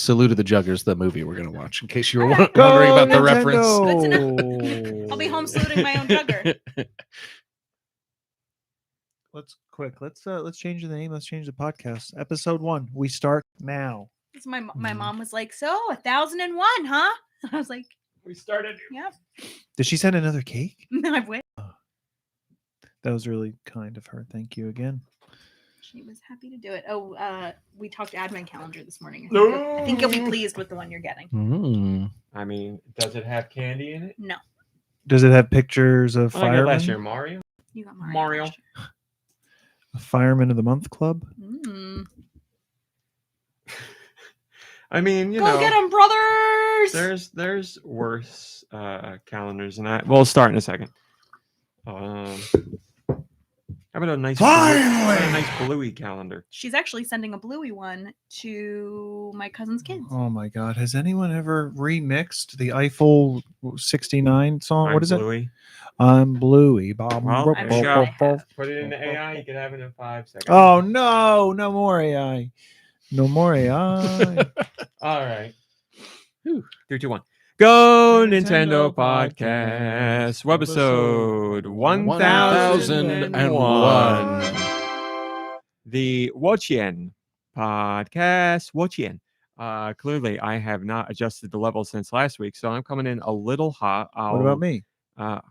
Salute of the Juggers, the movie we're going to watch, in case you were Alright. wondering about the Nintendo! reference. Good to know. I'll be home saluting my own jugger. Let's change the name. Let's change the podcast. Episode 1. We start now. My mom was like, so 1001, huh? I was like, We started. yep. Did she send another cake? I wish. That was really kind of her. Thank you again. She was happy to do it. Oh, we talked advent calendar this morning. I think you'll be pleased with the one you're getting. Mm. I mean, does it have candy in it? No, Does it have pictures of I got last year, firemen? Mario. you got Mario. last year. A Fireman of the Month Club? Mm. I mean, you Go know, get them, brothers! there's worse calendars than that. We'll start in a second. How about a nice, bluey calendar? She's actually sending a bluey one to my cousin's kids. Oh my God. Has anyone ever remixed the Eiffel 69 song? What is it? Bluey. I'm Bluey. Well, I'm sure I have. Put it in the AI. You can have it in 5 seconds. Oh no, no more AI. No more AI. All right. 3, 2, 1. Go Nintendo Nintendo Podcast. Podcast. Webisode 1001. The Wo-Chien Podcast. Wo-Chien. Clearly, I have not adjusted the level since last week, so I'm coming in a little hot. What about me? What I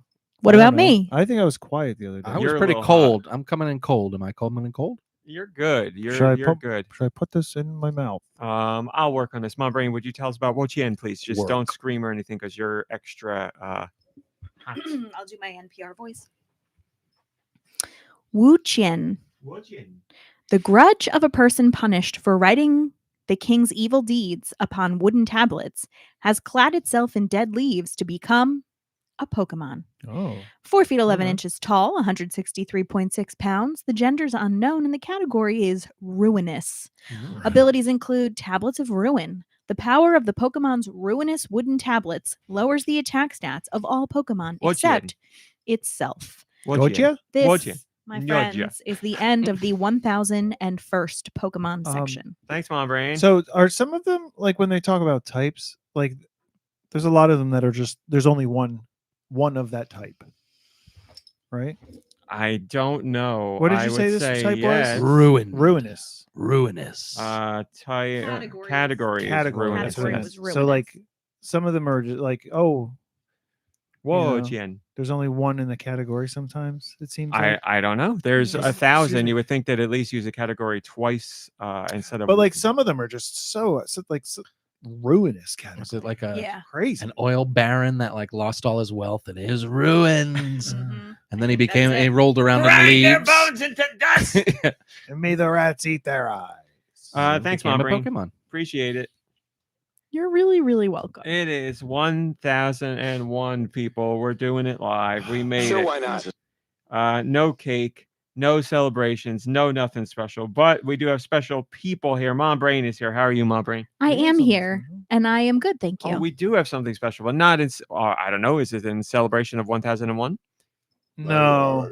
about don't know. me? I think I was quiet the other day. I was You're a pretty little cold. I'm coming in cold. Am I coming in cold? You're good. You're Should good. Should I put this in my mouth? I'll work on this. Mom Brain, would you tell us about Wo-Chien, please? Just Work. don't scream or anything because you're extra. I'll do my NPR voice. Wo-Chien, Wo-Chien. the grudge of a person punished for writing the king's evil deeds upon wooden tablets, has clad itself in dead leaves to become a Pokemon. Oh. 4 feet 11 Okay. inches tall, 163.6 pounds. The gender's unknown, and the category is ruinous. Abilities include Tablets of Ruin. The power of the Pokemon's ruinous wooden tablets lowers the attack stats of all Pokemon Wo-Chien. except itself. Gotcha? This, Wo-Chien. my Gotcha. friends, is the end of the 1001st Pokemon section. Thanks, Mom Brain. So are some of them, like when they talk about types, like there's a lot of them that are just, there's only one of that type, right? I don't know. What did I you say would this type was? yes. Ruinous. Ruinous. Categories. Category. is Category. ruinous. That's what I Category meant. was So ruinous. like some of them are just like, oh, Wo-Chien. there's only one in the category sometimes, it seems like. I don't know. There's Yes. 1,000. Excuse me. You would think that at least use a category twice instead of. But like some of them are just so ruinous Was categories. it like a Yeah. Crazy. an oil baron that like lost all his wealth and his ruins, Mhm. and then he That's became it. he rolled around in Grind their leaves. bones into dust. And may the rats eat their eyes. Thanks, Became Mom a Brain. Pokemon. Appreciate it. You're really, really welcome. It is 1001 people. We're doing it live. We made it. why not? No cake, no celebrations, no nothing special. But we do have special people here. Mom Brain is here. How are you, Mom Brain? I We have am something here, special. and I am good, thank you. Oh, we do have something special, but not in. I don't know. Is it in celebration of 1001? No,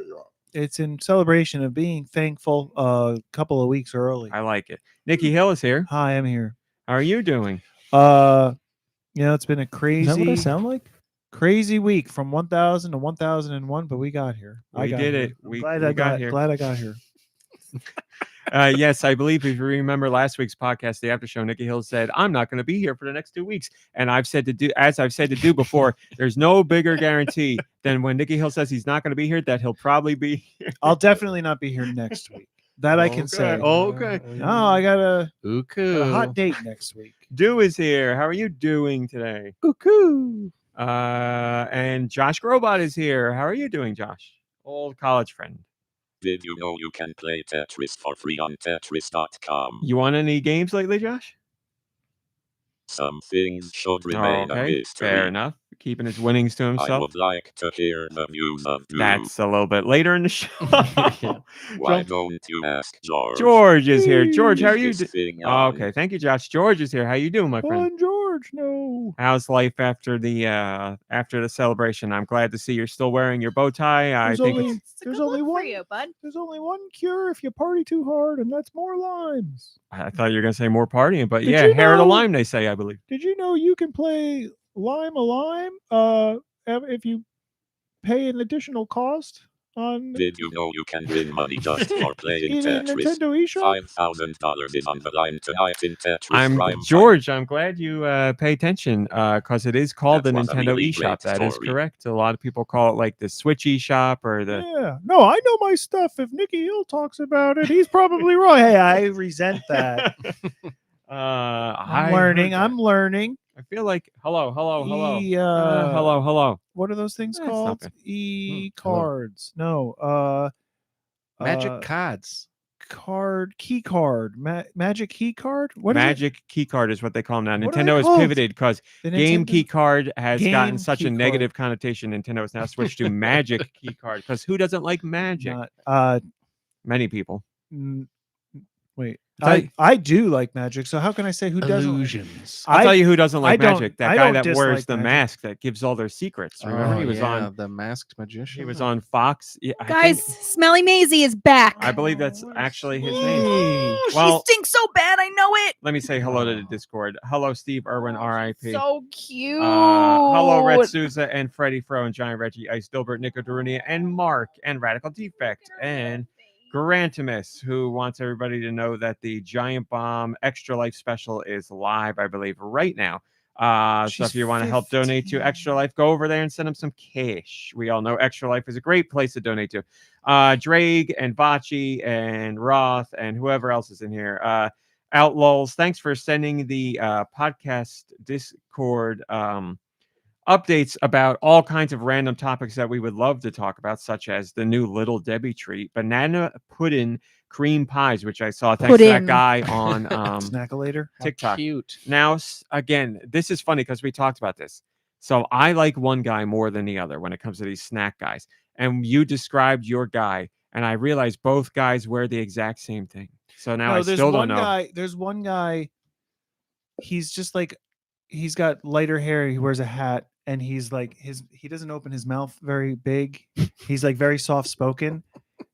it's in celebration of being thankful a couple of weeks early. I like it. Nicky Hill is here. Hi, I'm here. How are you doing? It's been a Is that what I crazy, sound like? crazy week from 1000 to 1001, but we got here. I We got did here. it. I'm We glad got I got here. Glad I got here. Yes, I believe if you remember last week's podcast, the after show, Nicky Hill said, "I'm not going to be here for the next 2 weeks." And I've said as I've said to do before, there's no bigger guarantee than when Nicky Hill says he's not going to be here, that he'll probably be here. I'll definitely not be here next week. That I can say. Okay. No, I got a Uku. hot date next week. Deux is here. How are you doing today? Uku. And Josh Grobot is here. How are you doing, Josh? Old college friend. Did you know you can play Tetris for free on Tetris.com? You won any games lately, Josh? Some things should remain a Okay, mystery. fair enough. Keeping his winnings to I himself. would like to hear the views of Deux. That's a little bit later in the show. Why George- don't you ask George? George is here. George, how are you? Is this thing Oh, on? okay, thank you, Josh. George is here. How you doing, my friend? Fun, George. charge. No. How's life after the celebration? I'm glad to see you're still wearing your bow tie. I There's think only- it's, It's a There's good only look for one- you, bud. There's only one cure if you party too hard, and that's more limes. I thought you were gonna say more partying, but Did yeah, you hair of the know- lime, they say, I believe. Did you know you can play Lime a Lime if you pay an additional cost on Did you know you can win money just for playing in a Tetris? Nintendo eShop? $5,000 is on the line tonight in Tetris I'm Prime George. I'm glad you pay attention because it is called That the was a Nintendo really eShop. great That is story. correct. A lot of people call it like the Switch eShop or the. Yeah. No, I know my stuff. If Nicky Hill talks about it, he's probably wrong. Hey, I resent that. I'm I'm learning. I feel like hello. Yeah. Hello. What are those things That's not called? bad. E-cards. No. Magic cards. Key card. Magic key card? What is it? Magic key card is what they call them now. What are they Nintendo has called? pivoted because The game Nintendo- key card has gotten Game such key a card. negative connotation. Nintendo has now switched to magic key card because who doesn't like magic? Not, Many people. n- wait. Tell you- I do like magic, so how can I say who doesn't? Illusions. I'll tell you who doesn't like I don't- magic. That I guy don't that wears dislike the magic. mask that gives all their secrets. Remember, Oh, he was yeah, on. the masked magician. He was on Fox. Yeah, I Guys, think- Smelly Maisie is back. I believe that's what a actually his name. Oh, Well- she stinks so bad. I know it. Let me say hello to the Discord. Hello, Steve Irwin, R.I.P. So cute. Hello, Red Souza and Freddie Fro and Giant Reggie, Ice Dilbert, Nico Darunia, and Mark and Radical Defect and Grantimus, who wants everybody to know that the Giant Bomb Extra Life special is live, I believe, right now. So She's if you want to help donate to 15. Extra Life, go over there and send them some cash. We all know Extra Life is a great place to donate to. Drake and Bocce and Roth and whoever else is in here. Outlaws, thanks for sending the podcast Discord updates about all kinds of random topics that we would love to talk about, such as the new Little Debbie treat, banana pudding cream pies, which I saw thanks to that Pudding. guy on Snackalator. How TikTok. Cute. Now, again, this is funny because we talked about this. So I like one guy more than the other when it comes to these snack guys. And you described your guy, and I realized both guys wear the exact same thing. So now I there's still don't one know. guy. There's one guy. He's just like, he's got lighter hair. He wears a hat, and he's like he doesn't open his mouth very big. He's like very soft spoken,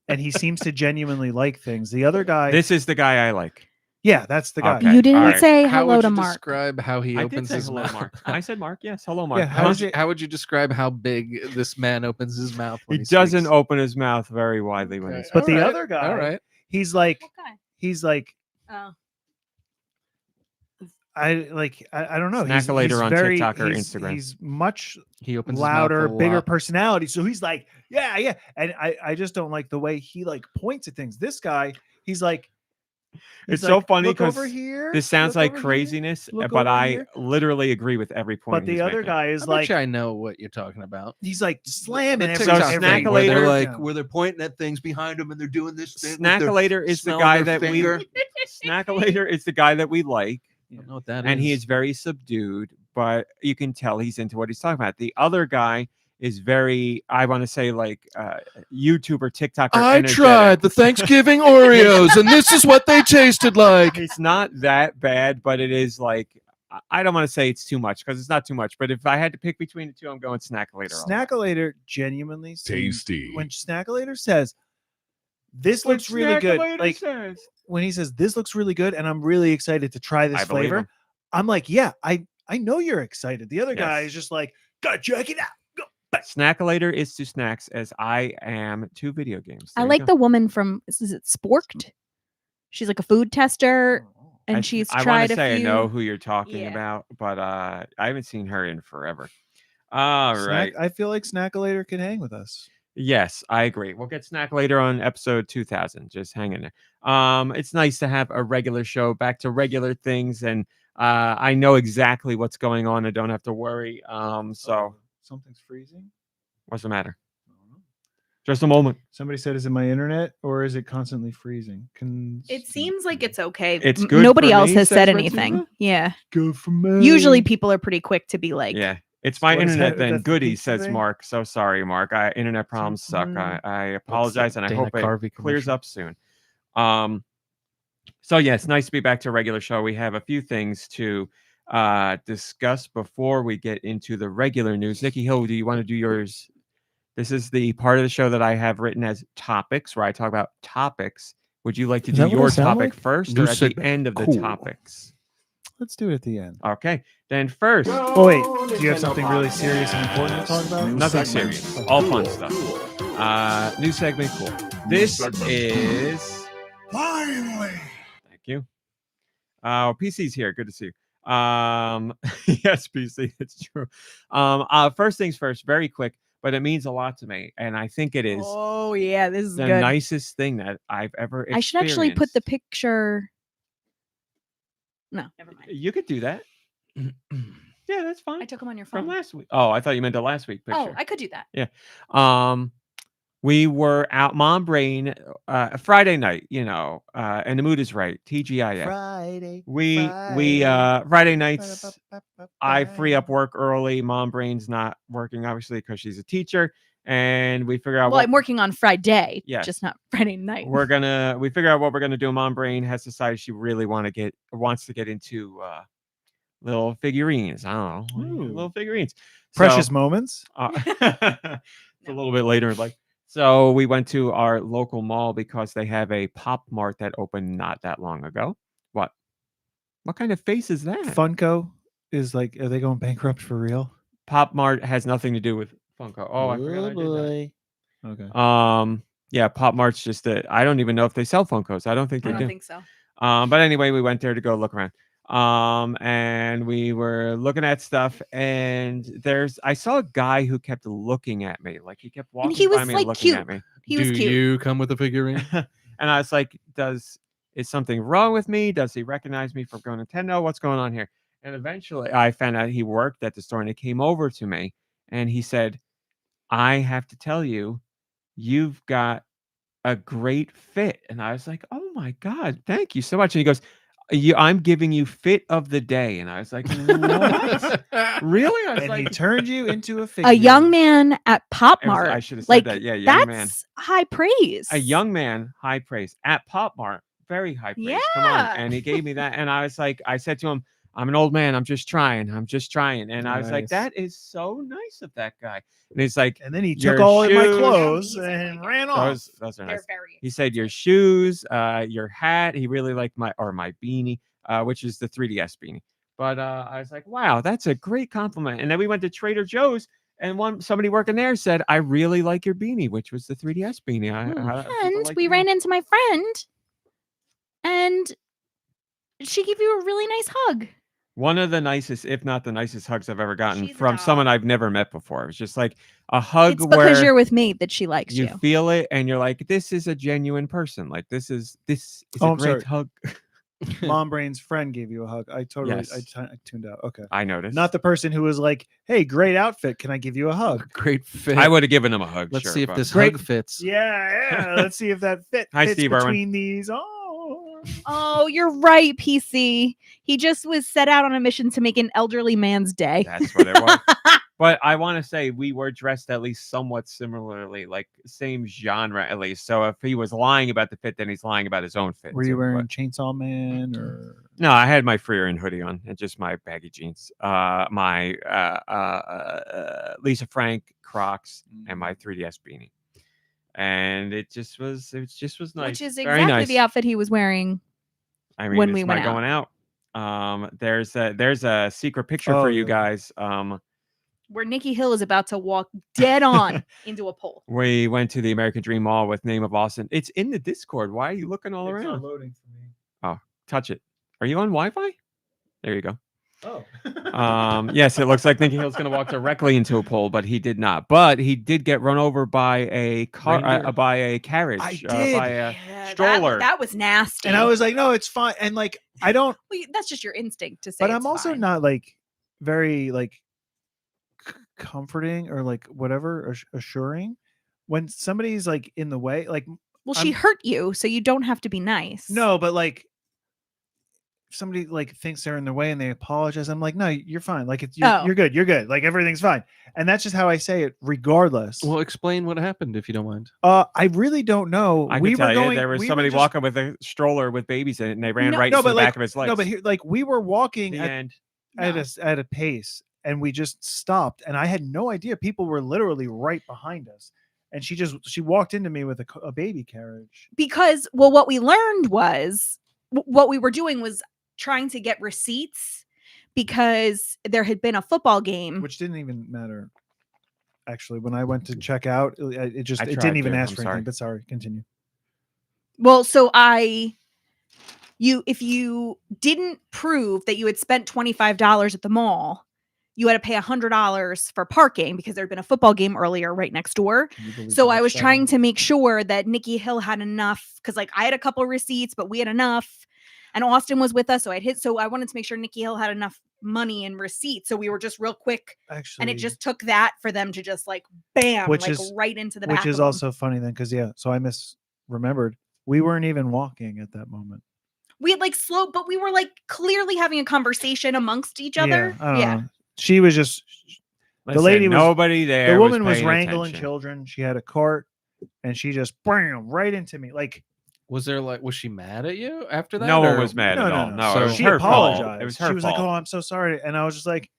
and he seems to genuinely like things. The other guy, This is the guy I like. yeah, that's the guy. Okay. You didn't all right. say How hello would to you Mark. describe how he I did opens say his hello, mouth? Mark. I said Mark. Yes, hello, Mark. Yeah, how Huh? does it? How would you describe how big this man opens his mouth? When He doesn't speaks? open his mouth very widely when he Okay. speaks. But the All right, other guy, all right. he's like, Okay. he's like, Oh. I don't know. Snackalator on very, TikTok or he's- Instagram. He's much He opens louder, his mouth a bigger lot. personality. So he's like, yeah. And I just don't like the way he like points at things. This guy, he's like, It's so funny "Look over 'cause here. This sounds look like over here." craziness, look but over I here. literally agree with every point. But the he's other making. guy is I like, bet you I know what you're talking about. he's like slamming The every, TikTok TikTok every thing where they're Snackalator- like, Yeah. where they're pointing at things behind them and they're doing this thing. with their- Snackalator is the smelling guy their that finger. we. Snackalator is the guy that we like, I don't know what that and he is. is very subdued, but you can tell he's into what he's talking about. The other guy is very, I want to say, like YouTuber, TikToker. I energetic. tried the Thanksgiving Oreos, and this is what they tasted like. It's not that bad, but it is like I don't want to say it's too much because it's not too much. But if I had to pick between the two, I'm going Snackalator. all the way. Snackalator genuinely seems- Tasty. When Snackalator says, "This What looks really good," Snackalator like says. when he says, "This looks really good," and I'm really excited to try this I believe flavor, him. I'm like, "Yeah, I know you're excited." The other guy Yes. is just like, "Go check it out." Snackalator is to snacks as I am to video games. I There you like go. the woman from is it Sporked? She's like a food tester, and I- she's I tried to a say few. I know who you're talking Yeah. about, but I haven't seen her in forever. All right. I feel like Snackalator can hang with us. Yes, I agree. We'll get Snackalator on episode 2000. Just hang in there. It's nice to have a regular show, back to regular things, and I know exactly what's going on. I don't have to worry. So Something's freezing. what's the matter? Just a moment. Somebody said, "Is it my internet or is it constantly freezing?" It seems like it's okay. It's good Nobody for else me, has says said Red anything. Susan? Yeah. good for me. Usually people are pretty quick to be like, Yeah. It's my What is internet that? then. That's the Goody, pizza says thing? Mark. So sorry, Mark. Internet problems suck. I apologize, and I Dana hope it Carvey clears commercial. up soon. So yeah, it's nice to be back to a regular show. We have a few things to discuss before we get into the regular news. Nikki Hill, do you want to do yours? This is the part of the show that I have written as topics, where I talk about topics. Would you like to Is do that what your I sound topic like? first New or at the segment. end of the Cool. topics? Let's do it at the end. Okay, then first, Oh wait, do you have something really serious and important to talk about? nothing serious, all fun stuff. New segment, cool. This is Finally. thank you. PC's here. Good to see you. Yes, PC, it's true. First things first, very quick, but it means a lot to me, and I think it is Oh yeah, this is the good. nicest thing that I've ever experienced. I should actually put the picture. No, never mind. You could do that. Yeah, that's fine. I took them on your From phone. last week. Oh, I thought you meant the last week picture. Oh, I could do that. We were out Mom Brain Friday night, and the mood is right. TGIF. Friday. Friday nights I free up work early. Mom Brain's not working obviously because she's a teacher, and we figure out Well, I'm working on Friday, Yes. just not Friday night. we figure out what we're gonna do. Mom Brain has decided she really wants to get into little figurines. I don't know, Ooh. little figurines. Precious So, moments. it's a little bit later, like. So we went to our local mall because they have a Pop Mart that opened not that long ago. What kind of face is that? Funko is like, are they going bankrupt for real? Pop Mart has nothing to do with Funko. Oh, I forgot I did Okay. that. Yeah, Pop Mart's just I don't even know if they sell Funkos. I don't think I they don't do. think so. But anyway, we went there to go look around. And we were looking at stuff, and I saw a guy who kept looking at me, like he kept walking he by was, me like, and looking cute. at me. He was Do cute. you come with a figurine? And I was like, is something wrong with me? Does he recognize me from GoNintendo? What's going on here? And eventually I found out he worked at the store, and he came over to me and he said, I have to tell you, you've got a great fit. And I was like, oh my God, thank you so much. And he goes, I'm giving you fit of the day. And I was like, what? Really? I was And like, he turned you into a figure. A young man at Pop I Mart. should have said Like, that. Yeah, young that's man. high praise. A young man, high praise at Pop Mart, very high praise. Come on. Yeah. And he gave me that. And I was like, I said to him, I'm an old man. I'm just trying. And I was like, Nice. that is so nice of that guy. And he's like, And then he Your took all of my shoes. clothes He's and like, ran off. those are They're nice. very. He said your shoes, your hat. He really liked my beanie, which is the 3DS beanie. But I was like, wow, that's a great compliment. And then we went to Trader Joe's, and somebody working there said, I really like your beanie, which was the 3DS beanie. And we ran into my friend, and she gave you a really nice hug. One of the nicest, if not the nicest, hugs I've ever gotten She's a from doll. someone I've never met before. It was just like a hug It's where because you're with me that she likes you you. feel it, and you're like, this is a genuine person. Like this is Oh, a I'm great sorry. hug. Mom Brain's friend gave you a hug. I totally, Yes. I tuned out. Okay. I noticed. Not the person who was like, hey, great outfit. Can I give you a hug? Great fit. I would have given him a hug. Let's sure, see if but- this Great. hug fits. Yeah. Let's see if that fits Hi, Steve Irwin. between these. Oh. Oh, you're right, PC. He just was set out on a mission to make an elderly man's day. That's what it was. But I want to say we were dressed at least somewhat similarly, like same genre at least. So if he was lying about the fit, then he's lying about his own fit. Were you too, wearing but- Chainsaw Man or? No, I had my Freer hoodie on and just my baggy jeans. My Lisa Frank Crocs and my 3DS beanie. And it just was nice. Which is Very exactly nice. the outfit he was wearing. I mean, when it's we my went out. going out. There's a secret picture for Oh, you yeah. guys. Where Nikki Hill is about to walk dead on into a pole. We went to the American Dream Mall with Name of Austin. It's in the Discord. Why are you looking all around? loading for me. Touch it. Are you on Wi-Fi? There you go. Oh. Yes, it looks like Nicky Hill's going to walk directly into a pole, but he did not. But he did get run over by a car, Reindeer. by a carriage, I by did. a Yeah, stroller. That was nasty. And I was like, no, it's fine. And like, I don't, Well, that's just your instinct to say. but it's I'm also fine. not like very like comforting or like whatever assuring when somebody's like in the way. Like, Well, she I'm- hurt you, so you don't have to be nice. no, but like if somebody like thinks they're in their way and they apologize, I'm like, no, you're fine. Like it's Oh. you're good. You're good. Like everything's fine. And that's just how I say it, regardless. Well, explain what happened if you don't mind. I really don't know. I we can tell were going. you, there was we were somebody just- walking with a stroller with babies in it, and they ran No- right No, into but the like, back of his legs. no, but here, like we were walking. the At, end. at a pace, and we just stopped, and I had no idea people were literally right behind us, and she walked into me with a baby carriage. Because what we learned was what we were doing was trying to get receipts because there had been a football game. Which didn't even matter. Actually, when I went to check out, it I didn't tried even to. ask I'm for sorry. anything. But sorry, continue. Well, so if you didn't prove that you had spent $25 at the mall, you had to pay $100 for parking because there'd been a football game earlier right next door. So I was trying to make sure that Nicky Hill had enough because like I had a couple of receipts, but we had enough. And Austin was with us, so I wanted to make sure Nicky Hill had enough money and receipts. So we were just real quick, Actually, and it just took that for them to just like bam, Which like is- right into the back. which is of them. also funny then, because so I misremembered. We weren't even walking at that moment. We had like slow, but we were like clearly having a conversation amongst each other. I don't know. She was just Listen, lady was- nobody there. the woman was paying wrangling attention. children. She had a cart, and she just bam right into me. Like Was she mad at you after that? No one or- was mad no, at no, all. no. No, So- it was She her fault. apologized. It was her She was fault. like, "Oh, I'm so sorry," and I was just like,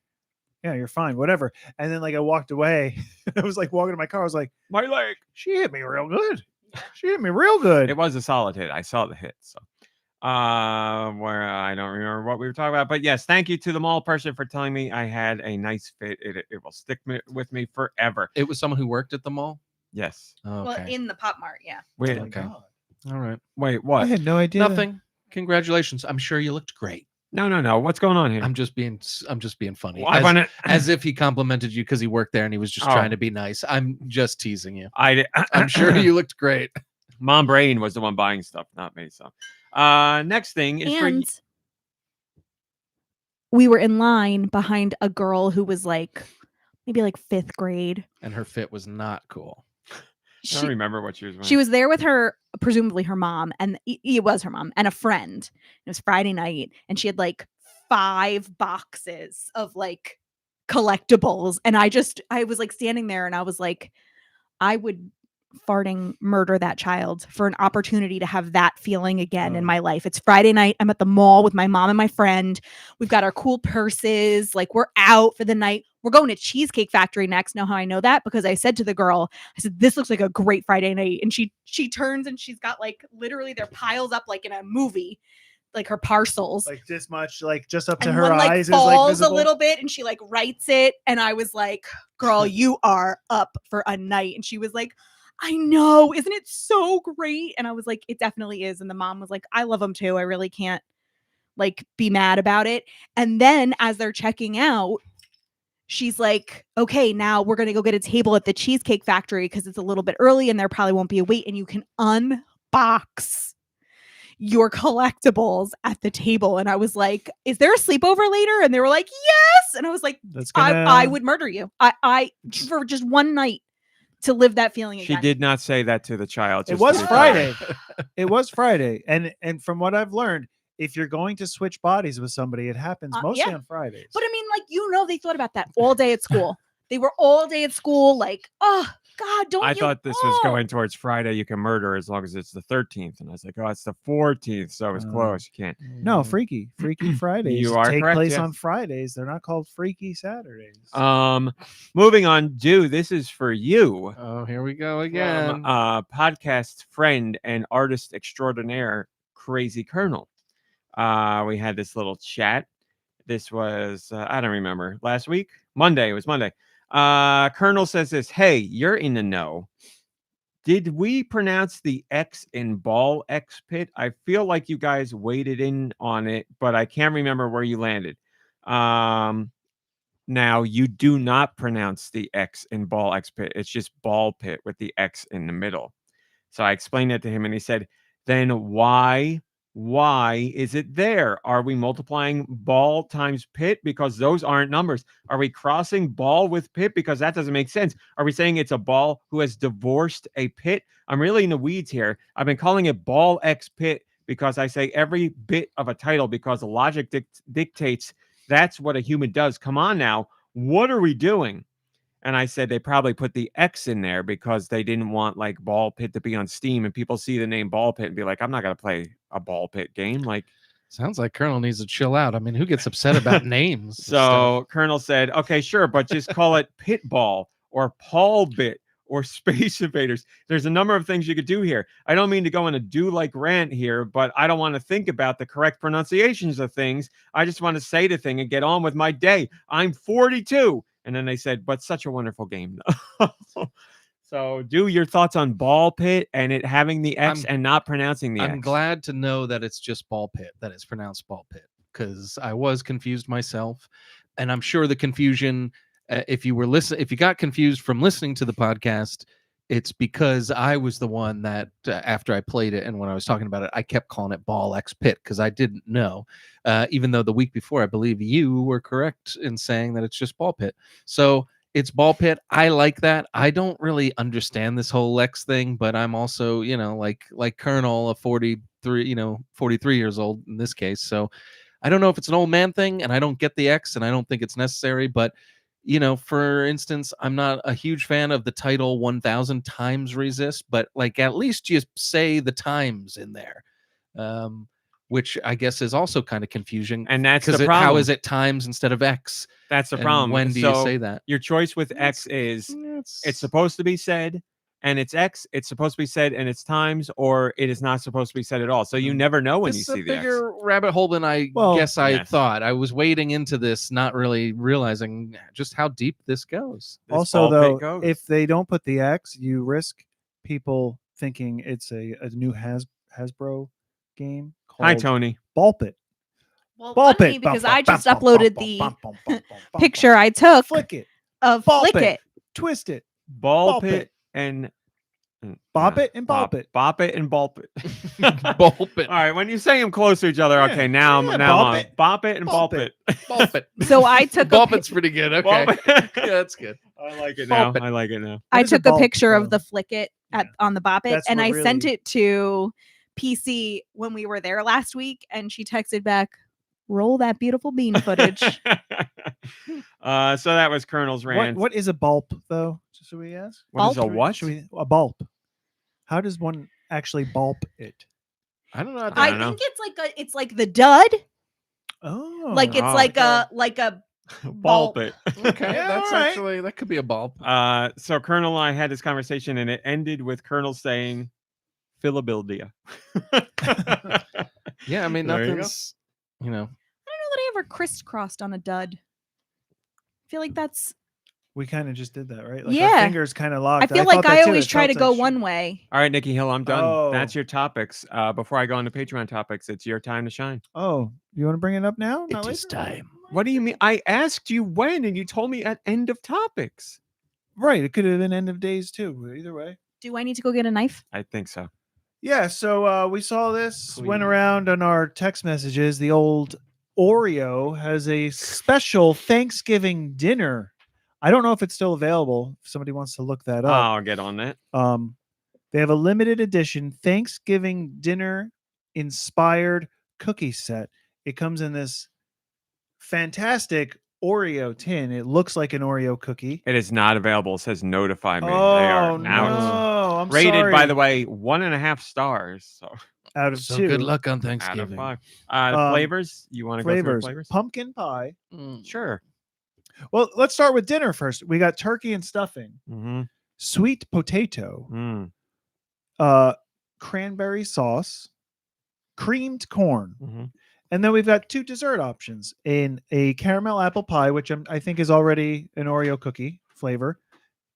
"Yeah, you're fine, whatever." And then like I walked away. I was like walking to my car. I was like, My leg. "She hit me real good. She hit me real good." It was a solid hit. I saw the hit. So, where I don't remember what we were talking about, but yes, thank you to the mall person for telling me I had a nice fit. It will stick with me forever. It was someone who worked at the mall. Yes. Okay. Well, in the Pop Mart, yeah. Wait. Oh my Okay. God. All right. Wait. I What? had no idea. Nothing. Congratulations. I'm sure you looked great. No. What's going on here? I'm just being funny. Well, I wanna- as if he complimented you because he worked there and he was just Oh. trying to be nice. I'm just teasing you. I'm sure you looked great. Mom Brain was the one buying stuff, not me. So, next thing is for And we were in line behind a girl who was like maybe like 5th grade. And her fit was not cool. I don't remember what she was wearing. She was there with her, presumably her mom, and it was her mom and a friend. It was Friday night, and she had like 5 boxes of like collectibles. And I was like standing there, and I was like, I would farting murder that child for an opportunity to have that feeling again in Oh. my life. It's Friday night. I'm at the mall with my mom and my friend. We've got our cool purses. Like we're out for the night. We're going to Cheesecake Factory next. Know how I know that? Because I said to the girl, I said, this looks like a great Friday night. And she turns and she's got like literally they're piles up like in a movie, like her parcels. Like this much, like just up to And her one like eyes falls is like a visible. little bit and she like writes it. And I was like, girl, you are up for a night. And she was like, I know, isn't it so great? And I was like, it definitely is. And the mom was like, I love them too. I really can't like be mad about it. And then as they're checking out, she's like, okay, now we're going to go get a table at the Cheesecake Factory because it's a little bit early and there probably won't be a wait. And you can unbox your collectibles at the table. And I was like, is there a sleepover later? And they were like, yes. And I was like, That's I would murder you. I for just one night to live that feeling She again. did not say that to the child. It just was to the Friday. child. It was Friday, and from what I've learned, if you're going to switch bodies with somebody, it happens mostly yeah. on Fridays. But I mean, like, they thought about that all day at school. They were all day at school, like, oh God, don't I you? thought this was oh. going towards Friday. You can murder as long as it's the 13th, and I was like, oh, it's the 14th, so it's close. You can't. no, Freaky Fridays You are take correct, place yes. on Fridays. They're not called Freaky Saturdays. Moving on, Deux, this is for you. Oh, here we go again. Podcast friend and artist extraordinaire, Crazy Colonel. We had this little chat. This was, I don't remember, last week? Monday. It was Monday. Colonel says this, hey, you're in the know. Did we pronounce the X in ball X pit? I feel like you guys waded in on it, but I can't remember where you landed. Now, you do not pronounce the X in ball X pit. It's just ball pit with the X in the middle. So I explained it to him, and he said, then why is it there? Are we multiplying ball times pit? Because those aren't numbers. Are we crossing ball with pit? Because that doesn't make sense. Are we saying it's a ball who has divorced a pit? I'm really in the weeds here. I've been calling it ball X pit because I say every bit of a title because the logic dictates that's what a human does. Come on now. What are we doing? And I said they probably put the X in there because they didn't want like ball pit to be on Steam and people see the name ball pit and be like, I'm not going to play a ball pit game. Like, Sounds like Colonel needs to chill out. I mean, who gets upset about names? and stuff? So Colonel said, okay, sure, but just call it Pitball or Paul Bit or Space Invaders. There's a number of things you could do here. I don't mean to go on a do-like rant here, but I don't want to think about the correct pronunciations of things. I just want to say the thing and get on with my day. I'm 42. And then they said, but such a wonderful game. So do your thoughts on Ball Pit and it having the X and not pronouncing the X. I'm glad to know that it's just Ball Pit, that it's pronounced Ball Pit, because I was confused myself. And I'm sure the confusion, if you got confused from listening to the podcast, it's because I was the one that after I played it and when I was talking about it, I kept calling it Ball X Pit because I didn't know. Even though the week before, I believe you were correct in saying that it's just Ball Pit. So it's Ball Pit. I like that. I don't really understand this whole X thing, but I'm also, like Colonel, a 43 years old in this case. So I don't know if it's an old man thing, and I don't get the X, and I don't think it's necessary. But, for instance, I'm not a huge fan of the title 1000 times resist, but like at least you say the times in there, which I guess is also kind of confusing. And that's the because problem. how is it times instead of X? That's the And problem. when do you say that? Your choice with X is it's supposed to be said and it's X. It's supposed to be said and it's times, or it is not supposed to be said at all. So you never know when This you is see a the X. bigger rabbit hole than I guess I yes. thought. I was wading into this, not really realizing just how deep this goes. This Also, Ball Pit though, goes. if they don't put the X, you risk people thinking it's a new Hasbro game called Hi, Tony. Ball Pit. Well, Ball funny Pit. because I just uploaded the picture I took Flick it. of Ball Flick Pit. It. Twist it. Ball Ball Pit Pit. and Bop it and Ball Pit. Bop it and Ball Pit. Ball Pit. All right, when you say them close to each other, Yeah. okay, now Yeah, I'm Bop on. It. Bop it and Ball Ball Pit. Ball Pit. So I took Ball a Pit's pretty good. Okay. Ball Pit. Yeah, that's good. I like it Ball now. Pit. I like it now. I What is a took a Ball picture Pit? of the Flick It Yeah. on the Bop It, That's and what I sent really- it to PC when we were there last week, and she texted back, "Roll that beautiful bean footage." So that was Colonel's rant. What is a bulb, though? Should we ask? What is a Bulb? what? A bulb. How does one actually bulb it? I don't know. I don't know. think it's like the dud, Oh. like it's Oh. like a Ball bulb. Pit. Okay, Yeah, that's all right. actually that could be a bulb. So Colonel and I had this conversation, and it ended with Colonel saying Philadelphia. Yeah, I mean There you go. nothing's. I don't know that I ever crisscrossed on a dud. I feel like that's. We kind of just did that, right? Like Yeah. our fingers kind of locked. I feel thought like that I too. always It try to felt go like one way. All right, Nicky Hill, I'm done. Oh. That's your topics. Before I go on to Patreon topics, it's your time to shine. Oh, you want to bring it up now? Not It is later? time. What do you mean? I asked you when, and you told me at end of topics. Right. It could have been end of days too. Either way. Do I need to go get a knife? I think so. Yeah. So we saw this, went Please. around on our text messages. The old Oreo has a special Thanksgiving dinner. I don't know if it's still available. If somebody wants to look that up. I'll get on that. They have a limited edition Thanksgiving dinner inspired cookie set. It comes in this fantastic Oreo tin. It looks like an Oreo cookie. It is not available. It says notify me. Oh, they are no. out. I'm Rated, sorry. by the way, 1.5 stars. So out of So 2 good luck on out of Thanksgiving. 5. Um, Flavors? You want to go through flavors. flavors? Pumpkin pie. Mm. Sure. Well, let's start with dinner first. We got turkey and stuffing, Mm-hmm. sweet potato, cranberry sauce, creamed corn, Mm-hmm. and then we've got 2 dessert options: in a caramel apple pie, which I think is already an Oreo cookie flavor,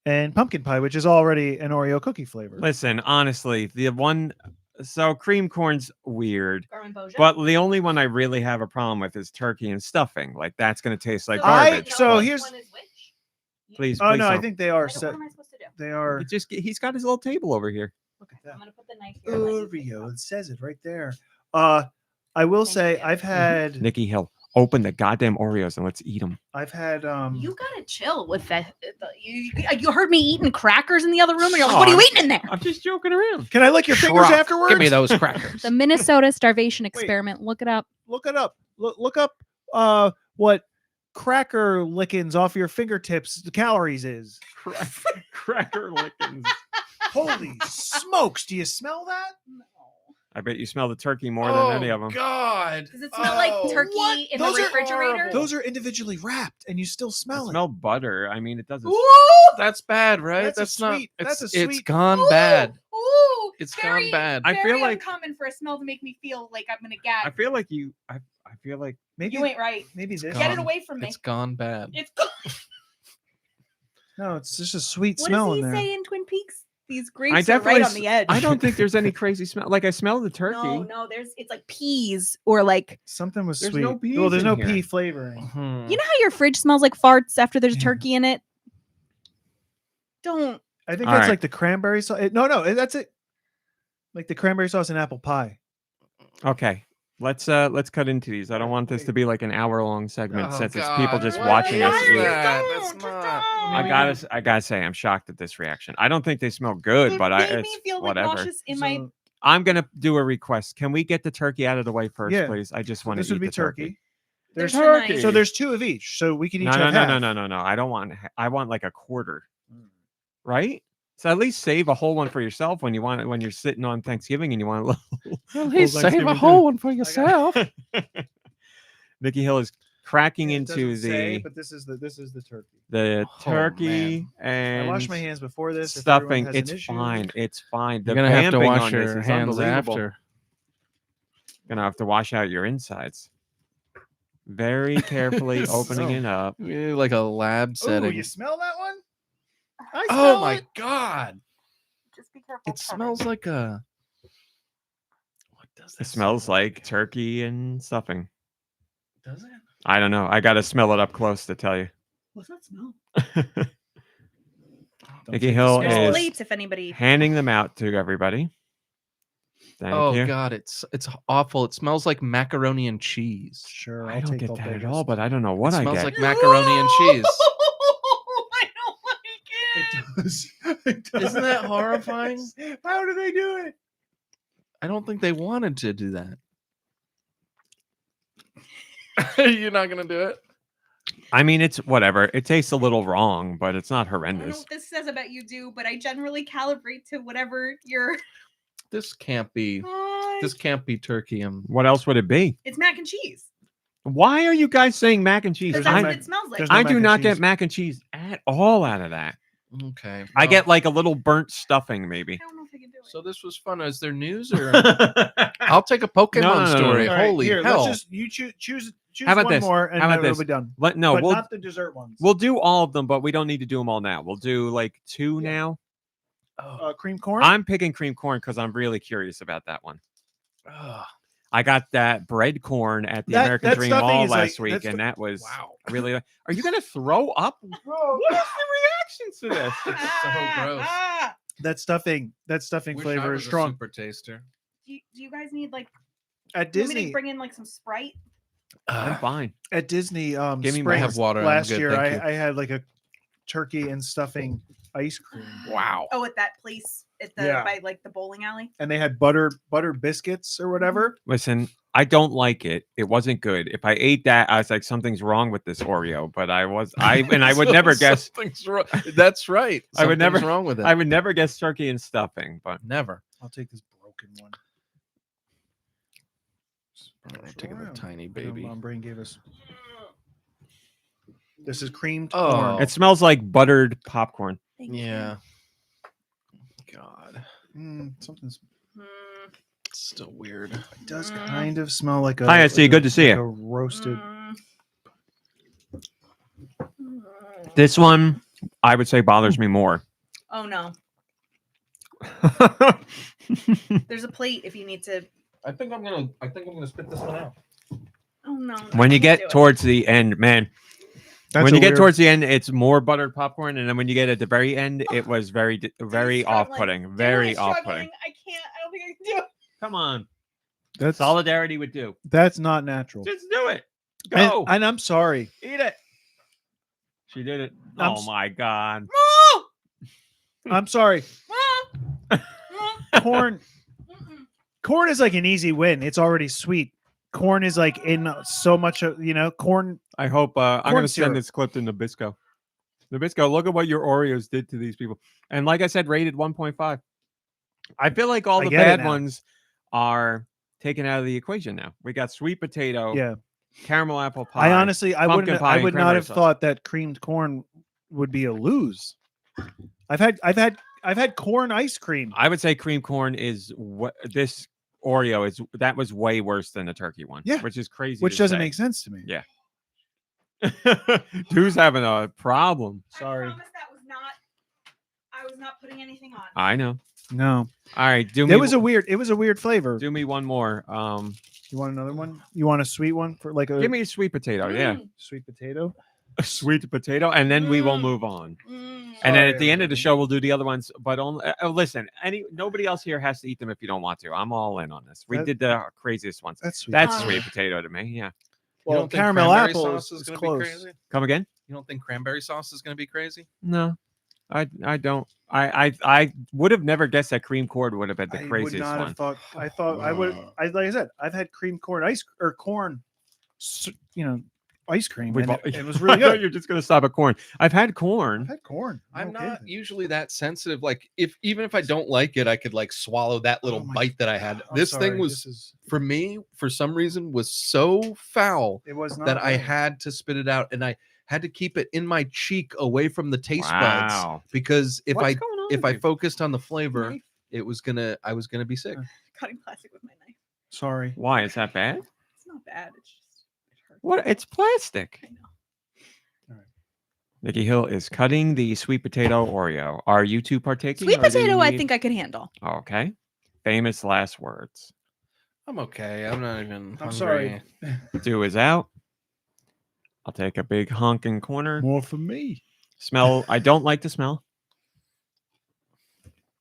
and pumpkin pie, which is already an Oreo cookie flavor. Listen, honestly, the one, so cream corn's weird, but the only one I really have a problem with is turkey and stuffing. Like that's going to taste like garbage. so here's- Please, Oh please no, I don't. think they are What set. am I supposed to do? They are He's got his little table over here. Look at that. I'm gonna put the knife here. and let you take Oreo. it. It says it right there. I will Thank say you. I've had Nikki Hill, open the goddamn Oreos and let's eat them. You gotta chill with that. You heard me eating crackers in the other room, and you're like, "What are you eating in there?" I'm just joking around. Can I lick your fingers Schrock. afterwards? Give me those crackers. The Minnesota starvation experiment. Look it up. Look it up. Look up what cracker lickings off your fingertips the calories is. Cracker lickings. Holy smokes, do you smell that? I bet you smell the turkey more than any of them. God. Does it smell like turkey What? in Those the are refrigerator? horrible. Those are individually wrapped, and you still I smell it. smell butter. I mean, it doesn't. Ooh, that's bad, right? That's a not. sweet- It's, that's a it's sweet- gone bad. Ooh, It's very, gone bad. I very feel like- uncommon for a smell to make me feel like I'm gonna gag. I feel like you. I feel like Maybe You ain't right. maybe this. Get it gone. away from me. It's gone bad. It's No, it's just a sweet what smell does in he there. say in Twin Peaks? These I grapes are definitely. right on the edge. I don't think there's any crazy smell. Like I smell the turkey. No, it's like peas or like Something was There's sweet. no peas Well, there's in no here. pea flavoring. Hmm. you know how your fridge smells like farts after there's Yeah. turkey in it? Don't. I think All that's right. like the cranberry sauce. No, that's it. Like the cranberry sauce and apple pie. Okay. Let's cut into these. I don't want this to be like an hour-long segment Oh, since it's people God, just what watching us is eat. that? Don't, That's just not- don't. I gotta say, I'm shocked at this reaction. I don't think they smell good, It but made it's me feel whatever. like nauseous in my. So I'm gonna do a request. Can we get the turkey out of the way first, Yeah. please? I just want to this eat would be the turkey. There's There's a knife. so there's two of each. So we can each No, have no, half. no, no, no, no, no. I don't want. I want like a quarter, right? So at least save a whole one for yourself when you're sitting on Thanksgiving and you want a little. At least Well, save a Thanksgiving whole one for yourself. Nicky Hill is cracking It into doesn't say, the but this is the turkey. the Oh, turkey and I washed my hands before this. if everyone stuffing. has an It's issue. fine. It's fine. The You're gonna have to vamping wash on this your is hands unbelievable. after. Gonna have to wash out your insides. Very carefully opening it up. Like a lab Ooh, setting. you smell that one? I Oh smell my it. God! Just be careful. It smells like a. What does It that smells smell like turkey and stuffing. Does it? I don't know. I gotta smell it up close to tell you. What's that smell? Don't Nicky take the Hill There's smallest. is plates if anybody. handing them out to everybody. Thank Oh you. God, it's awful. It smells like macaroni and cheese. Sure, I I'll don't take get the that at biggest. all, but I don't know what it I smells get. like macaroni and cheese. I don't like it. It does. It does. Isn't that horrifying? How do they do it? I don't think they wanted to do that. You're not gonna do it. I mean, it's whatever. It tastes a little wrong, but it's not I don't know horrendous. what this says about you, do, but I generally calibrate to whatever your. This can't be. This can't be turkey and. What else would it be? It's mac and cheese. Why are you guys saying mac and cheese? Because no that's mac- what it smells like. there's no I mac do and not get cheese. mac and cheese at all out of that. Okay. I well, get like a little burnt stuffing, maybe. I don't know if I can do it. So this was fun. Is there news or? I'll take a Pokemon No, no, no, no, story. no. All right, Holy here, hell! Let's just you choose How about one this? more, and How about then it'll this? be done. No, but we'll not the dessert ones. we'll do all of them, but we don't need to do them all now. We'll do like two Yeah. now. Cream corn. I'm picking cream corn because I'm really curious about that one. Ugh, I got that bread corn at the That- American that Dream stuffing Mall is like- last week, that's and that was wow. really. Are you gonna throw up? What is the reactions to this? It's so gross. that stuffing Wish I flavor was is a strong. Super taster. Do you guys need like? At You want me to Disney, bring in like some Sprite? I'm fine. at Disney, Give me more. Springs I have water, I'm last good, year, thank you. I had like a turkey and stuffing ice cream. Wow. Oh, at that place at the Yeah. by like the bowling alley. And they had butter biscuits or whatever. Listen, I don't like it. It wasn't good. If I ate that, I was like, something's wrong with this Oreo. But I would never guess. Something's wrong. That's right. I would never- Something's wrong with it. I would never guess turkey and stuffing. But never. I'll take this broken one. I'm taking a Around. tiny My baby. Mom brain gave us. This is creamed Oh. corn. it smells like buttered popcorn. Thank you. Yeah. God, Something's. Mm, it's still weird. It does kind of smell like a. Hi, SC, like good a- to see like you. A roasted. mm. This one, I would say, bothers me more. Oh no, there's a plate if you need to. I think I'm gonna spit this one out. Oh no. When you I can't get do it. towards the end, man, That's when a you get weird- towards the end, it's more buttered popcorn, and then when you get at the very end, it was very I'm very struggling. off-putting. I'm Very really struggling. off-putting. I can't. I don't think I can do it. Come on, That's solidarity would do. that's not natural. Just do it. And, Go and I'm sorry. eat it. She did it. I'm Oh s- my god. I'm sorry. Ah! Corn. Mm-mm. Corn is like an easy win. It's already sweet. Corn is like in so much of corn. I hope I'm Corn going to send syrup. this clip to Nabisco. Nabisco, look at what your Oreos did to these people. And like I said, rated 1.5. I feel like all I the get it bad now. ones are taken out of the equation now. We got sweet potato, Yeah. caramel apple pie. I honestly, I pumpkin wouldn't. pie I and would not cranberry have sauce. thought that creamed corn would be a lose. I've had corn ice cream. I would say cream corn is what this Oreo is. That was way worse than the turkey one. Yeah. Which is crazy. Which to doesn't say. make sense to me. Yeah. Who's having a problem? Sorry. I was not putting anything on. I know. No. All right. It was a weird flavor. Do me one more. You want another one? You want a sweet one for like a Give me a sweet potato. Yeah. sweet potato? A sweet potato, and then we will move on. And then at the end of the show, we'll do the other ones. But only listen, nobody else here has to eat them if you don't want to. I'm all in on this. We did the craziest ones. That's sweet. That's sweet potato to me. Yeah. You Well, don't think caramel cranberry apple sauce is gonna close. be crazy? Come again? You don't think cranberry sauce is going to be crazy? No, I don't. I would have never guessed that cream corn would have been the I would craziest not one. have thought. I thought I would. Like I said, I've had cream corn corn, ice cream, We've and all- it was really I thought good. You're just gonna stop at corn. I've had I've corn. had corn. I'm okay not then. usually that sensitive. Like even if I don't like it, I could like swallow that little Oh my- bite that I had. I'm This sorry, thing was this is- for me, for some reason, was so foul It was not that I right. had to spit it out, and I had to keep it in my cheek away from the taste buds Wow. because if What's I going on if with I you? focused on the flavor, Knife. I was gonna be sick. Cutting plastic with my knife. Sorry. Why is that bad? It's not bad. It's just it hurts. What? It's plastic. I know. Nikki Hill is cutting the sweet potato Oreo. Are you two partaking? Sweet or do potato, you I need- think I could handle. Okay. Famous last words. I'm okay. I'm not even. I'm hungry. sorry. Dew is out. I'll take a big honking corner. More for me. Smell. I don't like the smell.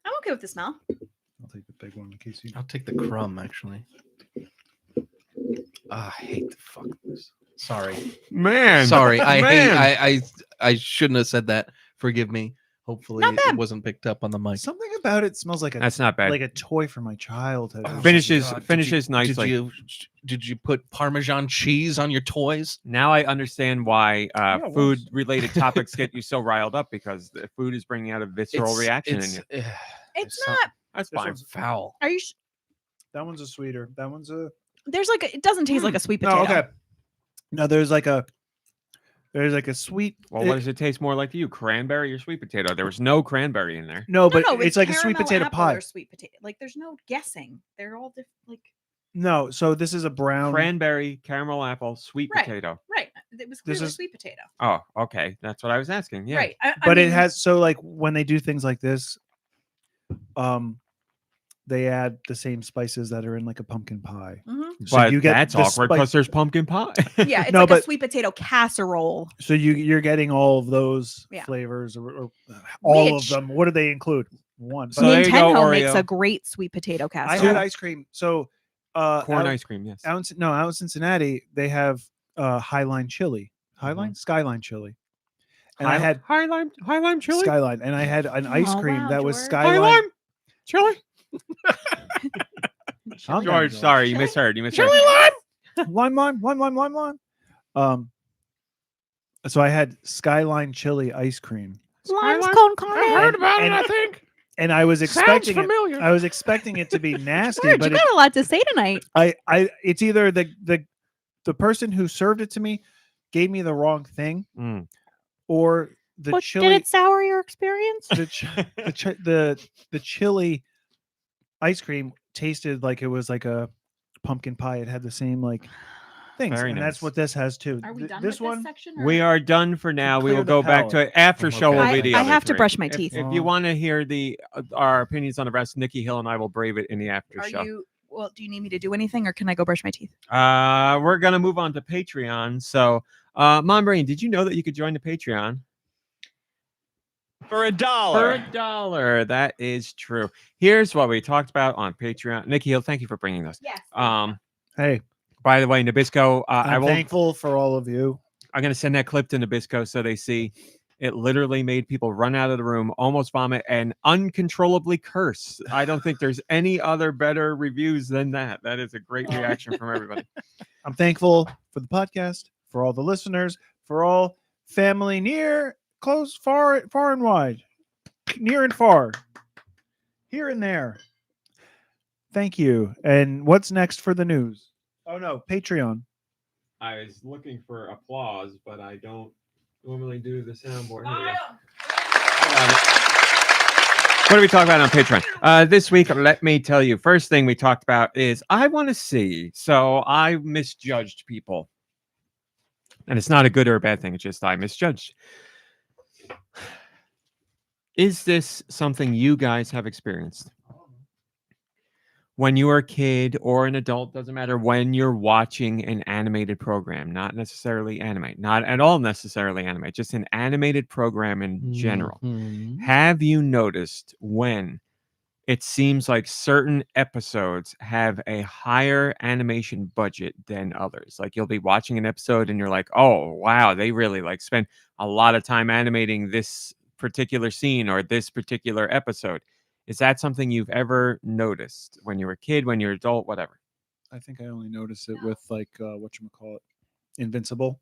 I'm okay with the smell. I'll take the big one in case you. I'll take the crumb actually. I hate the fuck this. Sorry. Man. Sorry. I Man. hate I shouldn't have said that. Forgive me. Hopefully Not bad. it wasn't picked up on the mic. Something about it smells like That's not bad. like a toy from my childhood. Oh, Finishes God. finishes nicely. Did you put Parmesan cheese on your toys? Now I understand why it food was. related topics get you so riled up, because the food is bringing out a visceral reaction in you. It's some- not. That's this fine. one's- Foul. Are you? That one's a sweeter. That one's a. There's like it doesn't taste like a sweet potato. No, okay. No, there's like a sweet. Well, what does it taste more like to you? Cranberry or sweet potato? There was no cranberry in there. No, but no, it's like a sweet caramel potato apple pie. Or sweet potato. Like there's no guessing. They're all different. Like No, so this is a brown. Cranberry, caramel apple, sweet Right. potato. right. It was This clearly is- sweet potato. Oh, okay. That's what I was asking. Yeah. Right. I But it mean, has so like when they do things like this, they add the same spices that are in like a pumpkin pie. mhm. So But you get that's the awkward because there's pumpkin pie. Yeah, it's No, like a but- sweet potato casserole. So you're getting all of those Yeah. flavors or all Which- of them. What do they include? One. So But there you go, Nintendo makes Oreo. a great sweet potato I casserole. had ice cream. So Corn out, ice cream, yes. out in Cincinnati, they have Highline chili. Highline? Skyline chili. And I had high lime chili. Skyline, and I had an ice Oh, cream wow, that was George. High Skyline. lime chili. Calm down, George, sorry, you Chili? misheard. You misheard. lime. So I had Skyline chili ice cream, Limes Skyline? con carne. I heard about it, I think. and I was expecting it. familiar. I was expecting it to be nasty, George, but you got a lot to say tonight. it's either the person who served it to me gave me the wrong thing, or the But chili. did it sour your experience? The chili ice cream tasted like it was like a pumpkin pie. It had the same like things, Very and nice. that's what this has too. Are we Th- done this with one, this section? We are done for now. We Clear will the go back palate. to after show. okay. Will I- be the I other have to three. brush my If- teeth. If you want to hear our opinions on the rest, Nikki Hill and I will brave it in the after Are show. you? Well, do you need me to do anything, or can I go brush my teeth? We're gonna move on to Patreon. So, Mom Brain, did you know that you could join the Patreon? For $1. For $1. That is true. Here's what we talked about on Patreon. Nikki Hill, thank you for bringing this. Yes. hey, By the way, Nabisco, I'm thankful for all of you. I'm going to send that clip to Nabisco so they see it literally made people run out of the room, almost vomit, and uncontrollably curse. I don't think there's any other better reviews than that. That is a great reaction from everybody. I'm thankful for the podcast, for all the listeners, for all family near, close, far and wide, near and far, here and there. Thank you. And what's next for the news? Oh no, Patreon. I was looking for applause, but I don't normally do the soundboard. Here we go. What are we talking about on Patreon? This week, let me tell you. First thing we talked about is I want to see. So I misjudged people. And it's not a good or a bad thing. It's just I misjudged. Is this something you guys have experienced? When you were a kid or an adult, doesn't matter, when you're watching an animated program, not necessarily anime, not at all necessarily anime, just an animated program in general. Mhm. Have you noticed when it seems like certain episodes have a higher animation budget than others? Like you'll be watching an episode and you're like, oh, wow, they really like spend a lot of time animating this particular scene or this particular episode. Is that something you've ever noticed when you were a kid, when you're adult, whatever? I think I only noticed it with like whatchamacallit, Invincible,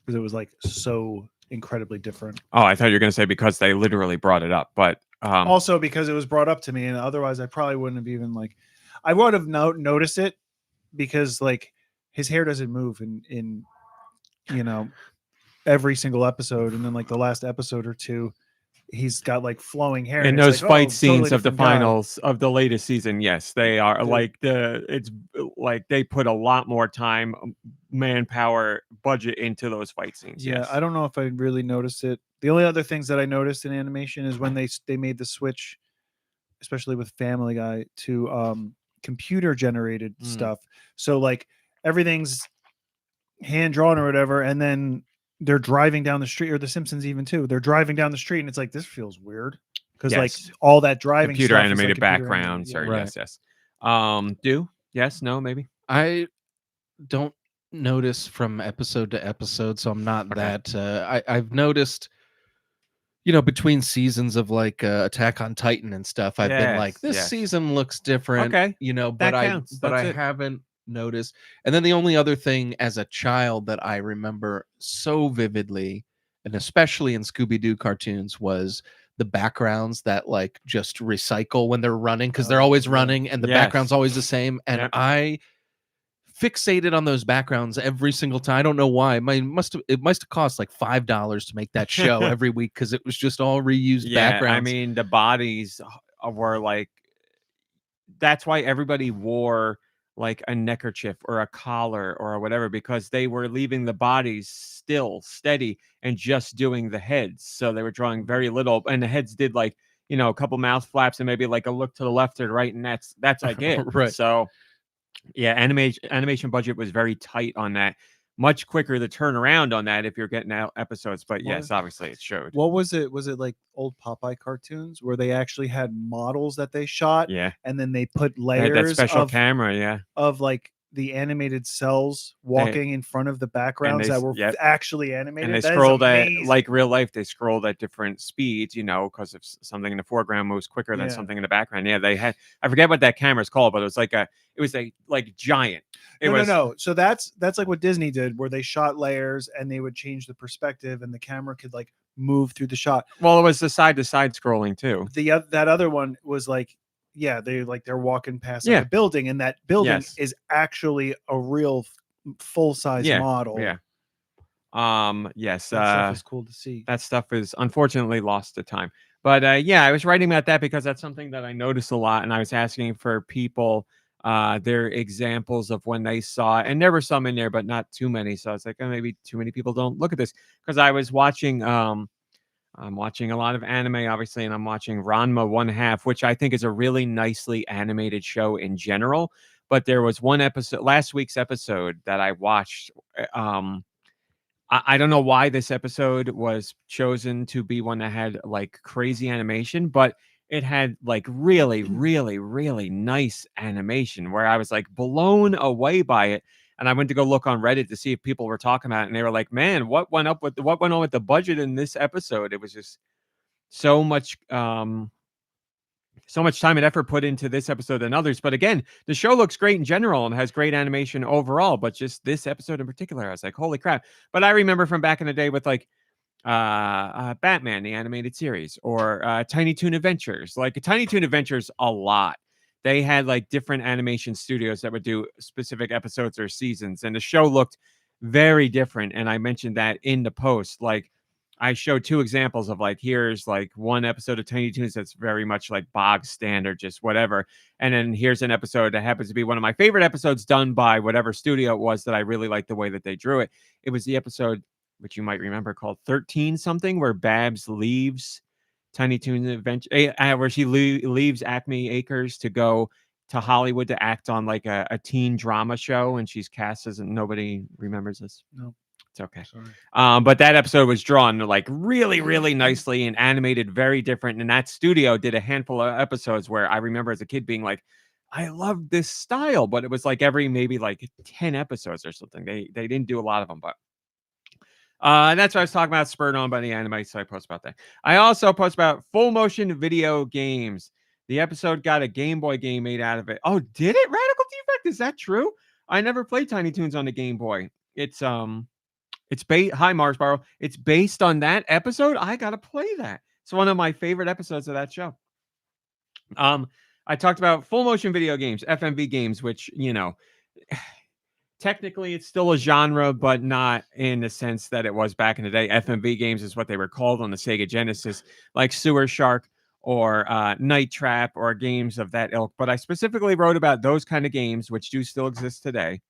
because it was like so incredibly different. Oh, I thought you were going to say because they literally brought it up, but Also because it was brought up to me, and otherwise I probably wouldn't have even like. I would have noticed it because like his hair doesn't move in every single episode, and then like the last episode or two, he's got like flowing hair. in and it's those like, fight oh, scenes totally of the different guy. finals of the latest season, yes, they are Dude. like it's like they put a lot more time, manpower, budget into those fight scenes. Yeah, Yes. I don't know if I really noticed it. The only other things that I noticed in animation is when they made the switch, especially with Family Guy, to computer generated stuff. So like everything's hand drawn or whatever, and then they're driving down the street, or The Simpsons even too. They're driving down the street, and it's like this feels weird because like Yes. all that driving computer stuff is, like, animated computer backgrounds, animated, or yeah. Right. yes. Do yes, no, maybe. I don't notice from episode to episode, so I'm not Okay. that. I've noticed, between seasons of like Attack on Titan and stuff, I've been like, this Yes. season looks different. Okay, but that I counts. but That's I it. haven't noticed. And then the only other thing as a child that I remember so vividly, and especially in Scooby-Doo cartoons, was the backgrounds that like just recycle when they're running, because they're Oh, always yeah. running and the Yes. background's always the same. And Yep. I fixated on those backgrounds every single time. I don't know why. It must have cost like $5 to make that show every week, because it was just all reused Yeah, backgrounds. I mean the bodies were like. That's why everybody wore like a neckerchief or a collar or whatever, because they were leaving the bodies still steady and just doing the heads. So they were drawing very little, and the heads did like a couple mouth flaps and maybe like a look to the left or the right, and that's like it. Right. So yeah, animation budget was very tight on that. Much quicker to turn around on that if you're getting out episodes. But yes, obviously it showed. What was it? Was it like old Popeye cartoons where they actually had models that they shot, Yeah, and then they put they had that layers special camera. Yeah, of like the animated cells walking in front of the backgrounds that were actually animated? and they That is scrolled at amazing. like real life. They scrolled at different speeds, because if something in the foreground moves quicker than Yeah. something in the background. Yeah, they had. I forget what that camera's called, but it was like giant. No. So that's like what Disney did, where they shot layers and they would change the perspective, and the camera could like move through the shot. Well, it was the side to side scrolling too. That other one was like, yeah, they're walking past like a building, and that building is actually a real full size model. Yeah. Yes. That stuff is cool to see. That stuff is unfortunately lost to time. But I was writing about that because that's something that I noticed a lot, and I was asking for people their examples of when they saw it, and there were some in there, but not too many. So it's like, maybe too many people don't look at this, because I was watching. I'm watching a lot of anime, obviously, and I'm watching Ranma 1/2, which I think is a really nicely animated show in general. But there was one episode, last week's episode, that I watched. I don't know why this episode was chosen to be one that had like crazy animation, but it had like really, really, really nice animation where I was like blown away by it. And I went to go look on Reddit to see if people were talking about it, and they were like, "Man, what went on with the budget in this episode? It was just so much time and effort put into this episode than others." But again, the show looks great in general and has great animation overall, but just this episode in particular, I was like, holy crap. But I remember from back in the day with like Batman, the animated series, or Tiny Toon Adventures. Like Tiny Toon Adventures a lot they had like different animation studios that would do specific episodes or seasons, and the show looked very different. And I mentioned that in the post. Like, I showed 2 examples of like, here's like one episode of Tiny Toons that's very much like bog standard, just whatever. And then here's an episode that happens to be one of my favorite episodes done by whatever studio it was that I really liked the way that they drew it. It was the episode, which you might remember, called 13 something, where Babs leaves Tiny Toons Adventure, where she leaves Acme Acres to go to Hollywood to act on like a teen drama show, and she's cast as, and nobody remembers this. No. It's okay. Sorry. But that episode was drawn like really, really nicely and animated very different. And that studio did a handful of episodes where I remember as a kid being like, I love this style, but it was like every maybe like 10 episodes or something. They didn't do a lot of them, but and that's what I was talking about, spurred on by the anime. So I post about that. I also post about full motion video games. The episode got a Game Boy game made out of it. Oh, did it? Radical Defect? Is that true? I never played Tiny Toons on the Game Boy. It's based. Hi, Mars Barrow. It's based on that episode. I gotta play that. It's one of my favorite episodes of that show. I talked about full motion video games, FMV games, which, you know, technically it's still a genre, but not in the sense that it was back in the day. FMV games is what they were called on the Sega Genesis, like Sewer Shark or Night Trap or games of that ilk. But I specifically wrote about those kind of games, which do still exist today.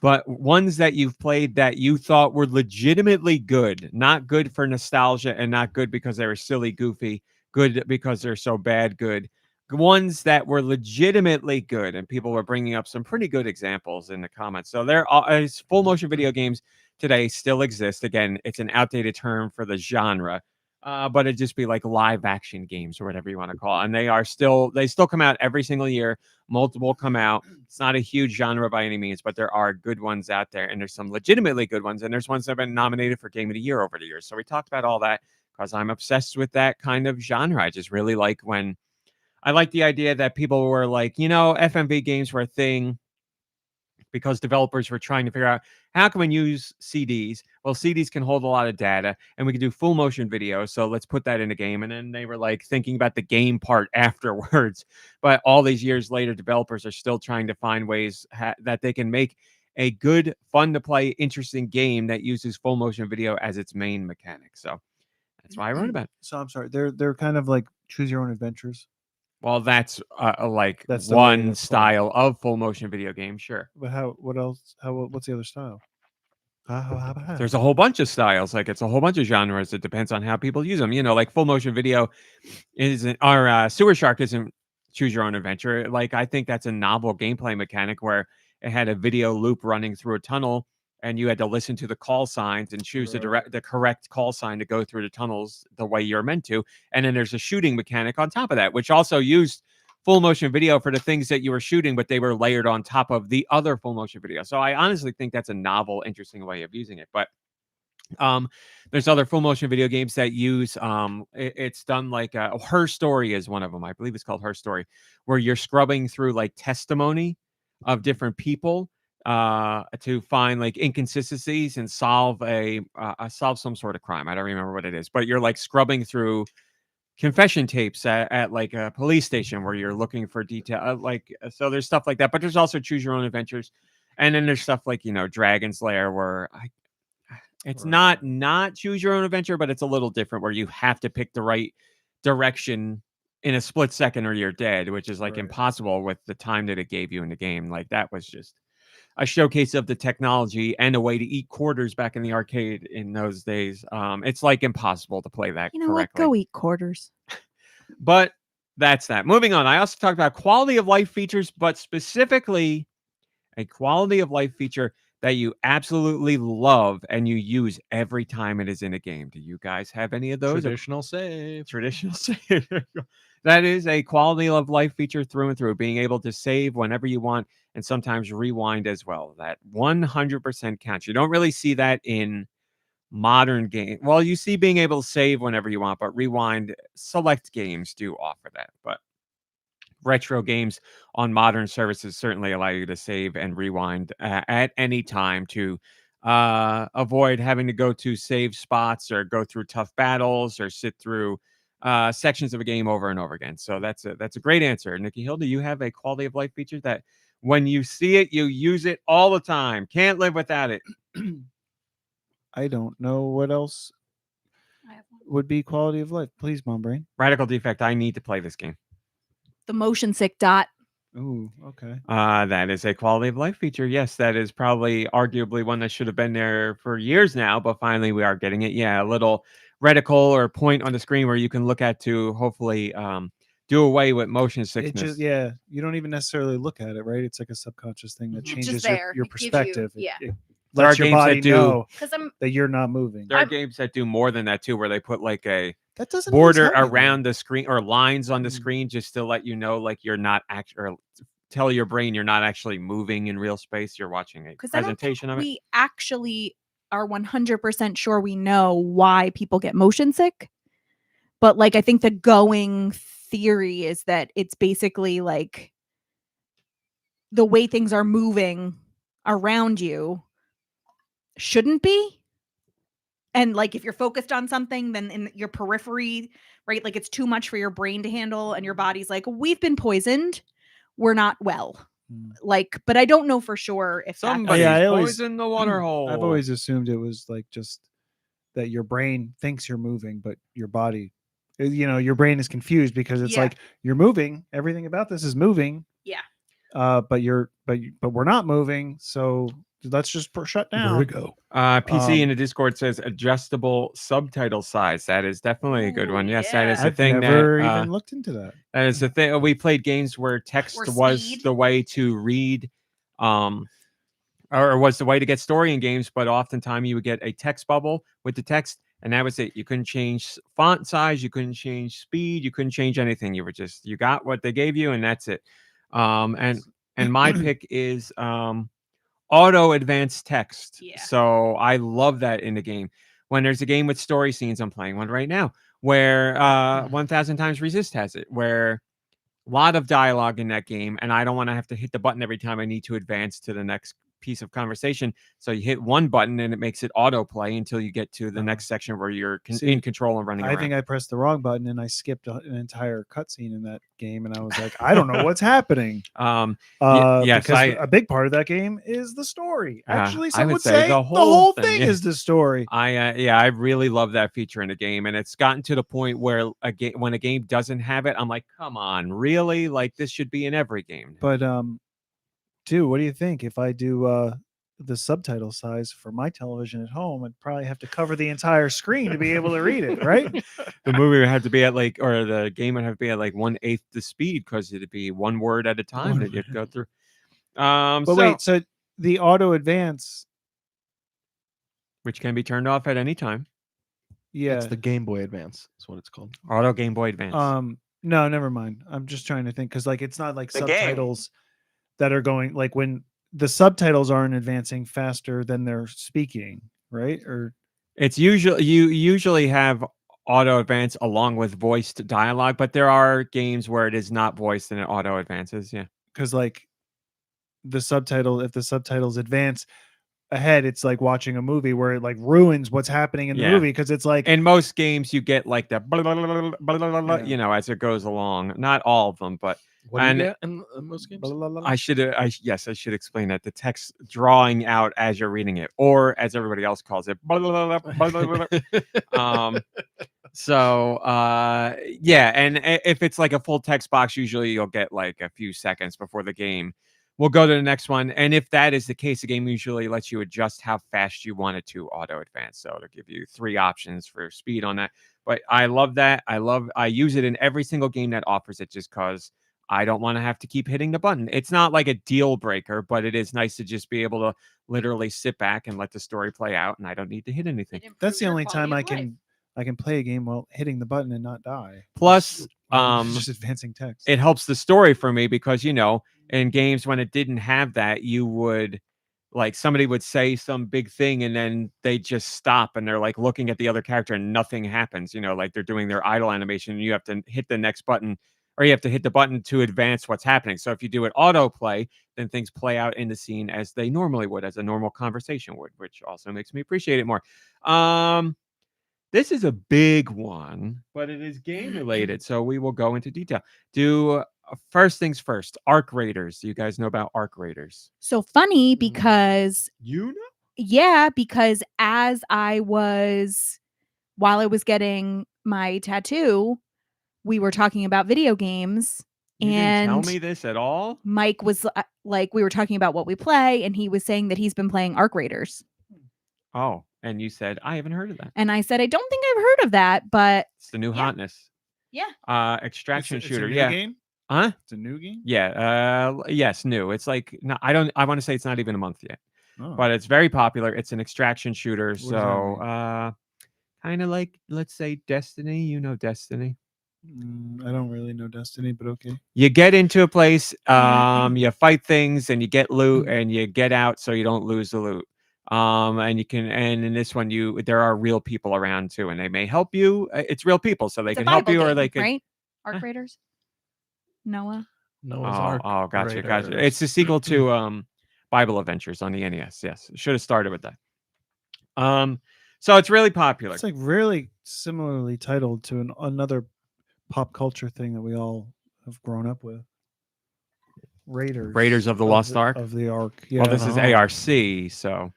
But ones that you've played that you thought were legitimately good, not good for nostalgia and not good because they were silly, goofy, good because they're so bad, good. Ones that were legitimately good, and people were bringing up some pretty good examples in the comments. So there are full motion video games today still exist. Again, it's an outdated term for the genre. But it'd just be like live action games or whatever you want to call it. And they still come out every single year. Multiple come out. It's not a huge genre by any means, but there are good ones out there. And there's some legitimately good ones. And there's ones that have been nominated for Game of the Year over the years. So we talked about all that because I'm obsessed with that kind of genre. I just really like when I like the idea that people were like, you know, FMV games were a thing because developers were trying to figure out how can we use CDs? Well, CDs can hold a lot of data and we can do full motion video. So let's put that in a game. And then they were like thinking about the game part afterwards. But all these years later, developers are still trying to find ways that they can make a good, fun to play, interesting game that uses full motion video as its main mechanic. So that's why I wrote about it. So I'm sorry. They're kind of like choose your own adventures. Well, that's like That's the way one that's style of full motion video game. Sure. But what else? What's the other style? How about that? There's a whole bunch of styles. Like it's a whole bunch of genres. It depends on how people use them. You know, like full motion video isn't, or Sewer Shark isn't choose your own adventure. Like I think that's a novel gameplay mechanic where it had a video loop running through a tunnel and you had to listen to the call signs and choose the correct call sign to go through the tunnels the way you're meant to. And then there's a shooting mechanic on top of that, which also used full motion video for the things that you were shooting, but they were layered on top of the other full motion video. So I honestly think that's a novel, interesting way of using it. But there's other full motion video games that use it's done like Her Story is one of them. I believe it's called Her Story, where you're scrubbing through like testimony of different people to find like inconsistencies and solve some sort of crime. I don't remember what it is, but you're like scrubbing through confession tapes at like a police station where you're looking for detail. So there's stuff like that, but there's also choose your own adventures, and then there's stuff like, you know, Dragon's Lair where it's not choose your own adventure, but it's a little different where you have to pick the right direction in a split second or you're dead, which is like impossible with the time that it gave you in the game. Like that was just a showcase of the technology and a way to eat quarters back in the arcade in those days. It's like impossible to play that correctly. What? Go eat quarters. But that's that. Moving on. I also talked about quality of life features, but specifically a quality of life feature that you absolutely love and you use every time it is in a game. Do you guys have any of those? Traditional save. Traditional save. That is a quality of life feature through and through, being able to save whenever you want and sometimes rewind as well. That 100% counts. You don't really see that in modern games. Well, you see being able to save whenever you want, but rewind, select games do offer that. But retro games on modern services certainly allow you to save and rewind at any time to avoid having to go to save spots or go through tough battles or sit through sections of a game over and over again. So that's a great answer. Nikki Hill, do you have a quality of life feature that when you see it, you use it all the time? Can't live without it. I don't know what else I have one. would be quality of life. Please, Mom Brain. Radical defect. I need to play this game. The motion sick dot. Ooh, okay. That is a quality of life feature. Yes, that is probably arguably one that should have been there for years now, but finally we are getting it. Yeah, a little reticle or point on the screen where you can look at to hopefully do away with motion It sickness. just you don't even necessarily look at it, right? It's like a subconscious thing that It's just changes there. your It gives you- perspective. yeah. It There lets are your games that body do- know Because I'm that you're not moving. There are games that do more than that too, where they put like a That doesn't always border help me, though. around the screen or lines on the Mm. screen just to let you know like you're not actually, or tell your brain you're not actually moving in real space. You're watching a because I don't think presentation of it. we actually are 100% sure we know why people get motion sick. But like, I think the going theory is that it's basically like the way things are moving around you shouldn't be. And like, if you're focused on something, then in your periphery, right? Like, it's too much for your brain to handle, and your body's like, we've been poisoned. We're not well. Mm. Like, but I don't know for sure if Somebody's I always- poisoned the water hole. I've always assumed it was like just that your brain thinks you're moving, but your body, your brain is confused because it's Yeah. like you're moving. Everything about this is moving. Yeah. But we're not moving. So let's just shut down. go. PC in the Discord says adjustable subtitle size. That is definitely a good Ooh, one. Yes, that is yeah. the I've thing never that even looked into that. that is the thing. We played games where text Or was speed. the way to read, or was the way to get story in games. But oftentimes you would get a text bubble with the text, and that was it. You couldn't change font size, you couldn't change speed, you couldn't change anything. You got what they gave you, and that's it. And my pick is auto advanced text. Yeah. So I love that in the game. When there's a game with story scenes, I'm playing one right now, where 1000 Times Resist has it, where a lot of dialogue in that game, and I don't want to have to hit the button every time I need to advance to the next piece of conversation. So you hit one button and it makes it autoplay until you get to the next section where you're in control and running I around. think I pressed the wrong button and I skipped an entire cutscene in that game, and I was like, I don't know what's happening. Yes, because a big part of that game is the story. Actually, I some would would say say the the whole whole thing, thing yeah. is the story. I really love that feature in the game, and it's gotten to the point where when a game doesn't have it, I'm like, come on, really? Like this should be in every game. But dude, what do you think if I do the subtitle size for my television at home? I'd probably have to cover the entire screen to be able to read it, right? The movie would have to be at or the game would have to be at like 1/8 the speed because it'd be one word at a time that you'd go through. But wait, so the auto advance, which can be turned off at any time. yeah. It's the Game Boy Advance. That's what it's called. Auto Game Boy Advance. No, never mind. I'm just trying to think because like it's not like The game. subtitles that are going like when the subtitles aren't advancing faster than they're speaking, right? Or It's usually you usually have auto advance along with voiced dialogue, but there are games where it is not voiced and it auto advances. Yeah. because like if the subtitles advance ahead, it's like watching a movie where it like ruins what's happening in the Yeah. movie because it's like In most games, you get like the blah, blah, blah, blah, blah, blah, blah, Yeah. as it goes along. Not all of them, but What do And- you get in most games? I should explain that the text drawing out as you're reading it, or as everybody else calls it. Blah, blah, blah, blah, blah, blah, blah. Yeah, and if it's like a full text box, usually you'll get like a few seconds before the game. We'll go to the next one, and if that is the case, the game usually lets you adjust how fast you want it to auto advance. So it'll give you 3 options for speed on that. But I love that. I use it in every single game that offers it, just because I don't want to have to keep hitting the button. It's not like a deal breaker, but it is nice to just be able to literally sit back and let the story play out, and I don't need to hit anything. that's the only time I can play a game while hitting the button and not die. Plus, just advancing text. it helps the story for me because, in games when it didn't have that, you would like somebody would say some big thing and then they just stop and they're like looking at the other character and nothing happens, like they're doing their idle animation and you have to hit the next button, or you have to hit the button to advance what's happening. So if you do it autoplay, then things play out in the scene as they normally would, as a normal conversation would, which also makes me appreciate it more. This is a big one, but it is game related, so we will go into detail. First things first, Arc Raiders. Do you guys know about Arc Raiders? So funny because You know? yeah, because while I was getting my tattoo, we were talking about video games. You didn't tell And me this at all? Mike was like, we were talking about what we play, and he was saying that he's been playing Arc Raiders. Oh, and you said, I haven't heard of that. And I said, I don't think I've heard of that, but It's the new Yeah. hotness. Yeah. Extraction It's shooter. a new Yeah. game? Huh? It's a new game? Yeah. Yes, new. It's like no, I want to say it's not even a month yet. Oh. But it's very popular. It's an extraction shooter. does that So kind of like, let's say, Destiny. You know Destiny. I don't really know Destiny, but okay. You get into a place, you fight things, and you get loot, and you get out so you don't lose the loot. And in this one, there are real people around too, and they may help you. It's real people, so they it's a can help Bible you, or game, they can. right? Arc Raiders? Noah? Noah's Oh, Ark. gotcha. Raiders. It's the sequel to Bible Adventures on the NES. Yes, should have started with that. So it's really popular. It's like really similarly titled to another pop culture thing that we all have grown up with. Raiders of the Lost Ark? Of the Ark. Yeah. Well, this is ARC, so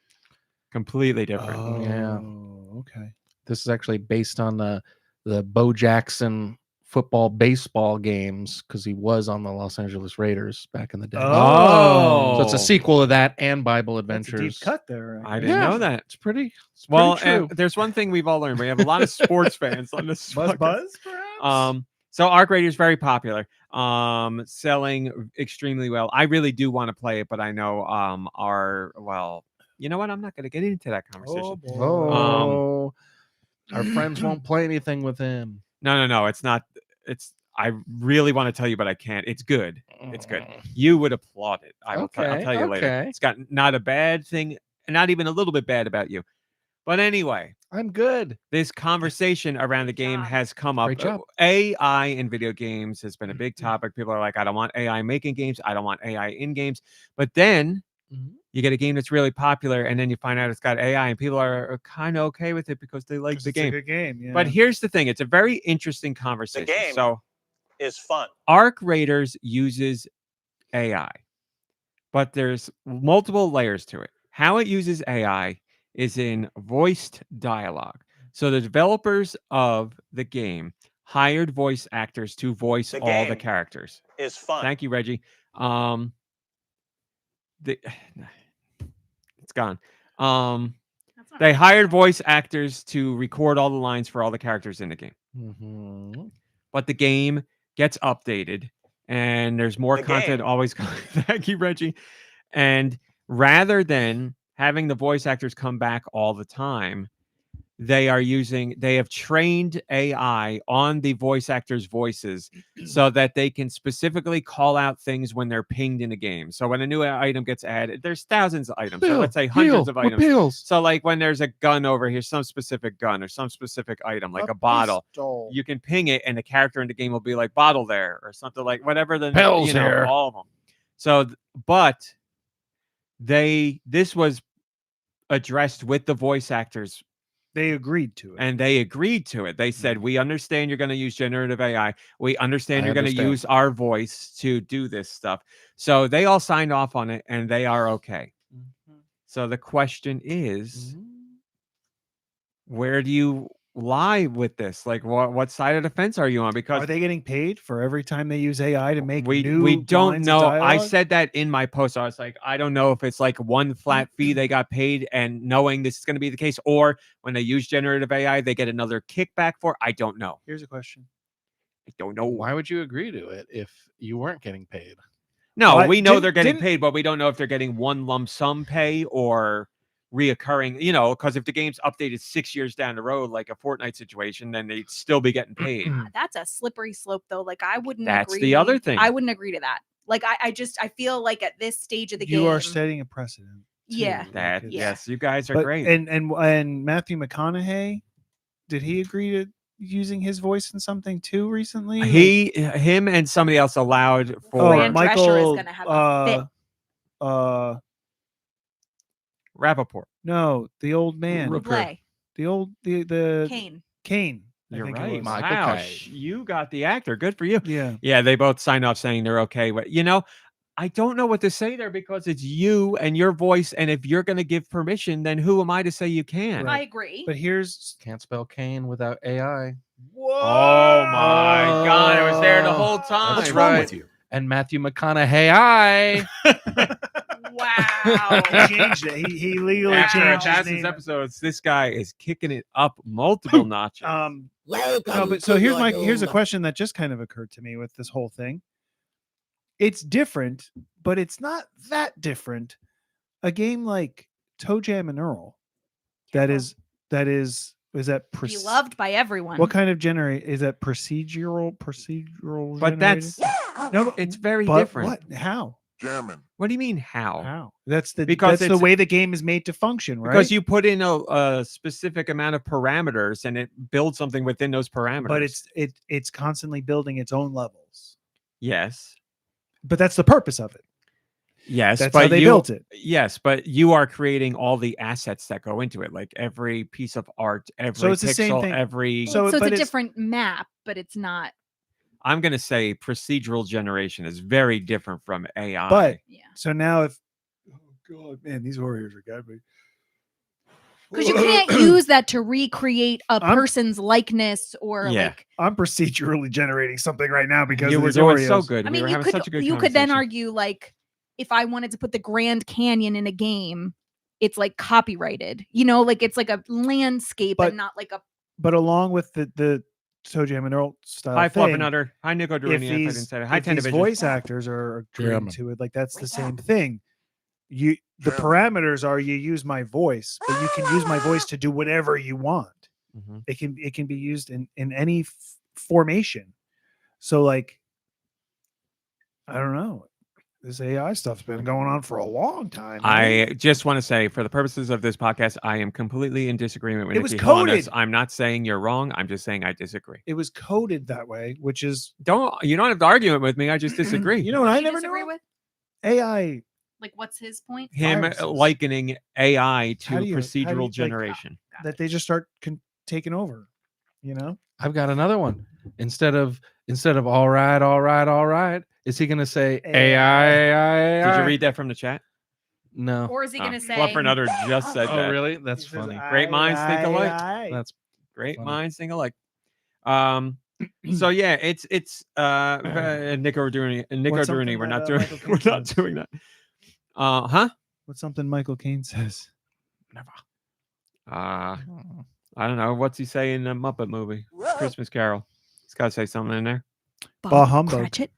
completely different. Oh, Yeah. okay. This is actually based on the Bo Jackson football baseball games because he was on the Los Angeles Raiders back in the day. Oh. So it's a sequel of that and Bible That's Adventures. a deep cut there. I didn't know that. It's pretty. Well, true. there's one thing we've all learned. We have a lot of sports fans on this. podcast. Buzz, perhaps? So Arc Raiders is very popular. Selling extremely well. I really do want to play it, but I know you know what? I'm not going to get into that conversation. Oh, our friends won't play anything with him. No. It's not. I really want to tell you, but I can't. It's good. It's good. You would applaud it. I'll tell you later. Okay. It's got not a bad thing, not even a little bit bad about you. But anyway, I'm good. this conversation around the game has come up. Great job. AI in video games has been a big topic. People are like, I don't want AI making games. I don't want AI in games. But then you get a game that's really popular, and then you find out it's got AI, and people are kind of okay with it because they like the game. It's a good game, yeah. But here's the thing. It's a very interesting conversation. game So is fun. Arc Raiders uses AI, but there's multiple layers to it. How it uses AI is in voiced dialogue. So the developers of the game hired voice actors to voice The all the game characters. Is fun. Thank you, Reggie. It's gone. They hired voice actors to record all the lines for all the characters in the game. Mm-hmm. But the game gets updated, and there's more The content game. always coming. Thank you, Reggie. And rather than having the voice actors come back all the time, they have trained AI on the voice actors' voices so that they can specifically call out things when they're pinged in a game. So when a new item gets added, there's thousands of items. So let's say hundreds of items. Pills. So like when there's a gun over here, some specific gun or some specific item, like a bottle, you can ping it and the character in the game will be like bottle there or something like whatever the Pills here. all of them. So but this was addressed with the voice actors. They agreed to it. And they agreed to it. They said, we understand you're going to use generative AI. We understand I you're going to understand. use our voice to do this stuff. So they all signed off on it and they are okay. So the question is, where do you lie with this? Like, what side of the fence are you on? Because Are they getting paid for every time they use AI to make we new don't lines of know. I dialogue? said that in my post. I was like, I don't know if it's like one flat fee they got paid and knowing this is going to be the case, or when they use generative AI, they get another kickback for. I don't know. Here's a question. I don't know. Why would you agree to it if you weren't getting paid? No, What? we know they're getting Didn't- paid, but we don't know if they're getting one lump sum pay or reoccurring, because if the game's updated 6 years down the road, like a Fortnite situation, then they'd still be getting paid. That's a slippery slope, though. Like, I wouldn't That's agree. the other thing. I wouldn't agree to that. Like, I feel like at this stage of the game. You are setting a precedent. too, Yeah. That because- yes, you guys are But- great. And Matthew McConaughey, did he agree to using his voice in something too recently? Him and somebody else allowed for Fran Drescher is Michael gonna have a fit. Rappaport. No, the old man. Rooker. Blay. the Kane. Kane. I You're think it right. was. Michael Wow, Caine. you got the actor. Good for you. Yeah. Yeah, they both signed off saying they're okay. But I don't know what to say there because it's you and your voice. And if you're going to give permission, then who am I to say you can't? Right. I agree. But here's Can't spell Kane without AI. Oh my God! It was there the whole time. That's right. And Matthew McConaughey. Wow. he changed it. He legally After changed his 1,000 name. episodes, this guy is kicking it up multiple notches. No, but so here's a question that just kind of occurred to me with this whole thing. It's different, but it's not that different. A game like Toe Jam and Earl, is that Beloved by everyone. what kind of is that procedural? But generated? no, it's very But different. What? How? German. What do you mean how? How? That's the Because that's the it's- way the game is made to function, right? Because you put in a specific amount of parameters and it builds something within those parameters. but it's constantly building its own levels. yes, But that's the purpose of it. yes, That's but how they built it. Yes, but you are creating all the assets that go into it, like every piece of art, every it's the same pixel, thing. every. So- So it's but a it's- different map, but it's not. I'm going to say procedural generation is very different from AI. But Yeah. so now if God, man, these Warriors are godly. Because you can't use that to recreate a I'm- person's likeness or Yeah. like. I'm procedurally generating something right now because you of were these doing Oreos. so good. I We mean, were you having such a could good you could then conversation. argue like if I wanted to put the Grand Canyon in a game, it's like copyrighted. Like it's like a landscape But- and not like a. But along with the Toe Jam and Earl style Hi, thing, Fluffernutter. Hi, Nico if Durini. I didn't these, say that. Hi, if these Tendivision. voice actors are agreeing German. to it, like that's the same thing. The parameters are you use my voice, but you can use my voice to do whatever you want. Mhm. It can be used in any formation. So like, I don't know. This AI stuff's been going on for a long time. man. I just want to say, for the purposes of this podcast, I am completely in disagreement with It was Nicky Hill on this. coded. I'm not saying you're wrong. I'm just saying I disagree. It was coded that way, which is You don't have to argue it with me. I just disagree. you know what I You never disagree knew. with? AI. Like, what's his point? Him viruses. likening AI to How do you- procedural like, generation. That they just start taking over. You know. I've got another one. Instead of all right, is he going to say AI? Did you read that from the chat? No. Or is he going to say? Fluffernutter just said Oh, that. really? That's He says, funny. Great minds think alike. That's Great funny. minds think alike. So yeah, it's Nick or Nick or What's something We're that, not doing Michael Caine we're not says? doing that. Huh? What's something Michael Caine says? I don't know. What's he say in the Muppet movie? Christmas Carol. He's got to say something in there. Bah humbug. Cratchit.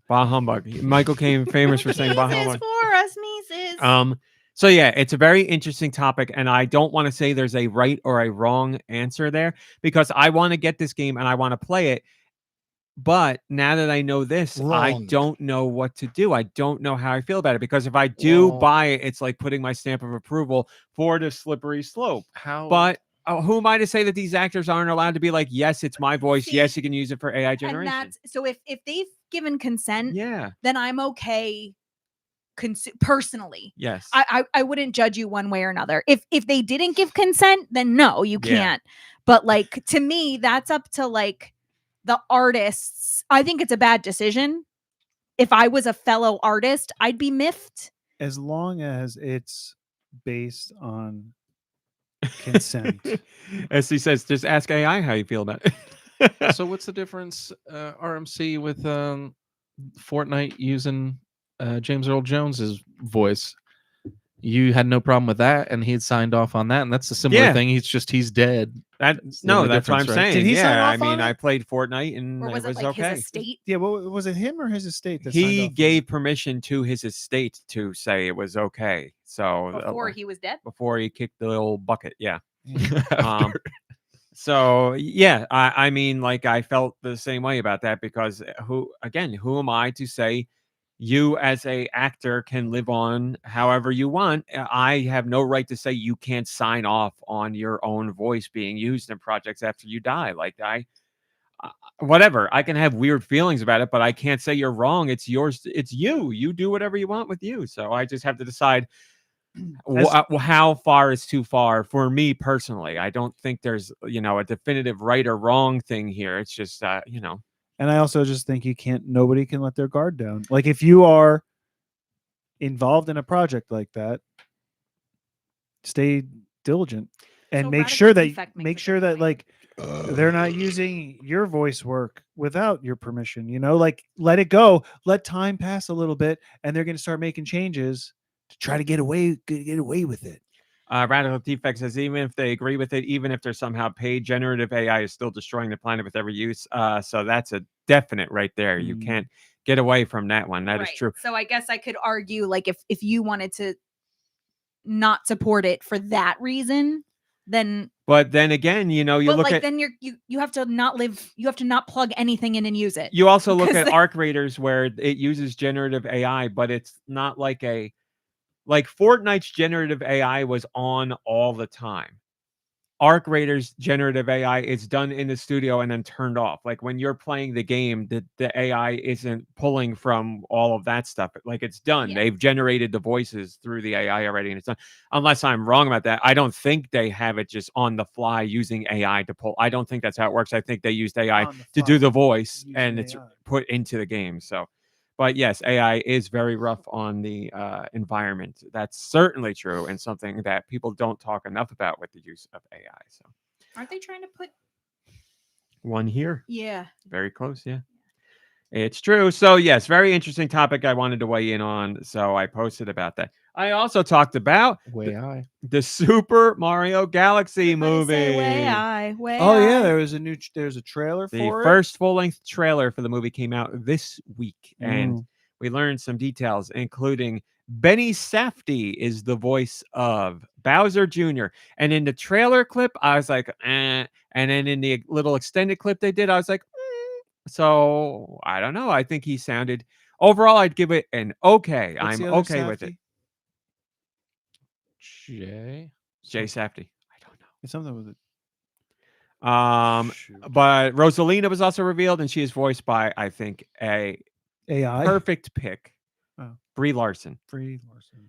Bah humbug. Michael Caine famous for saying bah Mises humbug. for us, Mises. So yeah, it's a very interesting topic, and I don't want to say there's a right or a wrong answer there because I want to get this game and I want to play it. But now that I know this, I Wrong. don't know what to do. I don't know how I feel about it because if I do Well- buy it, it's like putting my stamp of approval for the slippery slope. How? But who am I to say that these actors aren't allowed to be like, yes, it's my voice. See, Yes, you can use it for AI and generation. that's so if they've given consent, Yeah. then I'm okay. Personally, Yes. I wouldn't judge you one way or another. If they didn't give consent, then no, you Yeah. can't. But like to me, that's up to like the artists. I think it's a bad decision. If I was a fellow artist, I'd be miffed. As long as it's based on consent. As he says, just ask AI how you feel about it. So what's the difference, RMC, with Fortnite using James Earl Jones's voice? You had no problem with that, and he had signed off on that, and that's a similar Yeah. thing. He's dead. That the no, only that's what I'm difference, right? saying. Did he sign yeah, I off on mean, it? I played Fortnite and Or was it was it like okay. his estate? Yeah, was it him or his estate? That signed off He on it? gave permission to his estate to say it was okay. So Before he was dead? before he kicked the little bucket, yeah. After- So yeah, I mean, like I felt the same way about that because who am I to say you as a actor can live on however you want? I have no right to say you can't sign off on your own voice being used in projects after you die. Like whatever, I can have weird feelings about it, but I can't say you're wrong. It's yours. It's you. You do whatever you want with you. So I just have to decide how far is too far for me personally? I don't think there's a definitive right or wrong thing here. It's just And I also just think nobody can let their guard down. Like if you are involved in a project like that, stay diligent and So make radical sure that defect makes a good point. like they're not using your voice work without your permission. Like let it go, let time pass a little bit, and they're going to start making changes to try to get away with it. Radical Defect says even if they agree with it, even if they're somehow paid, generative AI is still destroying the planet with every use. So that's a definite right there. You can't get away from that one. That is Right. true. So I guess I could argue, like, if you wanted to not support it for that reason, then. But then again, you look at. Then you have to not you have to not plug anything in and use it. You also look at Because Arc Raiders where it uses generative AI, but it's not like Fortnite's generative AI was on all the time. Arc Raiders generative AI is done in the studio and then turned off. Like when you're playing the game, the AI isn't pulling from all of that stuff. Like it's done. Yeah. They've generated the voices through the AI already, and it's done. Unless I'm wrong about that, I don't think they have it just on the fly using AI to pull. I don't think that's how it works. I think they used AI to do the voice, and it's put into the game. So. But yes, AI is very rough on the environment. That's certainly true, and something that people don't talk enough about with the use of AI. So, aren't they trying to put one here? Yeah. Very close. Yeah, it's true. So yes, very interesting topic I wanted to weigh in on. So I posted about that. I also talked about the Super Mario Galaxy movie. There's a trailer for it. The first full-length trailer for the movie came out this week, and we learned some details, including Benny Safdie is the voice of Bowser Jr. And in the trailer clip, I was like, eh. And then in the little extended clip they did, I was like, So I don't know. I think he sounded overall. I'd give it an okay. What's I'm the other okay with it. Jay Safdie. I don't know. It's something with it. But Rosalina was also revealed, and she is voiced by, I think, a AI perfect pick, Brie Larson.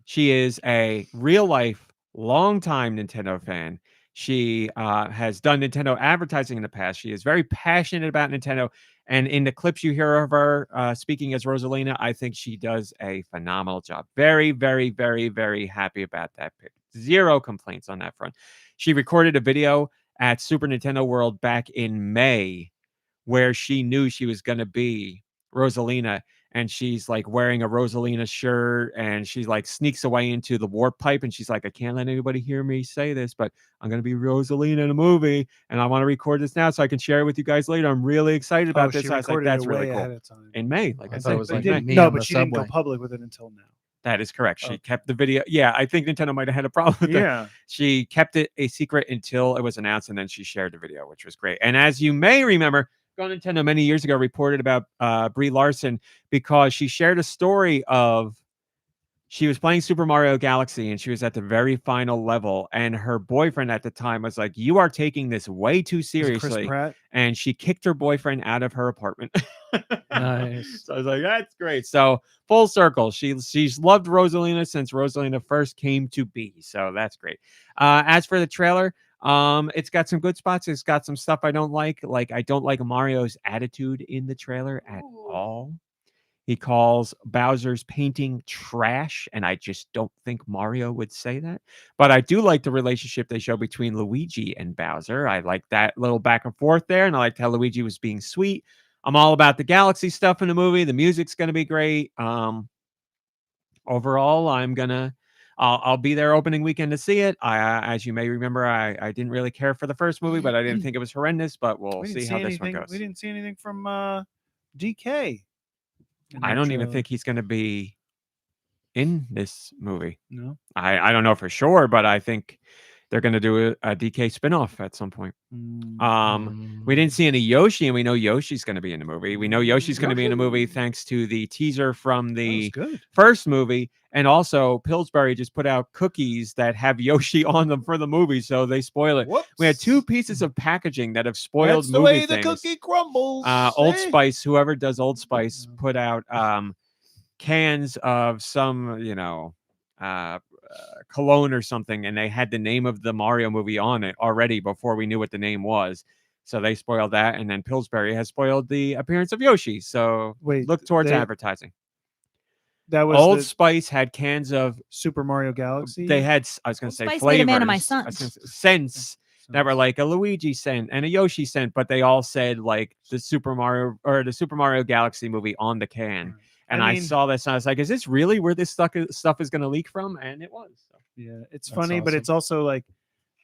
She is a real life, long-time Nintendo fan. She has done Nintendo advertising in the past. She is very passionate about Nintendo. And in the clips you hear of her speaking as Rosalina, I think she does a phenomenal job. Very, very, very, very happy about that pick. Zero complaints on that front. She recorded a video at Super Nintendo World back in May where she knew she was going to be Rosalina. And she's like wearing a Rosalina shirt, and she like sneaks away into the warp pipe, and she's like, I can't let anybody hear me say this, but I'm going to be Rosalina in a movie, and I want to record this now so I can share it with you guys later. I'm really excited about this. I was like, that's really cool. In May, like I said, it was like she didn't go public with it until now. That is correct. She kept the video. Yeah, I think Nintendo might have had a problem with that. She kept it a secret until it was announced, and then she shared the video, which was great. And as you may remember, GoNintendo many years ago reported about Brie Larson because she shared a story of she was playing Super Mario Galaxy and she was at the very final level, and her boyfriend at the time was like, you are taking this way too seriously. And she kicked her boyfriend out of her apartment. Nice. So I was like, that's great. So full circle. She's loved Rosalina since Rosalina first came to be. So that's great. As for the trailer, it's got some good spots. It's got some stuff I don't like. Like, I don't like Mario's attitude in the trailer at all. He calls Bowser's painting trash, and I just don't think Mario would say that. But I do like the relationship they show between Luigi and Bowser. I like that little back and forth there, and I liked how Luigi was being sweet. I'm all about the Galaxy stuff in the movie. The music's going to be great. Overall, I'll be there opening weekend to see it. As you may remember, I didn't really care for the first movie, but I didn't think it was horrendous. But we'll see how this one goes. We didn't see anything from DK. I don't even think he's going to be in this movie. No, I don't know for sure, but I think they're going to do a DK spinoff at some point. We didn't see any Yoshi, and we know Yoshi's going to be in the movie. We know Yoshi's going to be in the movie thanks to the teaser from the first movie. And also, Pillsbury just put out cookies that have Yoshi on them for the movie, so they spoil it. Whoops. We had 2 pieces of packaging that have spoiled That's the movie way the things. cookie crumbles. Old Spice, whoever does Old Spice, put out cans of some, cologne or something, and they had the name of the Mario movie on it already before we knew what the name was. So they spoiled that, and then Pillsbury has spoiled the appearance of Yoshi. So Wait, look towards they- advertising. That was Old the Spice had cans of. Super Mario Galaxy. They had. I was going Old to say Spice flavors. made a man of my I was son. gonna say scents that were like a Luigi scent and a Yoshi scent, but they all said like the Super Mario Galaxy movie on the can. And I mean- saw this and I was like, is this really where this stuff is going to leak from? And it was. So. Yeah, it's That's funny, but awesome. it's also like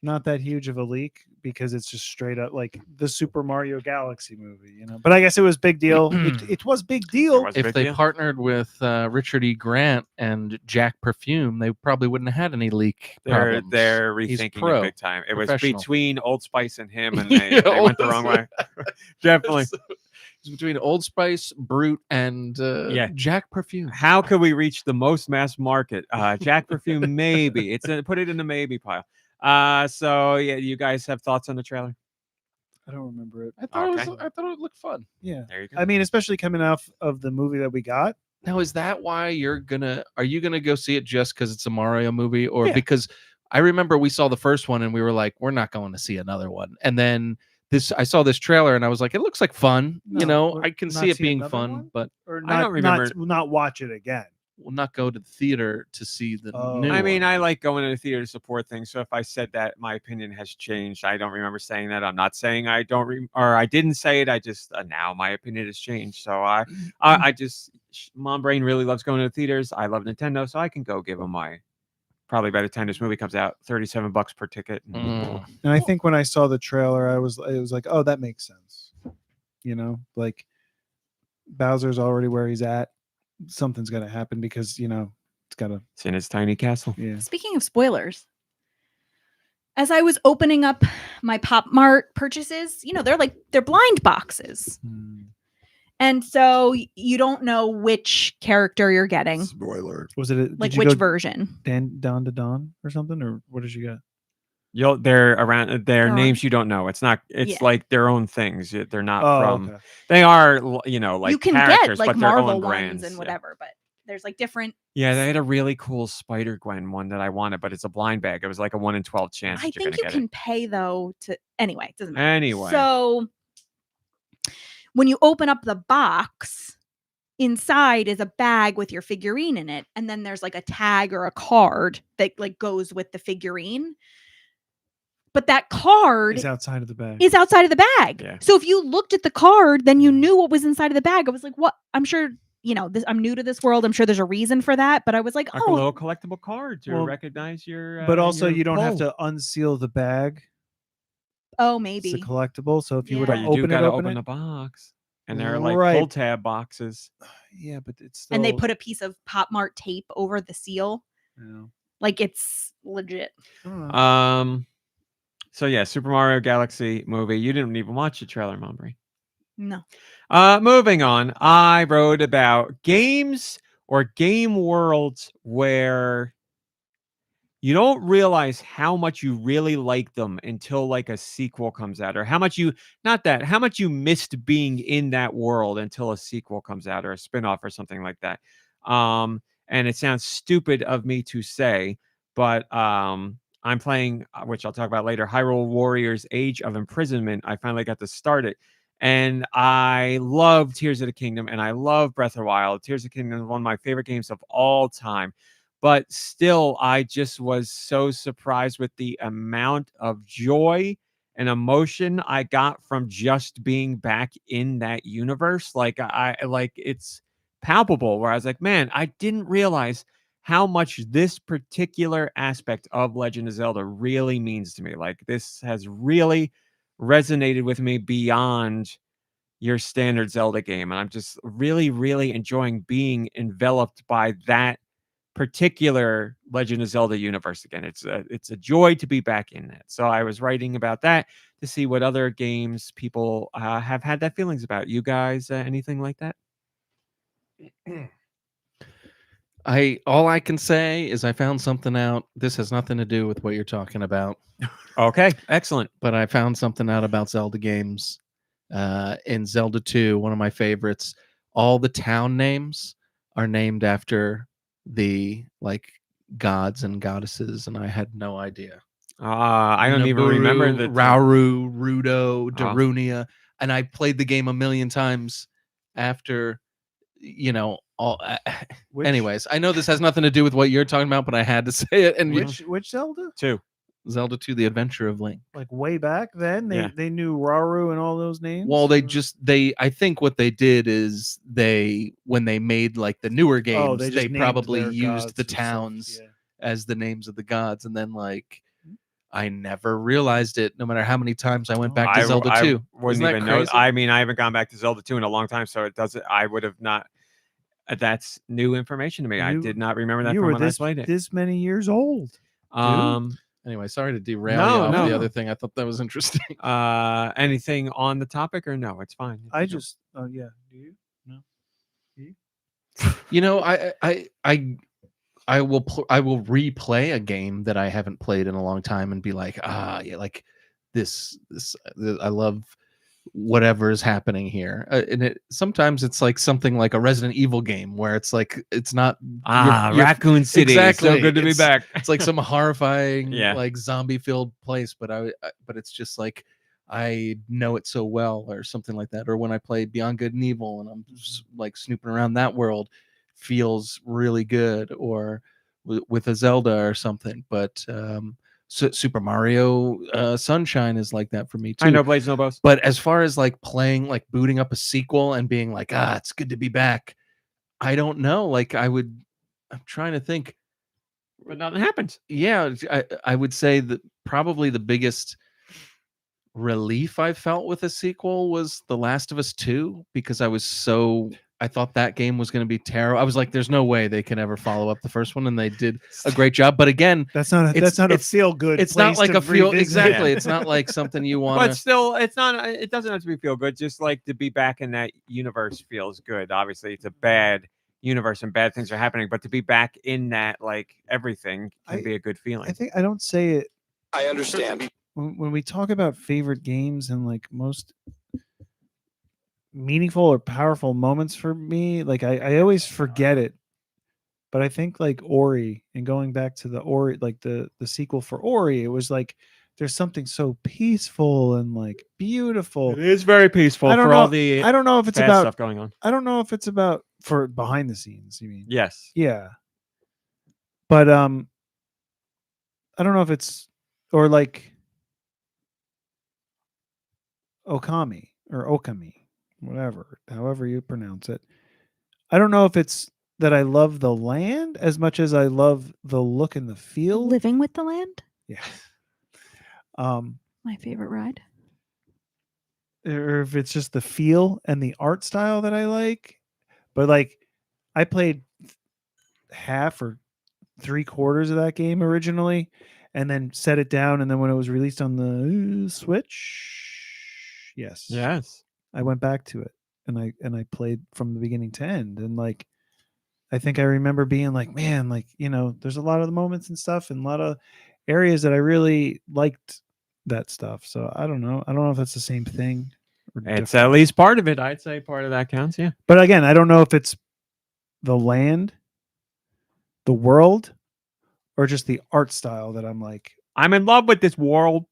not that huge of a leak because it's just straight up like the Super Mario Galaxy movie, you know. But I guess it was big deal. it was big deal. It was a If big they deal. partnered with Richard E. Grant and Jack Perfume, they probably wouldn't have had any leak problems. They're He's rethinking pro, it big time. It was professional. between Old Spice and him, and Yeah, they went the wrong way. Definitely. It's between Old Spice, Brute, and Yeah. Jack Perfume. How could we reach the most mass market? Jack Perfume, maybe. Put it in the maybe pile. So yeah, you guys have thoughts on the trailer? I don't remember it. I thought Okay. I thought it looked fun. Yeah. There you go. I mean, especially coming off of the movie that we got. Now, is that why are you gonna go see it just because it's a Mario movie, or Yeah. because I remember we saw the first one and we were like, we're not going to see another one, and then I saw this trailer and I was like, it looks like fun. No, I can not see it see being another fun, one? but Or I don't remember. not watch it again. we'll not go to the theater to see the Oh. new I mean, one. I like going to the theater to support things. So if I said that, my opinion has changed. I don't remember saying that. I'm not saying I don't, or I didn't say it. I just now my opinion has changed. So I just Mom Brain really loves going to the theaters. I love Nintendo, so I can go give them my. Probably by the time this movie comes out, $37 per ticket. Mm. And I think when I saw the trailer, it was like, oh, that makes sense. You know, like Bowser's already where he's at. Something's gonna happen because it's gotta. It's in his tiny castle. Yeah. Speaking of spoilers, as I was opening up my Pop Mart purchases, they're blind boxes. And so you don't know which character you're getting, Spoiler. Was it like did you which go version. Dawn to Dawn or something, or what did you get? They're around. They're Oh. names you don't know. It's not. It's Yeah. like their own things. They're not Oh, from. okay. They are, like You can characters, get like but their Marvel own ones brands. and Yeah. whatever, but there's like different. Yeah, they had a really cool Spider Gwen one that I wanted, but it's a blind bag. It was like a 1 in 12 chance. I that you're think gonna you get can pay though to anyway. It doesn't it. matter. Anyway, So when you open up the box, inside is a bag with your figurine in it, and then there's like a tag or a card that like goes with the figurine. But that card It's outside of the bag. is outside of the bag. Yeah. So if you looked at the card, then you knew what was inside of the bag. I was like, what? I'm sure, I'm new to this world. I'm sure there's a reason for that. But I was like, like a oh, little collectible card to Well, recognize your. But also, your you don't have pull. to unseal the bag. maybe. It's a collectible. So if you were Yeah. to But you do open gotta it, open the box, and they're like Right. pull tab boxes. Yeah, but it's still. And they put a piece of Pop Mart tape over the seal. Like it's legit. I don't know. So yeah, Super Mario Galaxy movie. You didn't even watch the trailer, Mombry. No. Moving on, I wrote about games or game worlds where you don't realize how much you really like them until like a sequel comes out, or how much you missed being in that world until a sequel comes out or a spinoff or something like that. And it sounds stupid of me to say, but I'm playing, which I'll talk about later, Hyrule Warriors Age of Imprisonment. I finally got to start it. And I love Tears of the Kingdom, and I love Breath of the Wild. Tears of the Kingdom is one of my favorite games of all time. But still, I just was so surprised with the amount of joy and emotion I got from just being back in that universe. Like it's palpable, where I was like, man, I didn't realize how much this particular aspect of Legend of Zelda really means to me. Like this has really resonated with me beyond your standard Zelda game. And I'm just really, really enjoying being enveloped by that particular Legend of Zelda universe again. It's a joy to be back in that. So I was writing about that to see what other games people have had that feelings about. You guys, anything like that? All I can say is I found something out. This has nothing to do with what you're talking about, Okay, excellent. but I found something out about Zelda games. In Zelda 2, one of my favorites, all the town names are named after the gods and goddesses, and I had no idea. I don't even remember the Rauru, Rudo, Darunia, and I played the game a million times after, all. Anyways, I know this has nothing to do with what you're talking about, but I had to say it. And Which Zelda? 2. Zelda 2: The Adventure of Link. Like way back then, they knew Rauru and all those names. Well, I think what they did is when they made like the newer games, they probably their used gods the and stuff, towns yeah. as the names of the gods, and then like I never realized it. No matter how many times I went back to Zelda 2. I wouldn't Isn't that even know. crazy? I mean, I haven't gone back to Zelda 2 in a long time, so it doesn't. I would have not. That's new information to me. I did not remember that You from were when I played it. this many years old. Anyway, sorry to derail No, you off no. the other thing. I thought that was interesting. Anything on the topic or no? It's fine. I just yeah. Do you? No. Do you? I will replay a game that I haven't played in a long time and be like, yeah, like this I love whatever is happening here. And sometimes it's like something like a Resident Evil game where it's like it's not you're Raccoon City. exactly. It's so good to be back. It's like some horrifying Yeah. like zombie filled place, but but it's just like I know it so well, or something like that. Or when I play Beyond Good and Evil and I'm just, like snooping around that world, feels really good. Or with a Zelda or something. But Super Mario Sunshine is like that for me too. I know Blades No Bows. But as far as like playing, like booting up a sequel and being like, it's good to be back, I don't know. Like I'm trying to think. But nothing happens. Yeah, I would say that probably the biggest relief I felt with a sequel was The Last of Us 2, because I thought that game was going to be terrible. I was like, there's no way they can ever follow up the first one, and they did a great job. But again, that's not a feel good. It's not like a feel exactly. Yeah. It's not like something you want. But still, it's not. It doesn't have to be feel good. Just like to be back in that universe feels good. Obviously, it's a bad universe and bad things are happening, but to be back in that, like everything, can be a good feeling. I think I don't say it. I understand. When we talk about favorite games and like most meaningful or powerful moments for me, like I always forget it, but I think like Ori, and going back to the Ori, like the sequel for Ori, it was like there's something so peaceful and like beautiful. It is very peaceful for all the I don't know if it's bad about stuff going on. I don't know if it's about for behind the scenes, you mean? Yes. Yeah. But I don't know if it's, or like Okami or Okami, whatever, however you pronounce it. I don't know if it's that I love the land as much as I love the look and the feel. Living with the Land? Yeah. My favorite ride. Or if it's just the feel and the art style that I like. But like I played half or 3/4 of that game originally, and then set it down, and then when it was released on the Switch, yes, I went back to it, and I played from the beginning to end, and like I think I remember being like, man, like, there's a lot of the moments and stuff and a lot of areas that I really liked that stuff. So I don't know if that's the same thing. It's at least part of it. I'd say part of that counts. Yeah. But again, I don't know if it's the land, the world, or just the art style that I'm like, I'm in love with this world.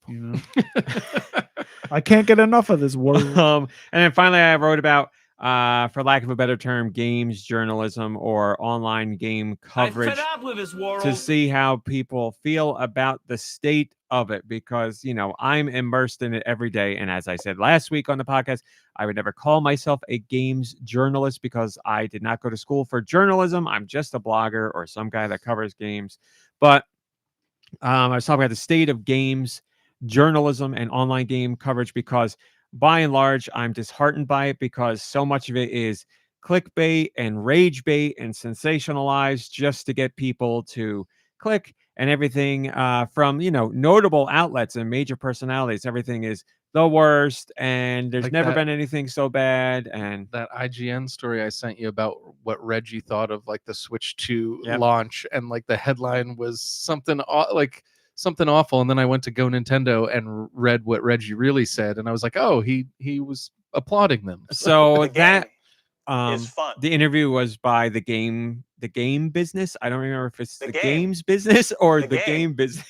I can't get enough of this world. And then finally, I wrote about, for lack of a better term, games journalism or online game coverage, to see how people feel about the state of it, because I'm immersed in it every day. And as I said last week on the podcast, I would never call myself a games journalist because I did not go to school for journalism. I'm just a blogger or some guy that covers games. But I was talking about the state of games journalism and online game coverage, because by and large, I'm disheartened by it, because so much of it is clickbait and rage bait and sensationalized just to get people to click, and everything from, notable outlets and major personalities. Everything is the worst, and there's Like never that- been anything so bad. And that IGN story I sent you about what Reggie thought of like the Switch 2 Yep. launch, and like the headline was something awful, and then I went to GoNintendo and read what Reggie really said, and I was like, oh, he was applauding them. so that fun. The interview was by the game business. I don't remember if it's the games business or the game business.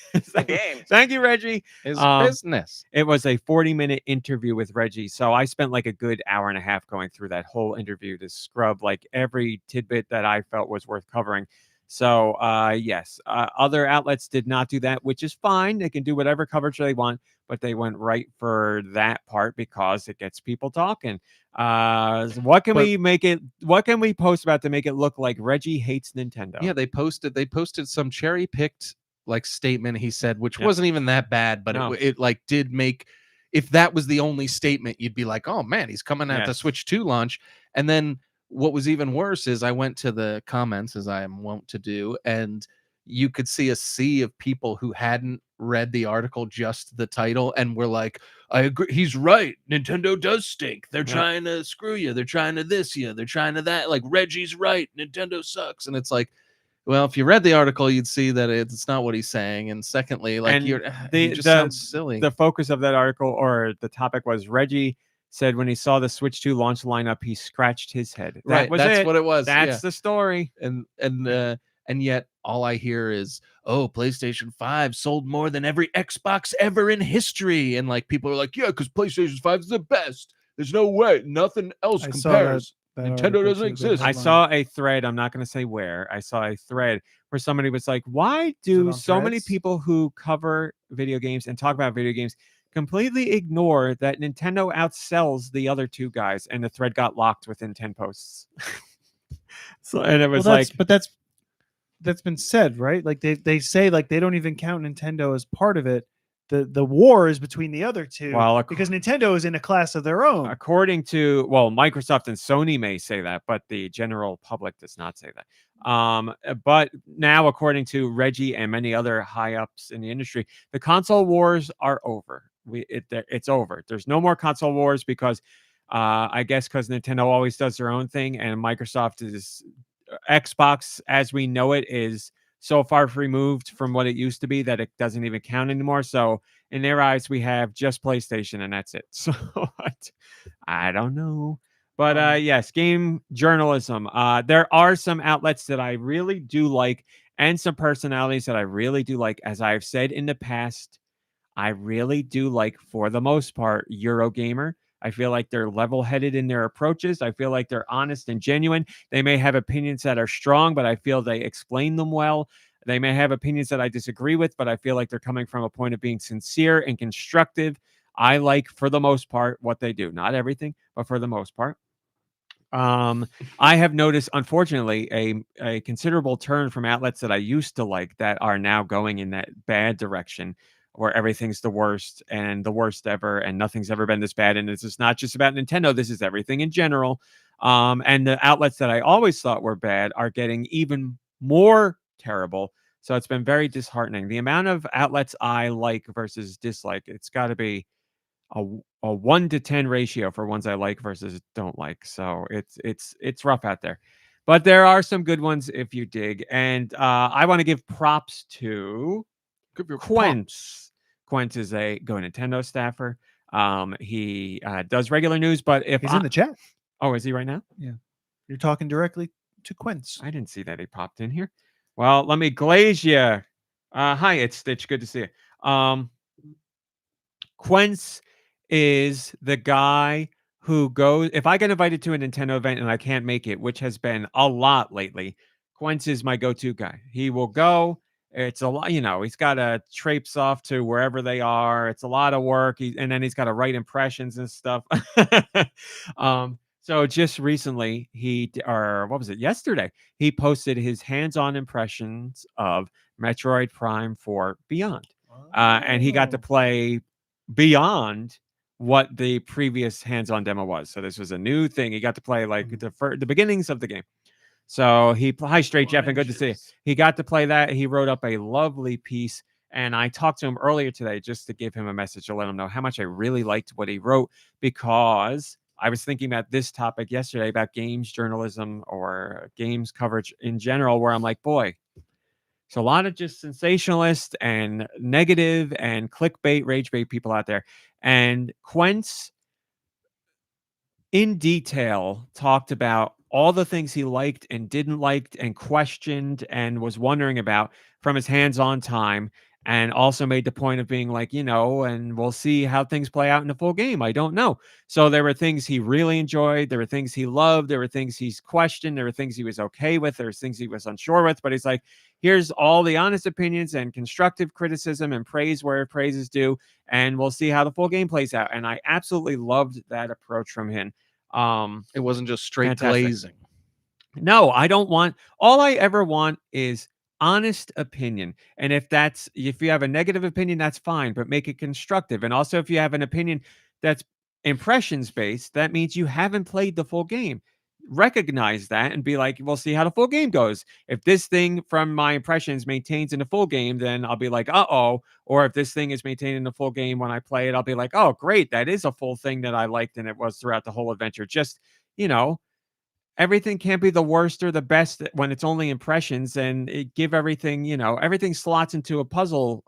Thank you, Reggie. His Um, business. It was a 40-minute interview with Reggie. So I spent like a good hour and a half going through that whole interview to scrub like every tidbit that I felt was worth covering. So yes, other outlets did not do that, which is fine. They can do whatever coverage they want, but they went right for that part because it gets people talking. What can we post about to make it look like Reggie hates Nintendo? Yeah, they posted some cherry picked like statement he said, which Yep. wasn't even that bad, but No. it like did make, if that was the only statement, you'd be like, oh man, he's coming at the Yes. Switch 2 launch. And then what was even worse is I went to the comments, as I am wont to do, and you could see a sea of people who hadn't read the article, just the title, and were like, I agree, he's right, Nintendo does stink, they're trying to screw you, they're trying to this you, they're trying to that, like Reggie's right, Nintendo sucks. And it's like, well, if you read the article, you'd see that it's not what he's saying. And secondly, like, it just sounds silly. The focus of that article, or the topic, was Reggie said when he saw the Switch 2 launch lineup, he scratched his head. Right, That was that's it. what it was. That's the story. And yet all I hear is, oh, PlayStation 5 sold more than every Xbox ever in history. And like people are like, yeah, because PlayStation 5 is the best. There's no way. Nothing else I saw compares. that Nintendo article doesn't too, the exist. I headline. saw a thread. I'm not going to say where. I saw a thread where somebody was like, why do on so many Threads? people who cover video games and talk about video games completely ignore that Nintendo outsells the other two guys? And the thread got locked within 10 posts. So, and it was but that's been said, right? Like they say like they don't even count Nintendo as part of it. The war is between the other two, Well, because Nintendo is in a class of their own. according to, well, Microsoft and Sony may say that, but the general public does not say that. But now, according to Reggie and many other high ups in the industry, the console wars are over. It's over. There's no more console wars because I guess because Nintendo always does their own thing, and Microsoft is Xbox as we know it is so far removed from what it used to be that it doesn't even count anymore. So in their eyes, we have just PlayStation and that's it. So I don't know. But yes, game journalism. There are some outlets that I really do like and some personalities that I really do like. As I've said in the past, I really do like, for the most part, Eurogamer. I feel like they're level-headed in their approaches. I feel like they're honest and genuine. They may have opinions that are strong, but I feel they explain them well. They may have opinions that I disagree with, but I feel like they're coming from a point of being sincere and constructive. I like, for the most part, what they do. Not everything, but for the most part. I have noticed, unfortunately, a considerable turn from outlets that I used to like that are now going in that bad direction, where everything's the worst and the worst ever, and nothing's ever been this bad. And it's just not just about Nintendo. This is everything in general. And the outlets that I always thought were bad are getting even more terrible. So it's been very disheartening. The amount of outlets I like versus dislike, it's got to be a 1 to 10 ratio for ones I like versus don't like. So it's rough out there. But there are some good ones if you dig. And I want to give props to Quince. Quince is a GoNintendo staffer. He does regular news, but if He's in the chat. Oh, is he right now? You're talking directly to Quince. I didn't see that he popped in here. Well, let me glaze you. Hi, it's Stitch. Good to see you. Quince is the guy who goes, if I get invited to a Nintendo event and I can't make it, which has been a lot lately, Quince is my go-to guy. He will go. It's a lot, he's got to traipse off to wherever they are. It's a lot of work. And then he's got to write impressions and stuff. So just recently, yesterday, he posted his hands-on impressions of Metroid Prime 4 Beyond. And he got to play beyond what the previous hands-on demo was. So this was a new thing. He got to play like the beginnings of the game. So hi, Straight Jeff, and good to see you. He got to play that. He wrote up a lovely piece, and I talked to him earlier today just to give him a message to let him know how much I really liked what he wrote, because I was thinking about this topic yesterday about games journalism or games coverage in general, where I'm like, boy, there's a lot of just sensationalist and negative and clickbait, rage bait people out there. And Quince in detail talked about all the things he liked and didn't like and questioned and was wondering about from his hands-on time, and also made the point of being like, and we'll see how things play out in the full game. I don't know. So there were things he really enjoyed. There were things he loved. There were things he's questioned. There were things he was okay with. There were things he was unsure with. But he's like, here's all the honest opinions and constructive criticism and praise where praise is due. And we'll see how the full game plays out. And I absolutely loved that approach from him. It wasn't just straight Fantastic. glazing. No, I don't want, all I ever want is honest opinion. And if you have a negative opinion, that's fine, but make it constructive. And also, if you have an opinion that's impressions based, that means you haven't played the full game. Recognize that and be like, we'll see how the full game goes. If this thing from my impressions maintains in the full game, then I'll be like, uh-oh. Or if this thing is maintained in the full game when I play it, I'll be like, oh, great. That is a full thing that I liked and it was throughout the whole adventure. Just, everything can't be the worst or the best when it's only impressions, and give everything, everything slots into a puzzle.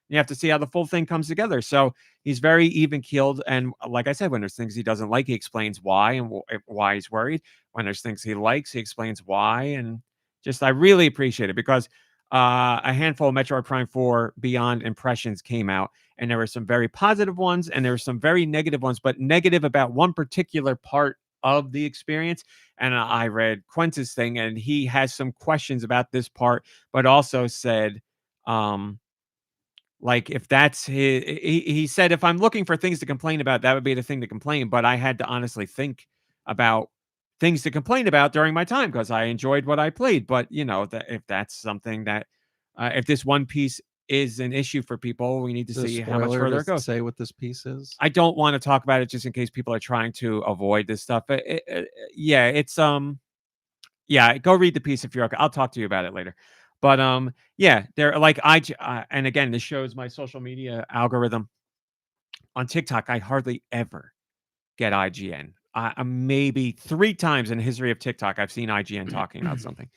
You have to see how the full thing comes together. So he's very even keeled. And like I said, when there's things he doesn't like, he explains why and why he's worried. When there's things he likes, he explains why. And I really appreciate it because a handful of Metroid Prime 4 Beyond impressions came out, and there were some very positive ones and there were some very negative ones, but negative about one particular part of the experience. And I read Quentz's thing, and he has some questions about this part, but also said, like, if that's he said, if I'm looking for things to complain about, that would be the thing to complain. But I had to honestly think about things to complain about during my time because I enjoyed what I played. But that if that's something that, if this one piece is an issue for people, we need to see how much further it goes. Say what this piece is. I don't want to talk about it just in case people are trying to avoid this stuff. Yeah, it's yeah, go read the piece if you're okay. I'll talk to you about it later. But yeah, they're like and again, this shows my social media algorithm on TikTok. I hardly ever get IGN. Maybe 3 times in the history of TikTok, I've seen IGN talking about something.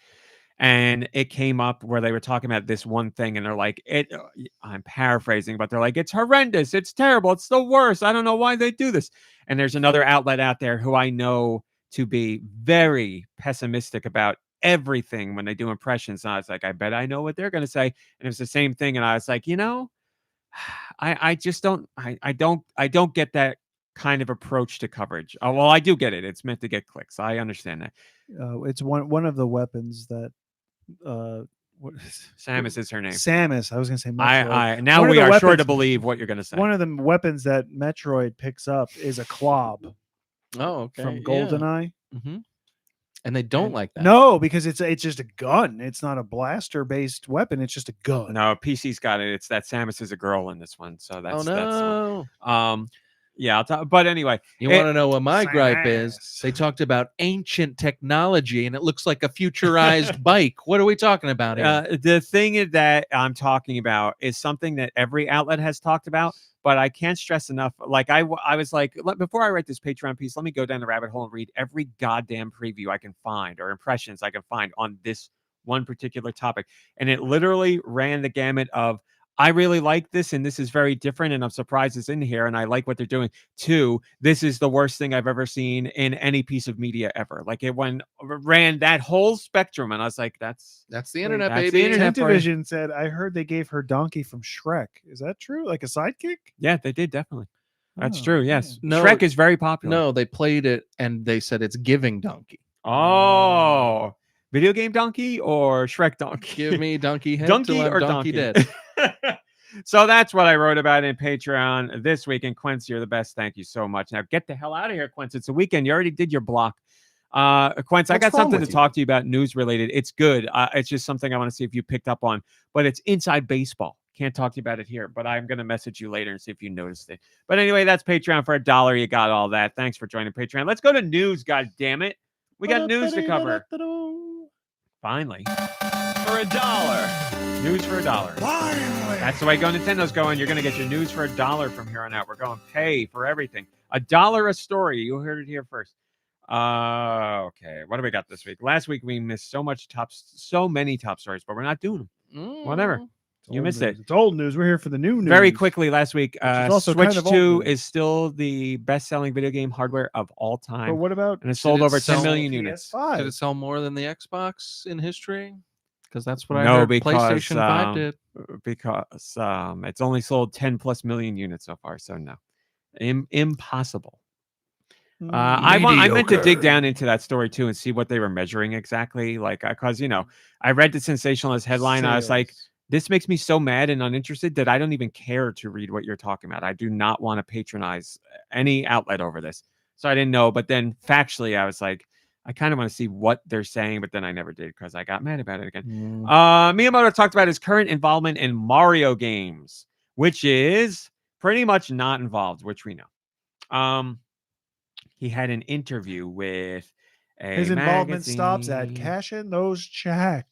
And it came up where they were talking about this one thing, and they're like, I'm paraphrasing, but they're like, it's horrendous. It's terrible. It's the worst. I don't know why they do this. And there's another outlet out there who I know to be very pessimistic about everything when they do impressions. And I was like, I bet I know what they're going to say. And it was the same thing. And I was like, I just don't, I don't get that kind of approach to coverage. Oh, well, I do get it. It's meant to get clicks. I understand that. It's one of the weapons that Samus is her name. Samus. I was going to say Metroid. Now we are sure to believe what you're going to say. One of the weapons that Metroid picks up is a clob. Oh, okay. From GoldenEye. Yeah. Mm-hmm. And they don't like that. No, because it's just a gun. It's not a blaster based weapon. It's just a gun. No, PC's got it. It's that Samus is a girl in this one. So that's no. Yeah, I'll talk. But anyway, you want to know what my gripe is? They talked about ancient technology, and it looks like a futurized bike. What are we talking about here? The thing that I'm talking about is something that every outlet has talked about, but I can't stress enough. Like I was like, before I write this Patreon piece, let me go down the rabbit hole and read every goddamn preview I can find or impressions I can find on this one particular topic. And it literally ran the gamut of, I really like this, and this is very different, and I'm surprised it's in here, and I like what they're doing. 2, this is the worst thing I've ever seen in any piece of media ever. Like it ran that whole spectrum, and I was like, that's the internet, that's baby. The internet Division said, I heard they gave her Donkey from Shrek. Is that true? Like a sidekick? Yeah, they did, definitely. That's true, yes. No, Shrek is very popular. No, they played it, and they said it's giving Donkey. Oh. Video game Donkey or Shrek Donkey? Give me Donkey head Donkey till I'm or Donkey Donkey? dead. So that's what I wrote about in Patreon this week. And Quince, you're the best. Thank you so much. Now get the hell out of here, Quince. It's a weekend. You already did your block. Quince, I got something to talk to you about news related. It's good. It's just something I want to see if you picked up on, but it's inside baseball. Can't talk to you about it here, but I'm going to message you later and see if you noticed it. But anyway, that's Patreon for $1. You got all that. Thanks for joining Patreon. Let's go to news. God damn it. We got news to cover. Finally. For $1. News for $1. Finally. That's the way GoNintendo's going. You're going to get your news for $1 from here on out. We're going pay for everything. $1 a story. You heard it here first. Okay. What do we got this week? Last week we missed so many top stories, but we're not doing them. Whatever. You Old missed news. it. It's old news. We're here for the new news. Very quickly last week, is also Switch kind of old 2 news. is still the best-selling video game hardware of all But time, what about and it sold it over 10 sell million units. PS5? Did it sell more than the Xbox in history? Because that's what I No, heard because PlayStation 5 did. it's only sold 10 plus million units so far. So no, impossible. I meant to dig down into that story too and see what they were measuring exactly. Like, because I read the sensationalist headline. I was like, Sales. this makes me so mad and uninterested that I don't even care to read what you're talking about. I do not want to patronize any outlet over this. So I didn't know. But then factually, I was like, I kind of want to see what they're saying, but then I never did because I got mad about it again. Miyamoto talked about his current involvement in Mario games, which is pretty much not involved, which we know. He had an interview with His involvement stops at magazine. cash in those checks.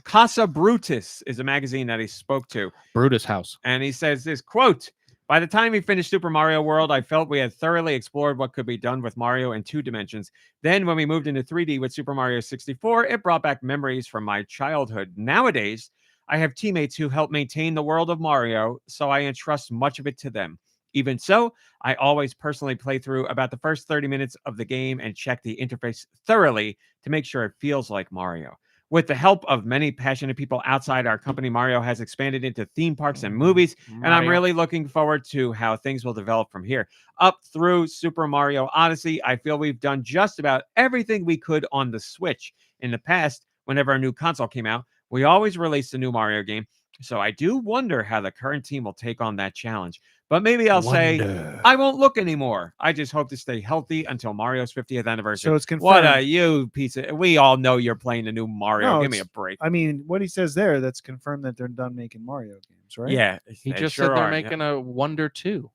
Casa Brutus is a magazine that he spoke to. Brutus House. And he says this, quote, by the time he finished Super Mario World, I felt we had thoroughly explored what could be done with Mario in 2 dimensions. Then when we moved into 3D with Super Mario 64, it brought back memories from my childhood. Nowadays, I have teammates who help maintain the world of Mario, so I entrust much of it to them. Even so, I always personally play through about the first 30 minutes of the game and check the interface thoroughly to make sure it feels like Mario. With the help of many passionate people outside our company, Mario has expanded into theme parks and movies, and I'm really looking forward to how things will develop from here. Up through Super Mario Odyssey, I feel we've done just about everything we could on the Switch. In the past, whenever a new console came out, we always released a new Mario game, so I do wonder how the current team will take on that challenge. But maybe I'll say I won't look anymore. I just hope to stay healthy until Mario's 50th anniversary. So it's confirmed. What a you piece of... We all know you're playing a new Mario. No, Give me a it's- break. I mean, what he says there, that's confirmed that they're done making Mario games, right? Yeah. He they just sure said they're are, making a Wonder 2.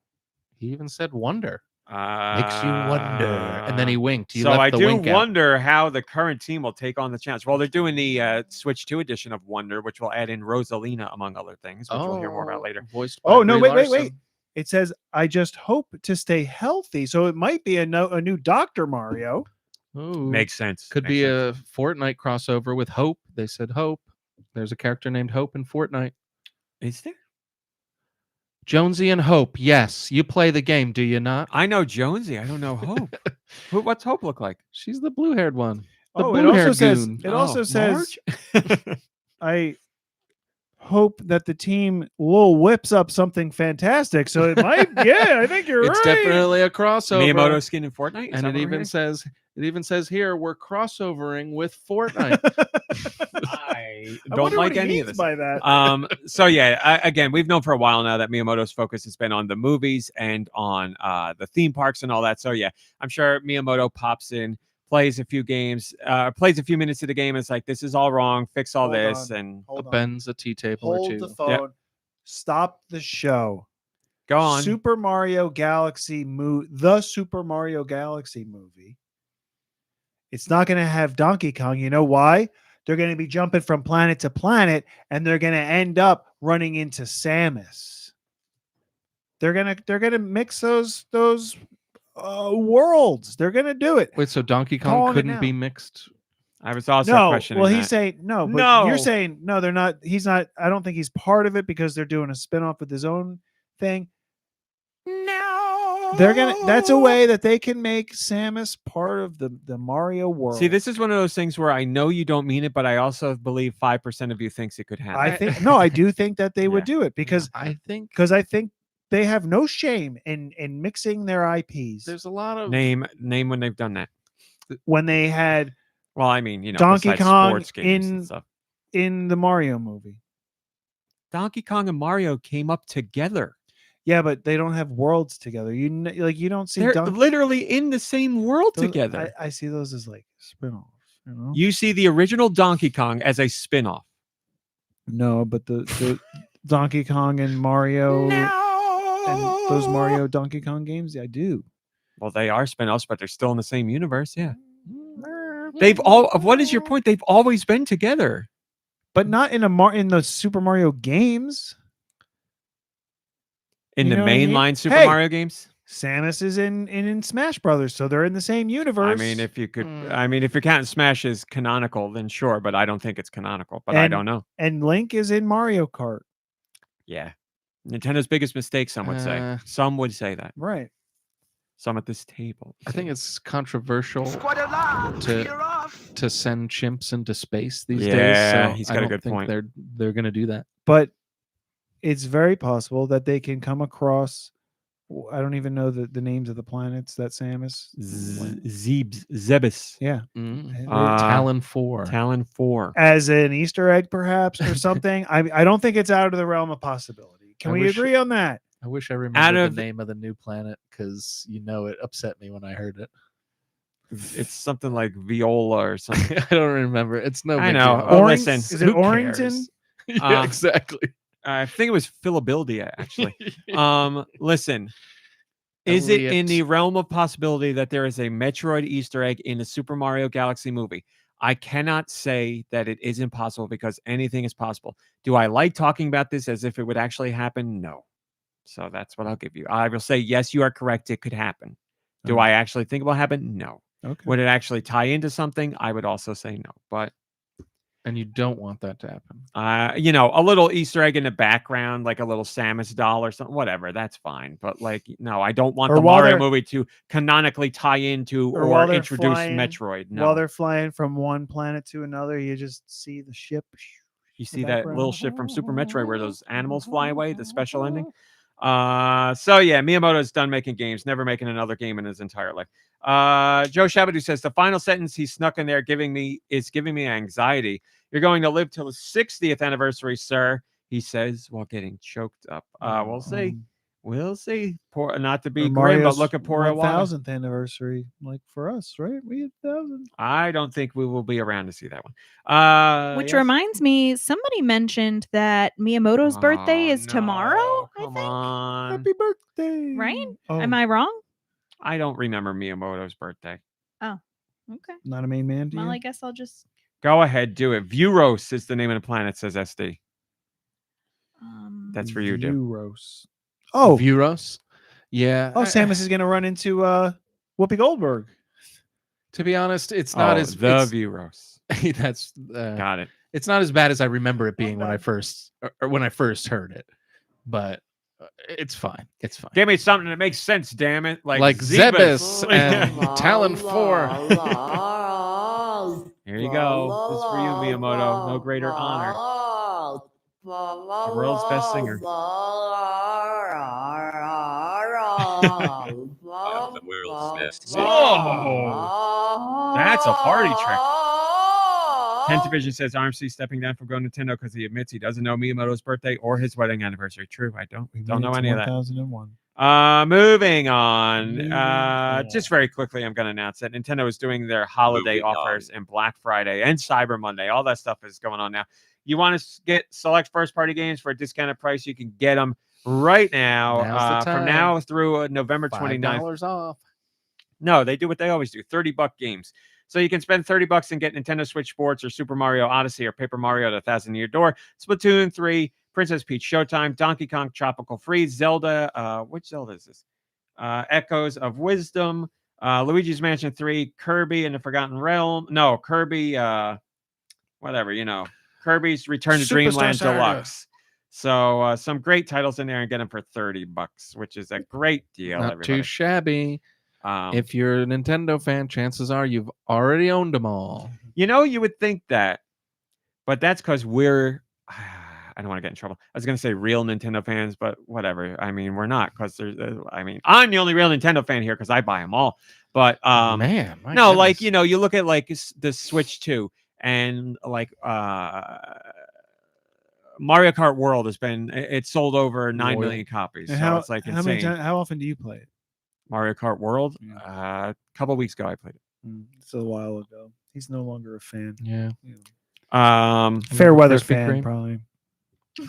He even said Wonder. Makes you wonder. And then he winked. He So left I the do wink out. wonder how the current team will take on the challenge. Well, they're doing the Switch 2 edition of Wonder, which will add in Rosalina, among other things, which we'll hear more about later. Voiced by Oh, no, Brie wait. Larson. It says, I just hope to stay healthy. So it might be a new Dr. Mario. Ooh. Makes sense. Could Makes be sense. a Fortnite crossover with Hope. They said Hope. There's a character named Hope in Fortnite. Is there? Jonesy and Hope. Yes, you play the game, do you not? I know Jonesy. I don't know Hope. What's Hope look like? She's the blue-haired one. The It blue-haired also says, goon. it also says, Marge? I hope that the team will whips up something fantastic. So it might, yeah, I think you're It's right. definitely a crossover. Miyamoto skin in Fortnite? Is And that it what we're even says here we're crossovering with Fortnite. I I don't wonder what like he any of means this. by that. So yeah, again, we've known for a while now that Miyamoto's focus has been on the movies and on the theme parks and all that. So yeah, I'm sure Miyamoto pops in, plays a few games, plays a few minutes of the game. And it's like, this is all wrong. Fix all Hold this. on. And Hold on. Bends a tea table or Hold two. the phone. Stop the show. go on. Super Mario Galaxy the Super Mario Galaxy movie. It's not going to have Donkey Kong. You know why? They're going to be jumping from planet to planet, and they're going to end up running into Samus. They're gonna mix those worlds. They're gonna do it. Wait, so Donkey Kong Calling it couldn't be now. mixed? I was also No, questioning well, that. he's saying no, but No. you're saying no. They're not. He's not. I don't think he's part of it because they're doing a spinoff with his own thing. No. They're gonna. That's a way that they can make Samus part of the Mario world. See, this is one of those things where I know you don't mean it, but I also believe 5% of you thinks it could happen. I think no. I do think that they would Yeah. do it because I think I think they have no shame in mixing their IPs. there's a lot of name when they've done that. When they had Well, I mean, you know, Donkey besides Kong sports games and in- stuff. in the Mario movie. Donkey Kong and Mario came up together. Yeah, but they don't have worlds together. You don't see They're Donkey literally in the same world those- together. I see those as like spin-offs. You know? You see the original Donkey Kong as a spin-off. No, but the Donkey Kong and Mario and those Mario Donkey Kong games, I do. Well, they are spin-offs, but they're still in the same universe. Yeah. They've all. What is your point? They've always been together. But not in the Super Mario games. In You the know what I mean? mainline Super Hey! Mario games. Samus is in Smash Brothers, so they're in the same universe. I mean, if you could, Mm. I mean, if you're counting Smash as canonical, then sure. But I don't think it's canonical. But I And- don't know. and Link is in Mario Kart. Yeah. Nintendo's biggest mistake, some would say. Some would say that. Right. Some at this table. I think it's controversial to send chimps into space these days. Yeah, So he's I got a don't good think point. they're going to do that. But it's very possible that they can come across. I don't even know the names of the planets that Samus. Zebus. Yeah. Talon 4. Talon 4. As an Easter egg, perhaps, or something. I don't think it's out of the realm of possibility. Can I we wish- agree on that? I wish I remembered the name of the new planet because it upset me when I heard it. It's something like Viola or something. I don't remember. It's no. I big know. deal. Oh, listen. Is it Who Orrington? cares? Yeah, exactly. I think it was Philadelphia, actually. Listen. Is Elliot. it in the realm of possibility that there is a Metroid Easter egg in the Super Mario Galaxy movie? I cannot say that it is impossible because anything is possible. Do I like talking about this as if it would actually happen? No. So that's what I'll give you. I will say, yes, you are correct. It could happen. Do I actually think it will happen? No. Okay. Would it actually tie into something? I would also say no. But And you don't want that to happen. a little Easter egg in the background, like a little Samus doll or something, whatever, that's fine. But no, I don't want Or the while Mario they're- movie to canonically tie into Or while or they're introduce flying- Metroid. No. While they're flying from one planet to another, you just see the ship. You the see that background. little ship from Super Metroid where those animals fly away, the special ending. So yeah, Miyamoto's done making games, never making another game in his entire life. Joe Shabadoo says the final sentence he snuck in there giving me anxiety. You're going to live till the 60th anniversary, sir, he says while getting choked up. We'll see. We'll see. Poor, not to be grim, but look at poor Iwata. 1000th anniversary, like for us, right? We had 1000. I don't think we will be around to see that one. Which yes. reminds me, somebody mentioned that Miyamoto's birthday is tomorrow. I Come think. on. Happy birthday! Right? Oh, Am I wrong? I don't remember Miyamoto's birthday. Okay. not a main man to Well, you? I guess I'll just. Go ahead, do it. Vuros is the name of the planet, says SD. That's for you, dude. Euros. Oh, Vuros. Yeah. Samus is gonna run into Whoopi Goldberg. To be honest, it's not as the Vuros. that's Got it. it's not as bad as I remember it being when I first heard it, but it's fine. It's fine. Give me something that makes sense, damn it. Like Zebus and Talon 4. Here you go. This is for you, Miyamoto. No greater honor. The world's best singer. I'm the world's best singer. Whoa! That's a party trick. Pentavision says RMC stepping down from GoNintendo because he admits he doesn't know Miyamoto's birthday or his wedding anniversary. True, I don't know any of that. 1001. Moving on. Moving on. Just very quickly, I'm going to announce that Nintendo is doing their holiday Moving offers and Black Friday and Cyber Monday. All that stuff is going on now. You want to get select first-party games for a discounted price? You can get them right now. Now's the From time. now through November 29th. $5 off. No, they do what they always do. $30 games. So you can spend $30 and get Nintendo Switch Sports or Super Mario Odyssey or Paper Mario at 1,000 Year Door, Splatoon 3, Princess Peach Showtime, Donkey Kong Tropical Freeze, Zelda. Which Zelda is this? Echoes of Wisdom, Luigi's Mansion 3, Kirby and the Forgotten Realm. No, Kirby. Whatever. Kirby's Return to Superstar Dreamland Saga. Deluxe. So some great titles in there and get them for $30, which is a great deal. Not everybody. too shabby. If you're a Nintendo fan, chances are you've already owned them all. You would think that, but that's because we're. I don't want to get in trouble. I was going to say real Nintendo fans, but whatever. I mean, we're not because there's. I'm the only real Nintendo fan here because I buy them all. But Man, my no, like goodness. you look at like the Switch 2 and like Mario Kart World it's sold over 9 million copies. And So it's like how many insane. how often do you play it? Mario Kart World. Yeah. A couple weeks ago, I played it. It's a while ago. He's no longer a fan. Yeah. Fair weather Krispy fan, Kreme? probably.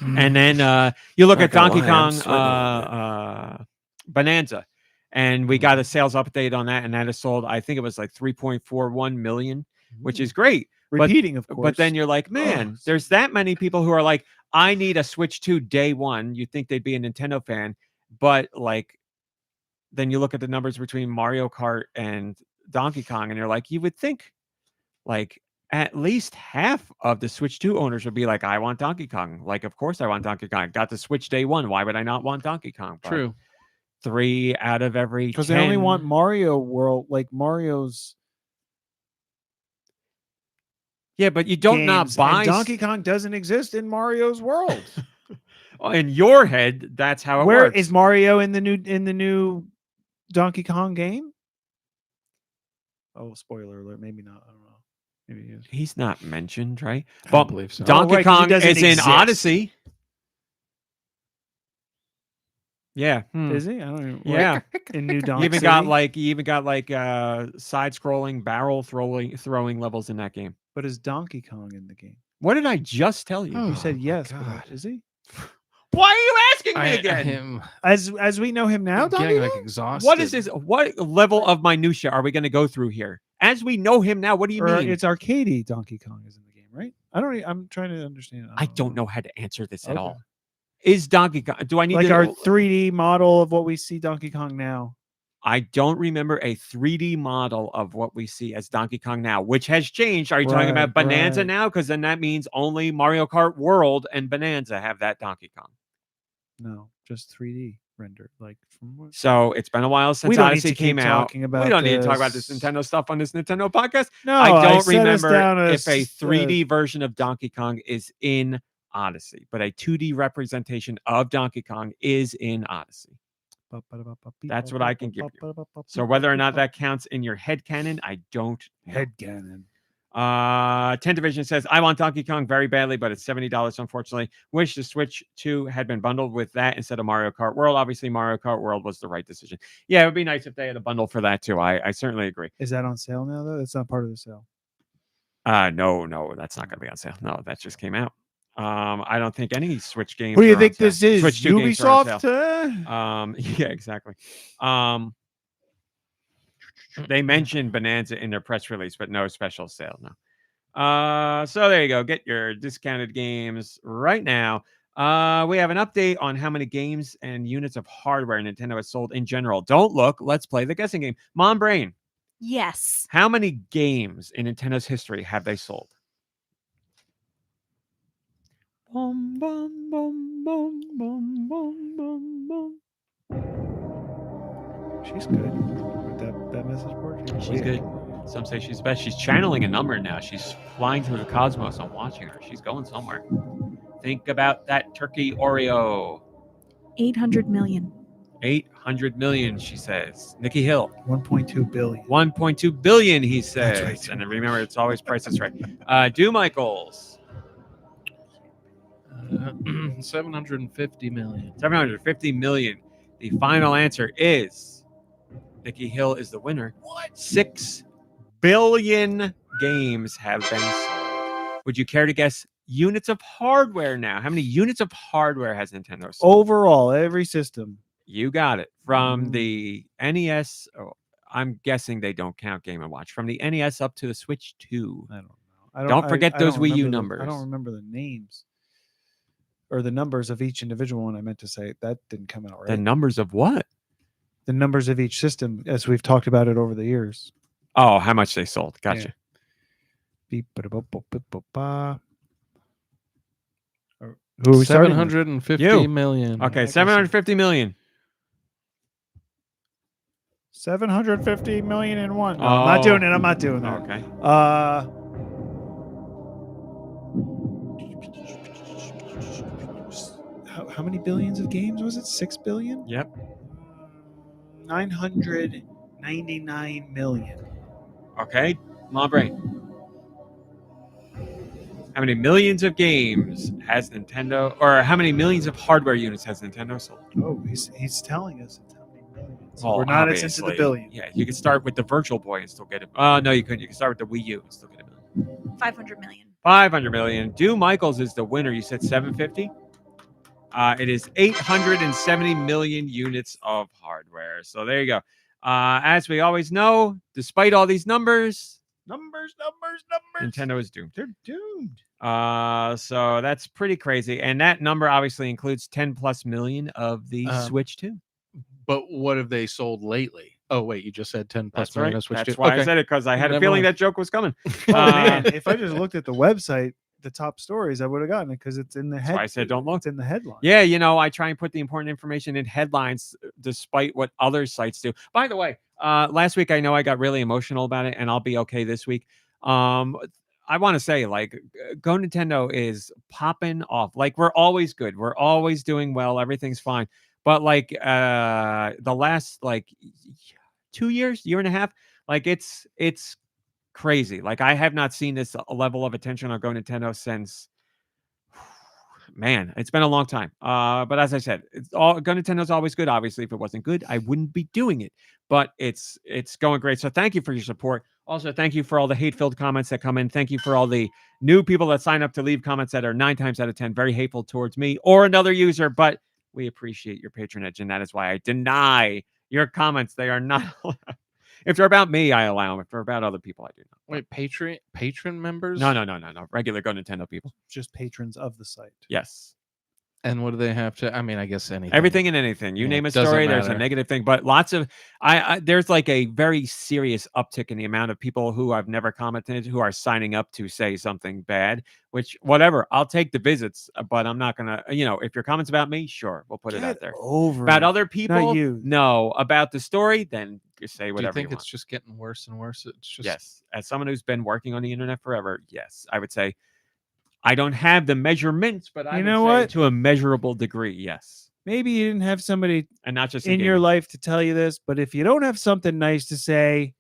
And then you look Not at gonna Donkey lie, I'm Kong sweating a Bonanza, and we got a sales update on that, and that is sold. I think it was like 3.41 million, which is great. Repeating, of course. But then you're like, man, there's that many people who are like, I need a Switch 2 day one. You'd think they'd be a Nintendo fan, but like, then you look at the numbers between Mario Kart and Donkey Kong, and you're like, you would think, like, at least half of the Switch 2 owners would be like, I want Donkey Kong. Like, of course I want Donkey Kong. Got the Switch day one. Why would I not want Donkey Kong? But True. 3 out of every 10. Because they only want Mario World, like Mario's. Yeah, but you don't not games, buy and Donkey Kong doesn't exist in Mario's world. in your head. That's how it Where works. is Mario in the new Donkey Kong game? Oh, spoiler alert! Maybe not. I don't know. Maybe he is. He's not mentioned, right? I Well, believe so. Donkey right, 'cause he Kong doesn't is in exist. Odyssey. Yeah. Is he? I don't even. Yeah. In New You Donkey even City? got like side-scrolling barrel throwing levels in that game. But is Donkey Kong in the game? What did I just tell you? Oh, You said yes. God. But is he? Why are you asking me I again? am As we know him now, Donkey getting like Kong? exhausted. What is this? What level of minutia are we going to go through here? As we know him now, what do you Or mean? it's arcadey Donkey Kong is in the game, right? I'm trying to understand. I don't know how to answer this at Okay. all. Is Donkey Kong? Do I need Like to? our 3D model of what we see Donkey Kong now. I don't remember a 3D model of what we see as Donkey Kong now, which has changed. Are you talking about Right, Bonanza right. now? Because then that means only Mario Kart World and Bonanza have that Donkey Kong. No, just 3D rendered. Like from what? So it's been a while since We don't need Odyssey to came keep out. talking about We don't need to talk about this. this Nintendo stuff on this Nintendo podcast. No, I don't set us remember down if a as, 3D version of Donkey Kong is in Odyssey, but a 2D representation of Donkey Kong is in Odyssey. That's what I can give you. So whether or not that counts in your head canon, I don't know. head cannon. 10 Division says, I want Donkey Kong very badly, but it's $70, unfortunately. Wish the Switch 2 had been bundled with that instead of Mario Kart World. Obviously, Mario Kart World was the right decision. Yeah, it would be nice if they had a bundle for that too. I certainly agree. Is that on sale now though? That's not part of the sale. No, that's not going to be on sale. No, that just came out. I don't think any Switch games. What do you are on think sale. this is? Switch 2 games are on Ubisoft? sale. Yeah, exactly. They mentioned Bonanza in their press release, but no special sale. No. So there you go. Get your discounted games right now. We have an update on how many games and units of hardware Nintendo has sold in general. Don't look. Let's play the guessing game. Mom Brain, Yes. how many games in Nintendo's history have they sold? Bum, bum, bum, bum, bum, bum, bum, bum. She's good with that message board. She's good. Some say she's best. She's channeling a number now. She's flying through the cosmos. I'm watching her. She's going somewhere. Think about that turkey Oreo. 800 million. 800 million, she says. Nicky Hill. 1.2 billion. 1.2 billion, he That's says. right. And then remember, it's always price that's right. Do Michaels. 750 million. 750 million. The final answer is Nicky Hill is the winner. What? 6 billion games have been sold. Would you care to guess units of hardware now? How many units of hardware has Nintendo sold? Overall, every system. You got it. From the NES, I'm guessing they don't count Game & Watch. From the NES up to the Switch 2. I don't know. Don't forget those Wii U remember numbers. I don't remember the names or the numbers of each individual one. I meant to say that didn't come out right. The numbers of what? The numbers of each system, as we've talked about it over the years. Oh, how much they sold. Gotcha. Beep, ba-da-ba-ba-ba-ba. Who are we starting with? 750 million. Okay, I guess 750 million. 750 million and one. No, I'm not doing it. I'm not doing that. Okay. How many billions of games was it? 6 billion? Yep. 999 million. Okay. Mom Brain. How many millions of games has Nintendo, or how many millions of hardware units has Nintendo sold? Oh, he's telling us it's how many millions. Well, We're not into the obviously. billion. Yeah, you could start with the Virtual Boy and still get it. Oh, no, you couldn't. You could start with the Wii U and still get a million. 500 million. 500 million. Do Michaels is the winner. You said 750? It is 870 million units of hardware. So there you go. As we always know, despite all these numbers, Nintendo is doomed. They're doomed. So that's pretty crazy. And that number obviously includes 10 plus million of the Switch 2. But what have they sold lately? Oh wait, you just said 10 plus That's million. right. I switched That's it. why Okay. I said it, because I had a Never feeling mind. that joke was coming. Oh Uh, man, if I just looked at the website, the top stories, I would have gotten it because it's in the That's head. why I said don't look. It's in the headline. Yeah, I try and put the important information in headlines despite what other sites do. By the way, last week I know I got really emotional about it, and I'll be okay this week. I want to say, like, Go Nintendo is popping off. Like, we're always good. We're always doing well. Everything's fine. But like the last like 2 years, year and a half, like it's crazy. Like, I have not seen this level of attention on Go Nintendo since, man, it's been a long time. But as I said, Go Nintendo's always good. Obviously, if it wasn't good, I wouldn't be doing it. But it's going great. So thank you for your support. Also, thank you for all the hate-filled comments that come in. Thank you for all the new people that sign up to leave comments that are 9 times out of 10 very hateful towards me or another user. But we appreciate your patronage, and that is why I deny your comments. They are not allowed. If they're about me, I allow them. If they're about other people, I do not. Wait, patron members? No. Regular Go Nintendo people. Just patrons of the site. Yes. And what do they have to? I mean, I guess anything. Everything and anything. You Yeah, name a doesn't story, there's a matter. negative thing. But lots of there's like a very serious uptick in the amount of people who I've never commented who are signing up to say something bad. Which, whatever, I'll take the visits, but I'm not gonna. If your comments about me, sure, we'll put it out there. Over About it. other people, you. no. About the story, then just say Do you whatever think you it's want. just getting worse and worse? It's just Yes, as someone who's been working on the internet forever, yes, I would say. I don't have the measurements, but I You would know say what? to a measurable degree, yes. Maybe you didn't have somebody And not just in your life to tell you this, but if you don't have something nice to say,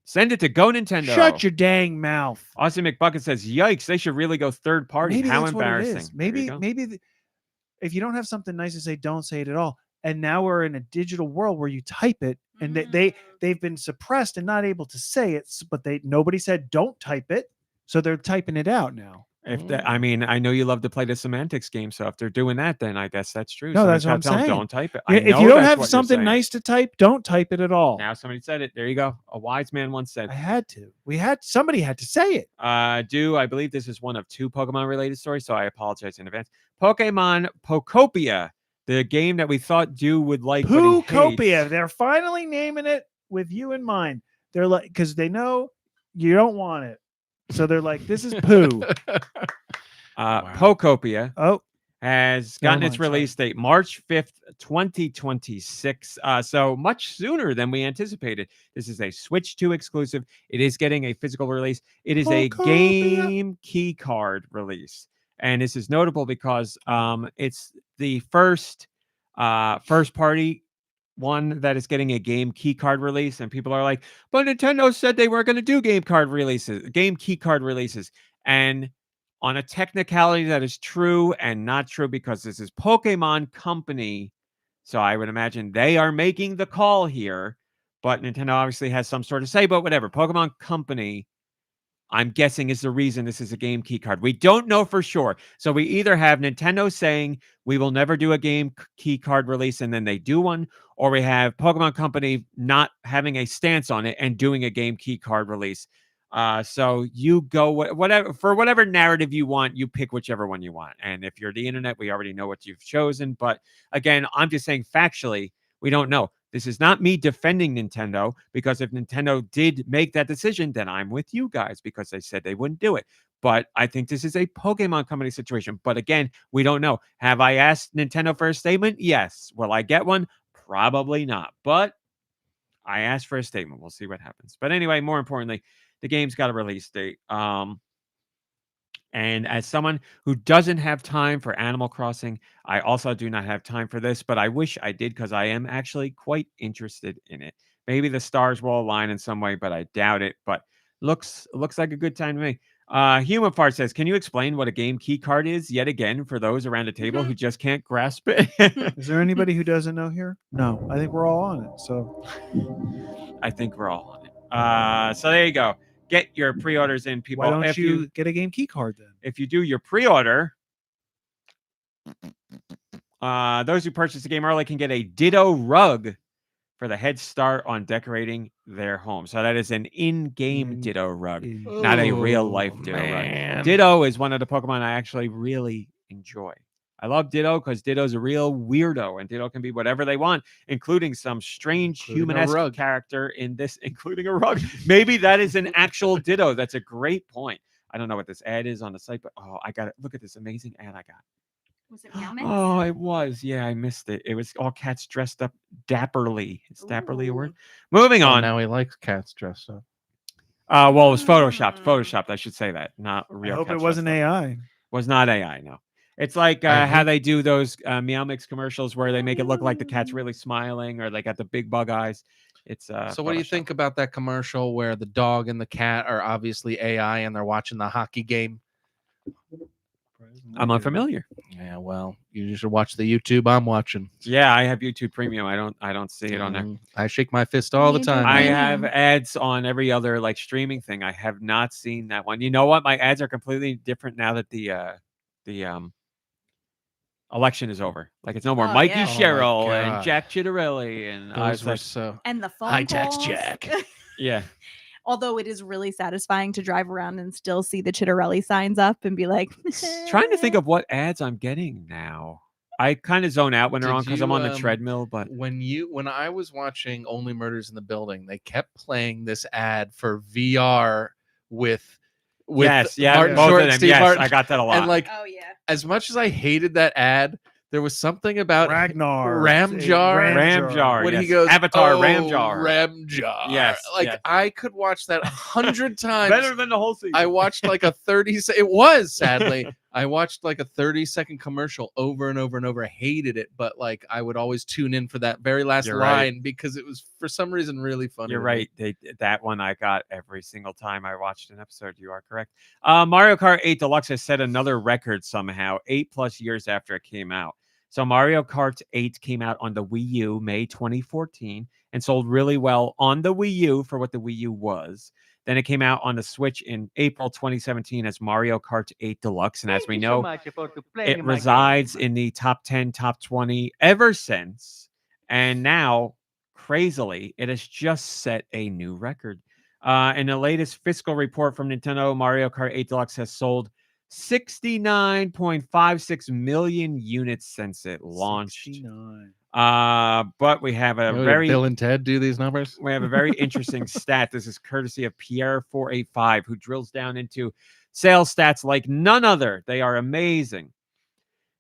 send it to Go Nintendo. shut your dang mouth. Austin McBucket says, "Yikes! They should really go third party. Maybe How that's what it embarrassing." is. There you Maybe go. if you don't have something nice to say, don't say it at all. And now we're in a digital world where you type it, and they've been suppressed and not able to say it, but nobody said don't type it, so they're typing it out now. I mean, I know you love to play the semantics game, so if they're doing that, then I guess that's true. No, that's Somebody's what I'm gotta tell 'em, saying. don't type it. Yeah, I if know you don't that's have what you're something saying. nice to type, don't type it at all. Now somebody said it. There you go. A wise man once said. I had to. Somebody had to say it. I believe this is one of 2 Pokemon related stories, so I apologize in advance. Pokemon Pokopia, the game that we thought Dew would like. but he Pokopia. hates. They're finally naming it with you in mind. They're like, because they know you don't want it. So they're like, this is poo. Wow. Pokopia Oh, has Never gotten its mind, sorry. release date March 5th, 2026. So much sooner than we anticipated. This is a Switch 2 exclusive. It is getting a physical release. It is a Pokopia. game key card release. And this is notable because it's the first party one that is getting a game key card release, and people are like, but Nintendo said they weren't going to do game key card releases. And on a technicality, that is true and not true because this is Pokemon Company. So I would imagine they are making the call here, but Nintendo obviously has some sort of say, but whatever. Pokemon Company, I'm guessing, is the reason this is a game key card. We don't know for sure. So we either have Nintendo saying we will never do a game key card release and then they do one, or we have Pokemon Company not having a stance on it and doing a game key card release. So you go whatever narrative you want, you pick whichever one you want. And if you're the internet, we already know what you've chosen. But again, I'm just saying factually, we don't know. This is not me defending Nintendo, because if Nintendo did make that decision, then I'm with you guys because they said they wouldn't do it. But I think this is a Pokemon Company situation. But again, we don't know. Have I asked Nintendo for a statement? Yes. Will I get one? Probably not. But I asked for a statement. We'll see what happens. But anyway, more importantly, the game's got a release date. And as someone who doesn't have time for Animal Crossing, I also do not have time for this, but I wish I did because I am actually quite interested in it. Maybe the stars will align in some way, but I doubt it. But looks like a good time to me. Human Fart says, can you explain what a game key card is yet again for those around the table who just can't grasp it? is there anybody who doesn't know here? No, I think we're all on it. So I think we're all on it. So there you go. Get your pre-orders in, people. why don't you get a game key card then? If you do your pre-order, those who purchase the game early can get a Ditto rug for the head start on decorating their home. So that is an in-game Ditto rug, not a real-life Ditto rug. Ditto is one of the Pokemon I actually really enjoy. I love Ditto because Ditto's a real weirdo, and Ditto can be whatever they want, including some strange Including a human-esque rug. character in this, including a rug. Maybe that is an actual Ditto. That's a great point. I don't know what this ad is on the site, but I got it. Look at this amazing ad I got. Was it Meow Mix? Oh, it was. Yeah, I missed it. It was all cats dressed up dapperly. Is dapperly a word? Moving Well, on. now he likes cats dressed up. Well, it was photoshopped. Photoshopped. I should say that. Not I real. hope cats it wasn't dressed up. AI. Was not AI. No. It's like I how hate- they do those Meow Mix commercials where they make it look like the cat's really smiling or they got the big bug eyes. It's So what do you Photoshop. think about that commercial where the dog and the cat are obviously AI and they're watching the hockey game? I'm unfamiliar. Yeah, well, you should watch the YouTube I'm watching. Yeah, I have YouTube Premium. I don't see it on there. I shake my fist all the YouTube time. I Premium. have ads on every other like streaming thing. I have not seen that one. You know what? My ads are completely different now that the election is over. Like it's no more Oh, Mikey yeah. Oh my Sherrill and God. Jack Chitterelli and I Those was were like, so. And the phone High tax calls. Jack. yeah. Although it is really satisfying to drive around and still see the Chitterelli signs up and be like, Trying to think of what ads I'm getting now. I kind of zone out when they're Did on because I'm on the you, treadmill, but When I was watching Only Murders in the Building, they kept playing this ad for VR with yes, yeah, Martin both Short of and them. Steve Yes, Martin. I got that a lot. And like, oh yeah. as much as I hated that ad, there was something about Ragnar. Ramjar. Ramjar. when he yes. goes Avatar "Oh, Ramjar. Ramjar. Yes, like yes. I could watch that 100 times. Better than the whole season. I watched like a 30. It was sadly. I watched like a 30-second commercial over and over and over. I hated it, but like I would always tune in for that very last You're line right. because it was for some reason really funny. You're to me. right. That one I got every single time I watched an episode. You are correct. Mario Kart 8 Deluxe has set another record somehow, 8+ years after it came out. So Mario Kart 8 came out on the Wii U May 2014 and sold really well on the Wii U for what the Wii U was. Then it came out on the Switch in April 2017 as Mario Kart 8 Deluxe. And as we know, it resides in the top 10, top 20 ever since. And now, crazily, it has just set a new record. In the latest fiscal report from Nintendo, Mario Kart 8 Deluxe has sold 69.56 million units since it launched. 69. But we have a Did very Bill and Ted do these numbers. we have a very interesting stat. This is courtesy of Pierre485, who drills down into sales stats like none other. They are amazing.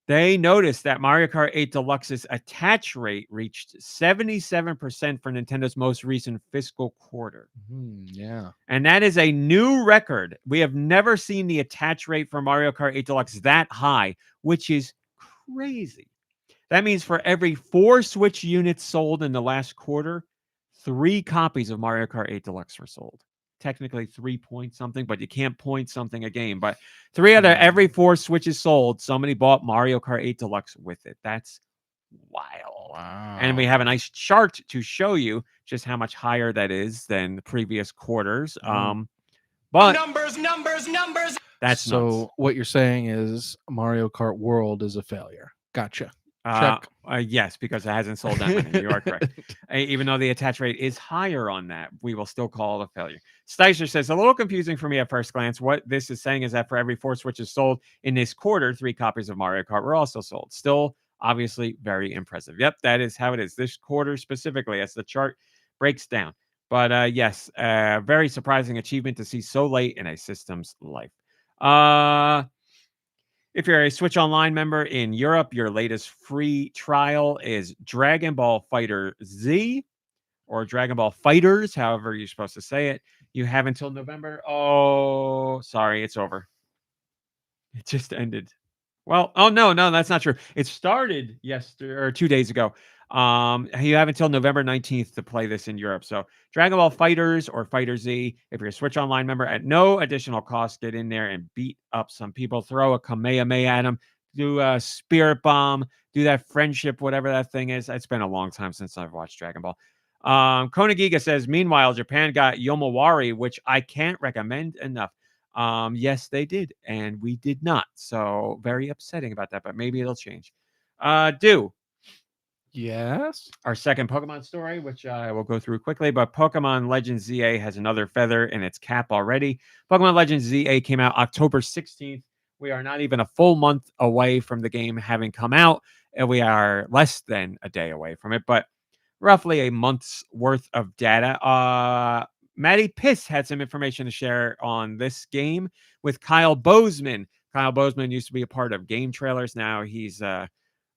They noticed that Mario Kart 8 Deluxe's attach rate reached 77% for Nintendo's most recent fiscal quarter. Yeah. And that is a new record. We have never seen the attach rate for Mario Kart 8 Deluxe that high, which is crazy. That means for every 4 Switch units sold in the last quarter, 3 copies of Mario Kart 8 Deluxe were sold. Technically 3 point something, but you can't point something a game. But 3 out of every 4 Switches sold, somebody bought Mario Kart 8 Deluxe with it. That's wild. Wow. And we have a nice chart to show you just how much higher that is than the previous quarters. But Numbers. that's so nuts. what you're saying is Mario Kart World is a failure. Gotcha. Check. Yes, because it hasn't sold that many. You are correct. Even though the attach rate is higher on that, we will still call it a failure. Sticer says, a little confusing for me at first glance. What this is saying is that for every 4 Switches sold in this quarter, 3 copies of Mario Kart were also sold. Still, obviously, very impressive. Yep, that is how it is. This quarter specifically, as the chart breaks down. But yes, very surprising achievement to see so late in a system's life. If you're a Switch Online member in Europe, your latest free trial is Dragon Ball FighterZ or Dragon Ball Fighters, however you're supposed to say it. You have until November. Oh, sorry, it's over. It just ended. Well, no, that's not true. It started yesterday or 2 days ago. You have until November 19th to play this in Europe. So Dragon Ball Fighters or FighterZ, if you're a Switch Online member at no additional cost, get in there and beat up some people. Throw a Kamehameha at them. Do a Spirit Bomb. Do that friendship, whatever that thing is. It's been a long time since I've watched Dragon Ball. Konagiga says, meanwhile, Japan got Yomawari, which I can't recommend enough. Yes, they did, and we did not. So very upsetting about that, but maybe it'll change. Deux. Yes. Our second Pokemon story, which I will go through quickly, but Pokemon Legends ZA has another feather in its cap already. Pokemon Legends ZA came out October 16th We are not even a full month away from the game having come out, and we are less than a day away from it, but roughly a month's worth of data. Matty Piss had some information to share on this game with Kyle Bozeman. Kyle Bozeman used to be a part of Game Trailers. Now he's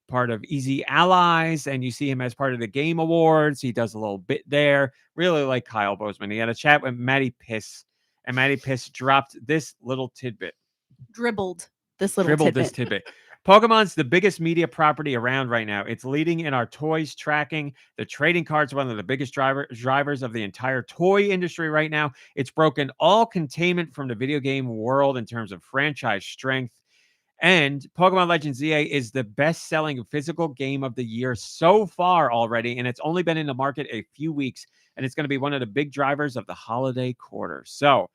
part of Easy Allies, and you see him as part of the Game Awards. He does a little bit there. Really like Kyle Bozeman. He had a chat with Matty Piss, and Matty Piss dropped this little tidbit. Dribbled this tidbit. Pokemon's the biggest media property around right now. It's leading in our toys tracking. The trading cards are one of the biggest drivers of the entire toy industry right now. It's broken all containment from the video game world in terms of franchise strength. And Pokemon Legends ZA is the best-selling physical game of the year so far already, and it's only been in the market a few weeks, and it's going to be one of the big drivers of the holiday quarter. So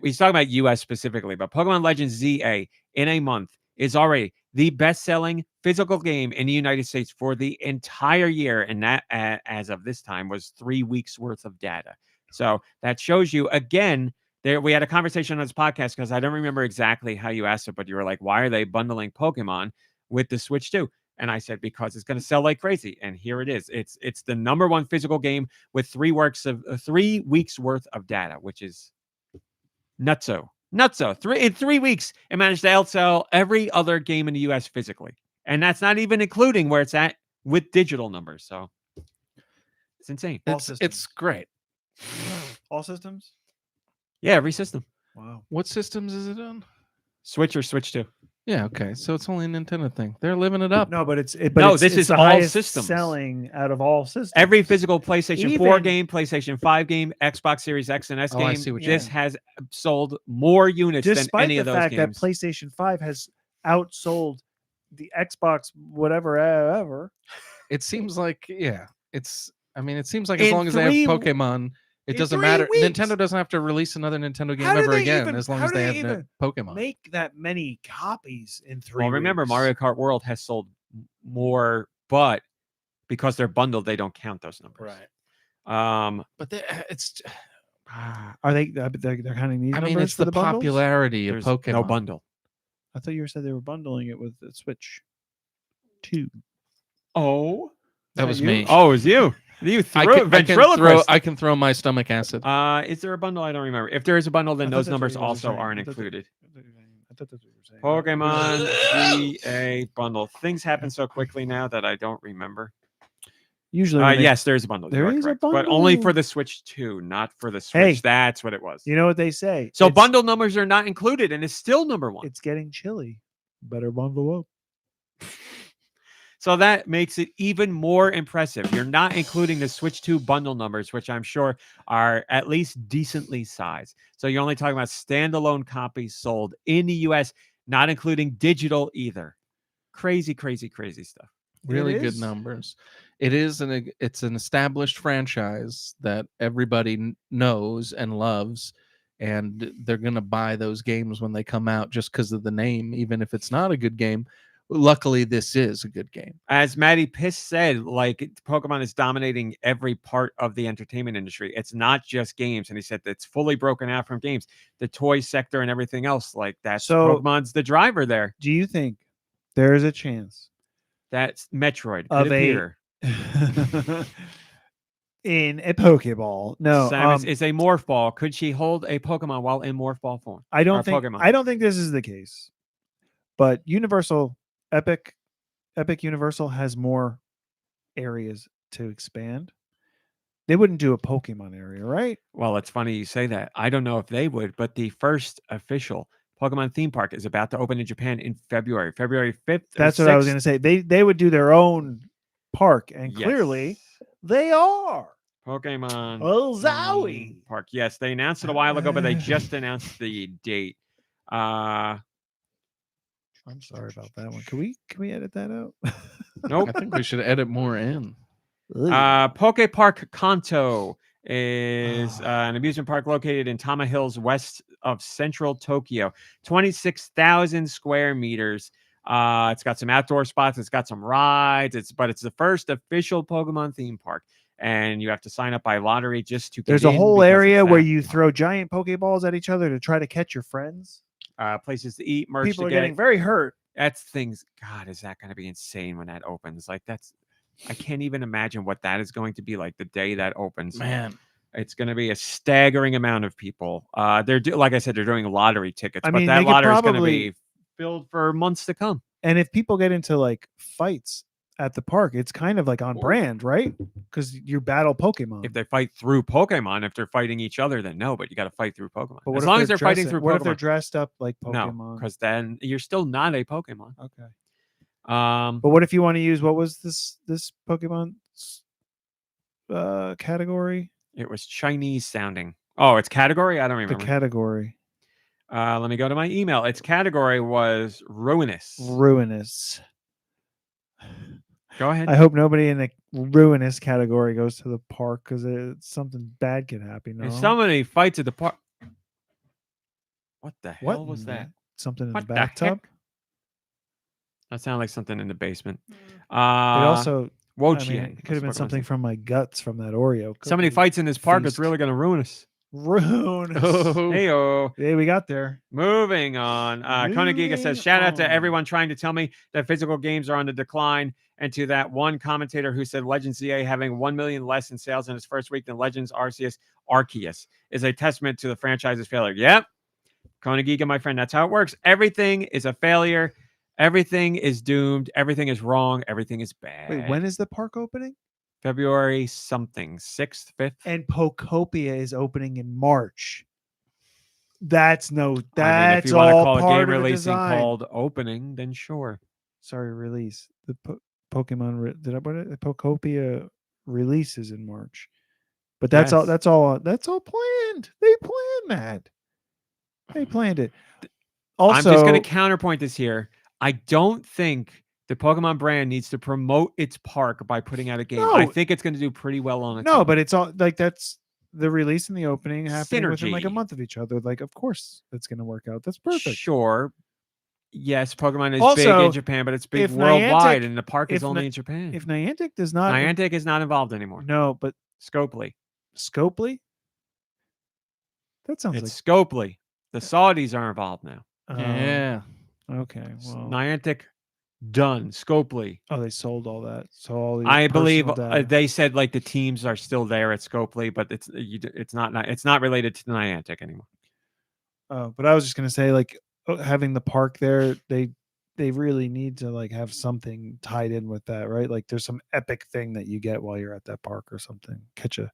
he's talking about US specifically, but Pokemon Legends ZA in a month is already the best-selling physical game in the United States for the entire year, and that, as of this time, was 3 weeks worth of data. So that shows you, again, we had a conversation on this podcast because I don't remember exactly how you asked it, but you were like, why are they bundling Pokemon with the Switch 2? And I said, because it's going to sell like crazy. And here it is. It's the number one physical game with 3 weeks worth of data, which is nutso. In 3 weeks, it managed to outsell every other game in the US physically. And that's not even including where it's at with digital numbers. So it's insane. It's great. All systems? Yeah, every system. Wow. What systems is it on? Switch or Switch 2. Yeah, okay. So it's only a Nintendo thing. They're living it up. No, but this is the all highest systems. selling out of all systems. Every physical PlayStation 4 Even- game, PlayStation 5 game, Xbox Series X and S Oh, I game, see what this you has sold more units than Despite any the of those fact games. that PlayStation 5 has outsold the Xbox whatever ever. It seems like, yeah. It seems like In as long as they have 3 Pokemon, it in doesn't 3 matter. weeks. Nintendo doesn't have to release another Nintendo game How do ever they again, even- as long how as do they they have even Pokemon. Make that many copies in 3 Well, remember, weeks. Mario Kart World has sold more, but because they're bundled, they don't count those numbers. Right. But it's. Are they're counting these I mean, numbers it's for the bundles? popularity of There's Pokemon. no bundle. I thought you said they were bundling it with the Switch 2. Oh, That was you? me. oh, it was you. You I threw can, I, can throw, ventriloquist. I can throw my stomach acid. Is there a bundle? I don't remember. If there is a bundle, then I thought those that's what numbers you were also saying. aren't I thought that- included. I thought that's what you were saying. Pokemon GA bundle. Things happen so quickly now that I don't remember. Usually, when they- Yes, there's a bundle. You There are is a correct. But only for bundle. the Switch 2, not for the Switch. Hey, That's what it was. you know what they say. So It's- bundle numbers are not included, and it's still number 1. It's getting chilly. Better bundle up. So that makes it even more impressive. You're not including the Switch 2 bundle numbers, which I'm sure are at least decently sized. So you're only talking about standalone copies sold in the US, not including digital either. Crazy, crazy, crazy stuff. Really It good is? numbers. It's an established franchise that everybody knows and loves, and they're gonna buy those games when they come out just because of the name, even if it's not a good game. Luckily, this is a good game. As Matty Piss said, like Pokemon is dominating every part of the entertainment industry. It's not just games. And he said it's fully broken out from games, the toy sector and everything else. Like that's So- Pokemon's the driver there. Do you think there is a chance That's Metroid. Of Could a- appear. in a Pokeball? No, Samus is a morph ball. Could she hold a Pokemon while in morph ball form? I don't or think. Pokemon. I don't think this is the case. But Epic Universal has more areas to expand. They wouldn't do a Pokemon area, right? Well, it's funny you say that. I don't know if they would, but the first official Pokemon theme park is about to open in Japan in February 5th. That's what I was going to say. They would do their own park, and clearly they are. Pokemon Oh, Zowie. Park. Yes, they announced it a while ago, but they just announced the date. I'm sorry about that one. Can we edit that out? Nope. I think we should edit more in. Poke Park Kanto is an amusement park located in Tama Hills, west of central Tokyo. 26,000 square meters. It's got some outdoor spots. It's got some rides. But it's the first official Pokemon theme park, and you have to sign up by lottery just to. There's get a in whole because area it's where that you fun. throw giant Pokeballs at each other to try to catch your friends. places to eat, merch People to are get. getting very hurt. That's things. God, is that going to be insane when that opens? Like I can't even imagine what that is going to be like the day that opens. Man, It's going to be a staggering amount of people. Like I said, they're doing lottery tickets, I but mean, that they could lottery is going to probably- be filled for months to come. And if people get into like fights at the park, it's kind of like on brand, right? Because you battle Pokemon. If they fight through Pokemon, if they're fighting each other, then no. But you got to fight through Pokemon. But what As if long as they're fighting dressed- through what Pokemon, if they're dressed up like no, Pokemon? because then you're still not a Pokemon. Okay. Um, But what if you want to use what was this Pokemon category? it was Chinese sounding. Oh, it's category. I don't The remember. category Let me go to my email. Its category was ruinous. ruinous. Go ahead. I hope nobody in the ruinous category goes to the park because something bad could happen. No? If somebody fights at the park, what the What hell was in that? Something in What the the bathtub. heck? That sounded like something in the basement. It also, Wo-Chien. it could have been something from my guts from that Oreo. Somebody cookie. fights in this park. It's feast. really going to ruin us. Ruinous. Oh. Hey-o. Hey, we got there. Moving on. Kona Giga says, Moving shout out to on. everyone trying to tell me that physical games are on the decline. And to that one commentator who said Legends ZA having 1 million less in sales in its first week than Legends Arceus is a testament to the franchise's failure. Yep. Kona Giga, my friend, that's how it works. Everything is a failure. Everything is doomed. Everything is wrong. Everything is bad. Wait, when is the park opening? February something, 6th, 5th. And Pokopia is opening in March. That's I mean, if that's you want to all call a part game of the releasing design. called opening, then sure. Sorry, release the Pokemon. Did I put it? The Pokopia releases in March, but that's all. Yes. That's all. That's all planned. They planned that. They planned it. Also, I'm just going to counterpoint this here. I don't think the Pokemon brand needs to promote its park by putting out a game. I No. think it's going to do pretty well on its no, own. but it's all like that's the release and the opening happening within like a Synergy. month of each other. Like, of course, that's going to work out. That's perfect. Sure. Yes, Pokemon is big Also, in Japan, but it's big if worldwide, Niantic- and the park is if only Ni- in Japan. If Niantic does not, Niantic is not involved anymore. no, but Scopely. Scopely. That sounds It's Scopely. The Saudis are involved now. like yeah. Okay, well, Niantic, done. Scopely. oh, they sold all that. So all the I believe personal data. they said like the teams are still there at Scopely, but it's not related to Niantic anymore. Oh, but I was just gonna say, like, having the park there, they really need to like have something tied in with that, right? Like, there's some epic thing that you get while you're at that park or something. Catch a.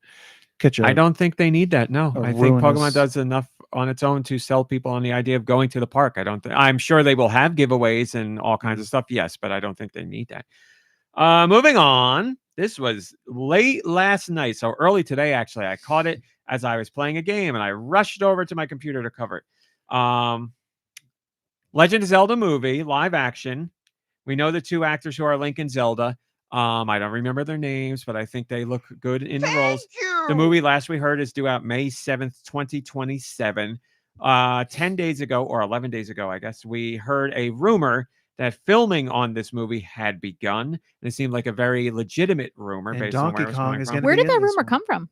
I don't think they need that. No, a I think Pokemon ruinous- does enough on its own to sell people on the idea of going to the park. I don't think. I'm sure they will have giveaways and all kinds of stuff. Yes, but I don't think they need that. Moving on. This was late last night, so early today. Actually, I caught it as I was playing a game, and I rushed over to my computer to cover it. Legend of Zelda movie, live action. We know the two actors who are Link and Zelda. I don't remember their names, but I think they look good in the roles. The movie, last we heard, is due out May 7th, 2027. 10 days ago, or 11 days ago, I guess, we heard a rumor that filming on this movie had begun. And it seemed like a very legitimate rumor And based on Donkey where it was Kong coming is from. gonna Where be did in that this rumor one. come from?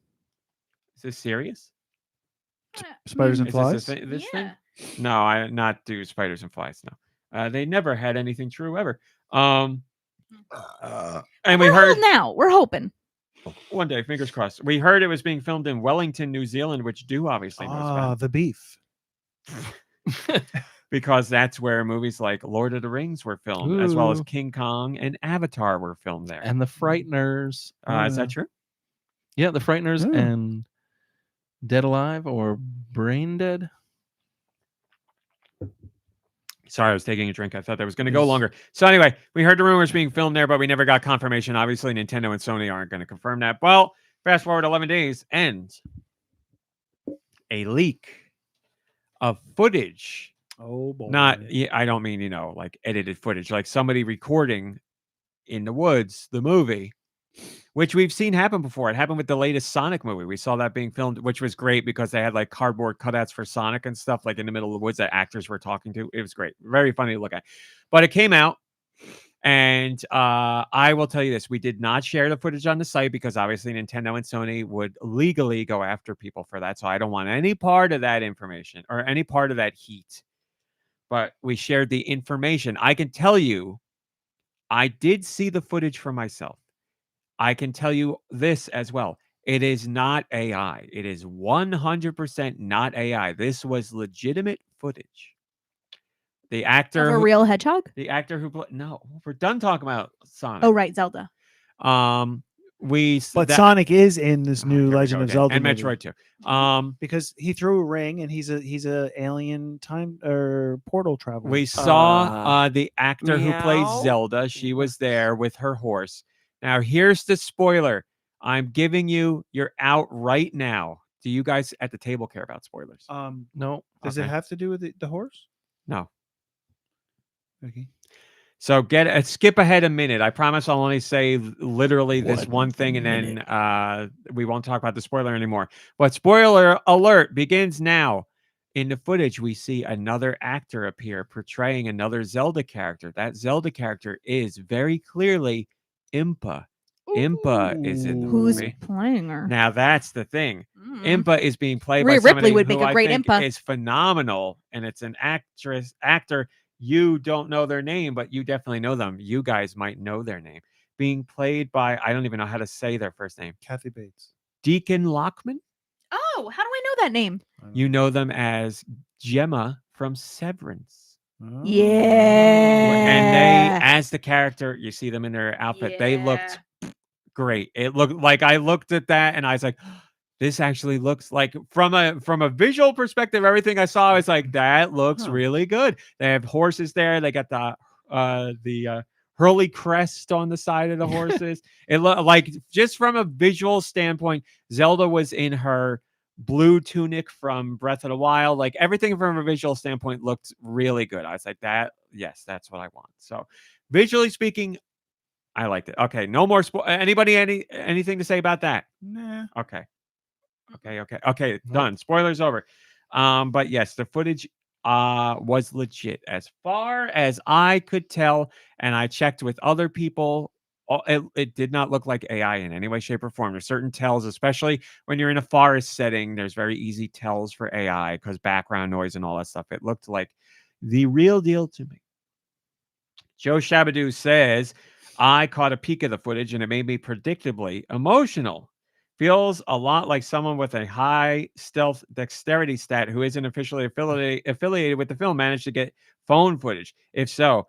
Is this serious? Spiders and Is Flies. this thing? No, I not do Spiders and Flies. No, they never had anything true ever. And we We're heard holding out. We're hoping. one day, fingers crossed. We heard it was being filmed in Wellington, New Zealand, which Dew obviously knows about The beef. because that's where movies like Lord of the Rings were filmed, as well as Ooh. King Kong and Avatar were filmed there. And the Frighteners. Is that true? Yeah, the Frighteners Yeah. and Dead Alive or Brain Dead. Sorry, I was taking a drink. I thought that was going to go longer. So anyway, we heard the rumors being filmed there, but we never got confirmation. Obviously, Nintendo and Sony aren't going to confirm that. Well, fast forward 11 days, and a leak of footage. Oh boy. I don't mean, like edited footage, like somebody recording in the woods, the movie, which we've seen happen before. It happened with the latest Sonic movie. We saw that being filmed, which was great because they had like cardboard cutouts for Sonic and stuff, like in the middle of the woods that actors were talking to. It was great. Very funny to look at. But it came out, and I will tell you this. We did not share the footage on the site because obviously Nintendo and Sony would legally go after people for that. So I don't want any part of that information or any part of that heat. but we shared the information. I can tell you, I did see the footage for myself. I can tell you this as well. It is not AI. It is 100% not AI. This was legitimate footage. The actor, Of a real hedgehog? the actor who played. No, we're done talking about Sonic. Oh, right, Zelda. But Sonic is in this new here we Legend go of again. Zelda and movie. Metroid too. Because he threw a ring and he's a alien time or portal traveler. We saw the actor who plays meow. Zelda. She was there with her horse. Now, here's the spoiler. I'm giving you. You're out right now. Do you guys at the table care about spoilers? No. Does it Okay. have to do with the horse? No. Okay. So skip ahead a minute. I promise I'll only say literally this one thing, and then we won't talk about the spoiler anymore. But spoiler alert begins now. In the footage, we see another actor appear portraying another Zelda character. That Zelda character is very clearly Impa. Impa is in the Who's movie. playing her? Now that's the thing. Mm. Impa is being played Rhea by somebody Ripley would who make a I great think Impa. is phenomenal, and it's an actor. You don't know their name, but you definitely know them. You guys might know their name. Being played by, I don't even know how to say their first name. Kathy Bates. Deacon Lockman. Oh, how do I know that name? You know them as Gemma from Severance. Yeah. And they, as the character, you see them in their outfit. They looked great. It looked like I looked at that and I was like, this actually looks like from a visual perspective, everything I saw, I was like, that looks really good. They have horses there. They got the Hurley crest on the side of the horses. It looked like, just from a visual standpoint, Zelda was in her blue tunic from Breath of the Wild. Like, everything from a visual standpoint looked really good. I was like, yes, that's what I want. So visually speaking, I liked it. Okay, no more anybody anything to say about that? Nah. Okay, done. Spoilers over. But yes, the footage was legit as far as I could tell, and I checked with other people. It did not look like AI in any way, shape, or form. There's certain tells, especially when you're in a forest setting. There's very easy tells for AI because background noise and all that stuff. It looked like the real deal to me. Joe Shabadoo says, I caught a peek of the footage and it made me predictably emotional. Feels a lot like someone with a high stealth dexterity stat who isn't officially affiliated with the film managed to get phone footage. If so,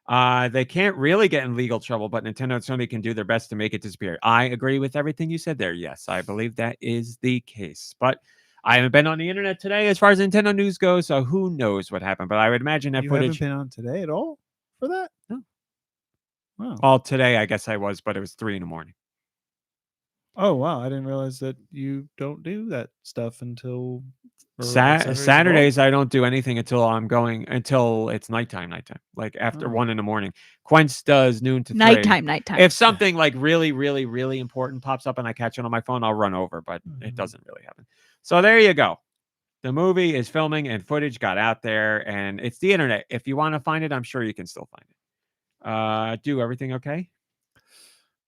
they can't really get in legal trouble, but Nintendo and Sony can do their best to make it disappear. I agree with everything you said there. Yes, I believe that is the case. But I haven't been on the internet today as far as Nintendo news goes, so who knows what happened. But I would imagine that You footage. haven't been on today at all for that? No. Wow. Well, today I guess I was, but it was 3 a.m. Oh wow! I didn't realize that you don't do that stuff until Saturdays. I don't do anything until it's nighttime. Like after 1 a.m. Quince does noon to 3. Nighttime. If something like really, really, really important pops up and I catch it on my phone, I'll run over, but it doesn't really happen. So there you go. The movie is filming and footage got out there, and it's the internet. If you want to find it, I'm sure you can still find it. Do everything okay?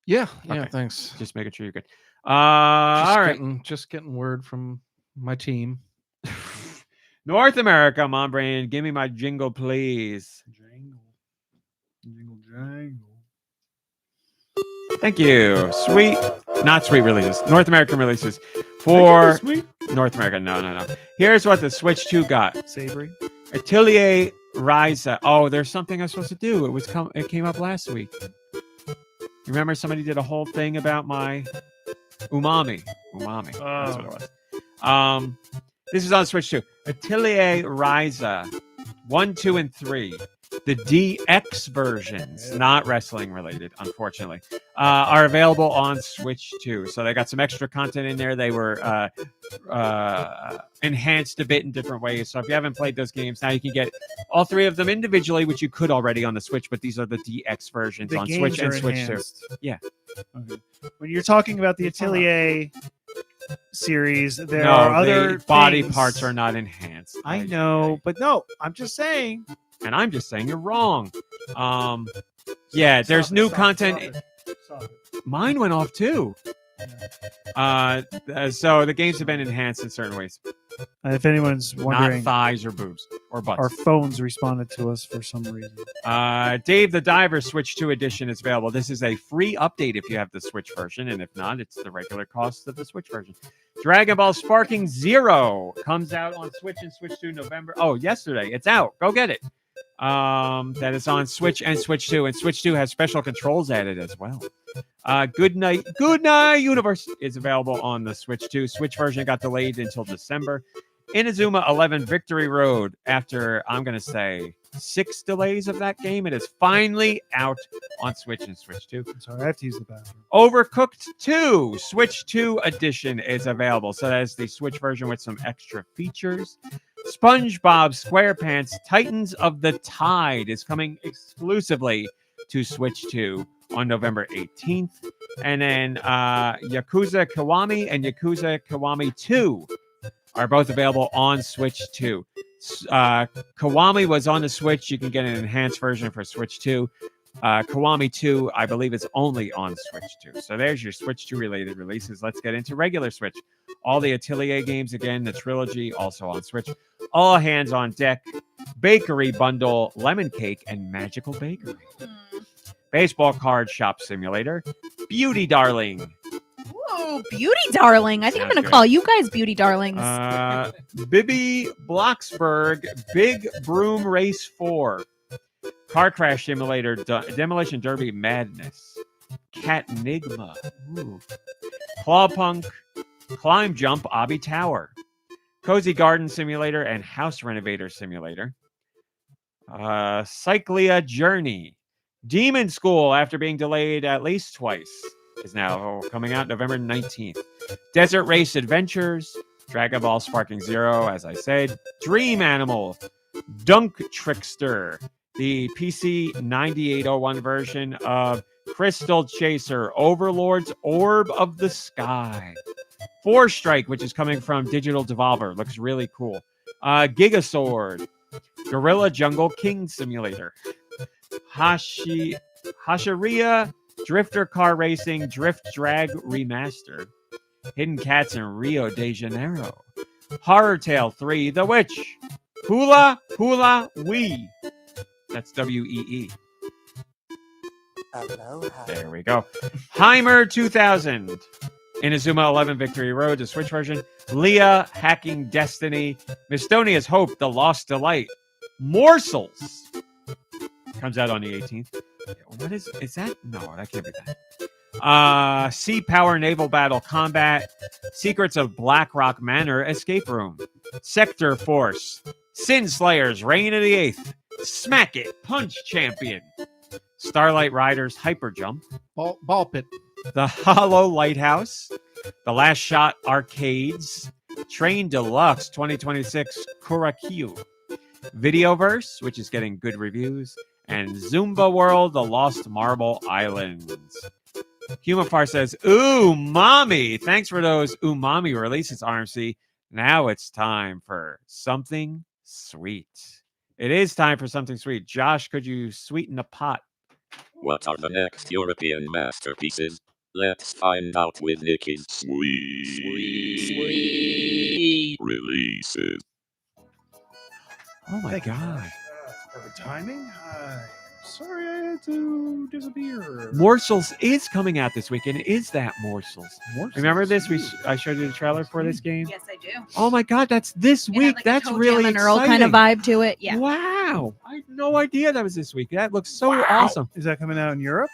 Yeah, Okay. thanks. Just making sure you're good. All right. Just getting word from my team. North America, Mom Brain, give me my jingle, please. Jingle. Thank you. Not sweet releases. North American releases for North America. No. Here's what the Switch 2 got. Savory. Atelier Ryza. Oh, there's something I was supposed to do. It came up last week. Remember, somebody did a whole thing about my umami. That's what it was. This is on Switch 2. Atelier Ryza 1, 2, and 3. The DX versions, not wrestling related, unfortunately, are available on Switch 2. So they got some extra content in there. They were enhanced a bit in different ways. So if you haven't played those games, now you can get all 3 of them individually, which you could already on the Switch, but these are the DX versions on Switch and Switch 2. Yeah. Okay. When you're talking about the Atelier series, there No, are other the body things. parts are not enhanced. I know, but no, I'm just saying. And I'm just saying you're wrong. Yeah, there's new content. Stop it. Mine went off too. So the games have been enhanced in certain ways. If anyone's Not wondering, thighs or boobs or butts. our phones responded to us for some reason. Dave the Diver Switch 2 edition is available. This is a free update if you have the Switch version, and if not, it's the regular cost of the Switch version. Dragon Ball Sparking Zero comes out on Switch and Switch 2 November. Oh, yesterday. It's out. Go get it. That is on Switch and Switch 2, and Switch 2 has special controls added as well. Good Night Universe is available on the Switch 2. Switch version got delayed until December. Inazuma 11 Victory Road, after, I'm going to say, 6 delays of that game, it is finally out on Switch and Switch 2. Sorry, I have to use the bathroom. Overcooked 2 Switch 2 edition is available. So that is the Switch version with some extra features. SpongeBob SquarePants Titans of the Tide is coming exclusively to Switch 2 on November 18th. And then Yakuza Kiwami and Yakuza Kiwami 2 are both available on Switch 2. Kiwami was on the Switch. You can get an enhanced version for Switch 2. Kiwami 2, I believe, is only on Switch 2. So there's your Switch 2 related releases. Let's get into regular Switch. All the Atelier games, again, the trilogy, also on Switch. All hands on deck. Bakery Bundle, Lemon Cake, and Magical Bakery. Baseball Card Shop Simulator. Beauty Darling. Whoa, Beauty Darling. I think I'm Sounds going to good. call you guys Beauty Darlings. Bibby Bloxburg Big Broom Race 4. Car Crash Simulator Demolition Derby Madness. Catnigma. Ooh. Clawpunk Climb Jump Obby Tower. Cozy Garden Simulator and House Renovator Simulator. Cyclia Journey. Demon School, after being delayed at least twice, is now coming out November 19th. Desert Race Adventures, Dragon Ball Sparking Zero, as I said. Dream Animal, Dunk Trickster, the PC 9801 version of Crystal Chaser, Overlord's Orb of the Sky. Four Strike, which is coming from Digital Devolver, looks really cool. Gigasword, Gorilla Jungle King Simulator. Hashiria Drifter Car Racing Drift Drag Remaster. Hidden Cats in Rio de Janeiro. Horror Tale 3 The Witch. Hula Hula Wee. That's WEE. There we go. Heimer 2000. Inazuma 11 Victory Road, the Switch version. Leah Hacking Destiny. Mistonia's Hope, The Lost Delight. Morsels. Comes out on the 18th. What is that? No, that can't be that. Sea Power Naval Battle Combat. Secrets of Blackrock Manor Escape Room. Sector Force. Sin Slayers Reign of the 8th. Smack It Punch Champion. Starlight Riders Hyper Jump. Ball pit. The Hollow Lighthouse. The Last Shot Arcades. Train Deluxe 2026 Kurakyu. Videoverse, which is getting good reviews. And Zumba World, The Lost Marble Islands. Humafar says, ooh, mommy. Thanks for those umami releases, RMC. Now it's time for something sweet. It is time for something sweet. Josh, could you sweeten the pot? What are the next European masterpieces? Let's find out with Nicky's sweet releases. Oh my God. Perfect timing. Sorry I had to disappear. Morsels is coming out this weekend. Is that Morsels? Remember this? I showed you the trailer for this game. Yes, I do. Oh my God, that's this week. Like That's a Toe really Jam and Earl exciting. kind of vibe to it. Yeah. Wow, I had no idea that was this week. That looks so Wow. awesome. Is that coming out in Europe?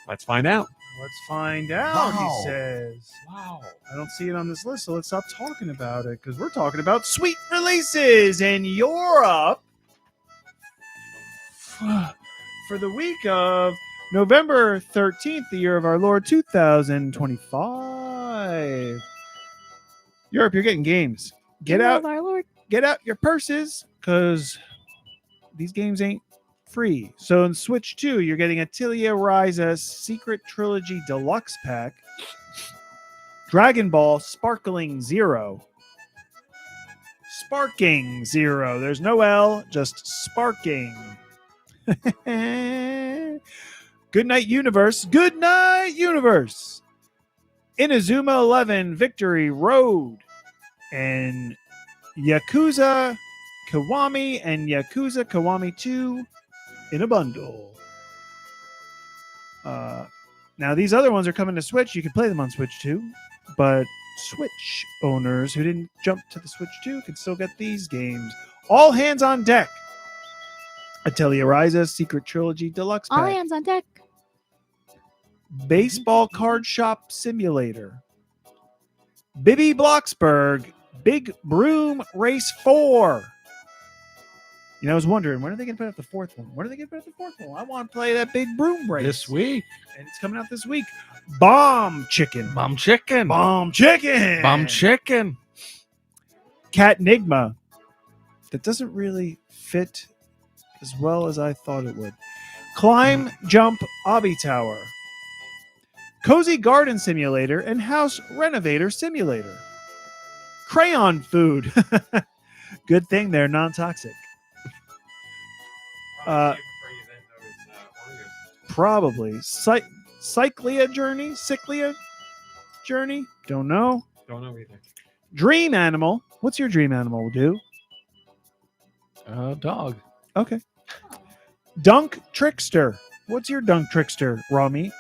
Let's find out. Let's find out, Wow. he says. Wow. I don't see it on this list, so let's stop talking about it because we're talking about sweet releases in Europe for the week of November 13th, the year of our Lord 2025. Europe, you're getting games. Get out, Our Lord. get out your purses because these games ain't free. So in Switch 2, you're getting Atelier Ryza Secret Trilogy Deluxe Pack, Dragon Ball Sparkling Zero. Sparking Zero. There's no L, just sparking. Good Night Universe. Good Night Universe. Inazuma 11 Victory Road. And Yakuza Kiwami and Yakuza Kiwami 2 in a bundle. Now, these other ones are coming to Switch. You can play them on Switch too, but Switch owners who didn't jump to the Switch 2 can still get these games. All hands on deck. Atelier Ryza Secret Trilogy Deluxe All Pack. hands on deck. Baseball Card Shop Simulator. Bibby Blocksberg Big Broom Race 4. You know, I was wondering, when are they going to put out the fourth one? When are they going to put out the fourth one? I want to play that Big Broom Race. This week. And it's coming out this week. Bomb Chicken. Bomb chicken. Bomb Chicken. Bomb chicken. Cat Nigma. That doesn't really fit as well as I thought it would. Climb, Jump, Obby Tower. Cozy Garden Simulator and House Renovator Simulator. Crayon Food. Good thing they're non-toxic. Probably. Cyclia Journey? Don't know. Don't know either. Dream Animal. What's your dream animal do? Dog. Okay. Dunk Trickster. What's your Dunk Trickster, Rami?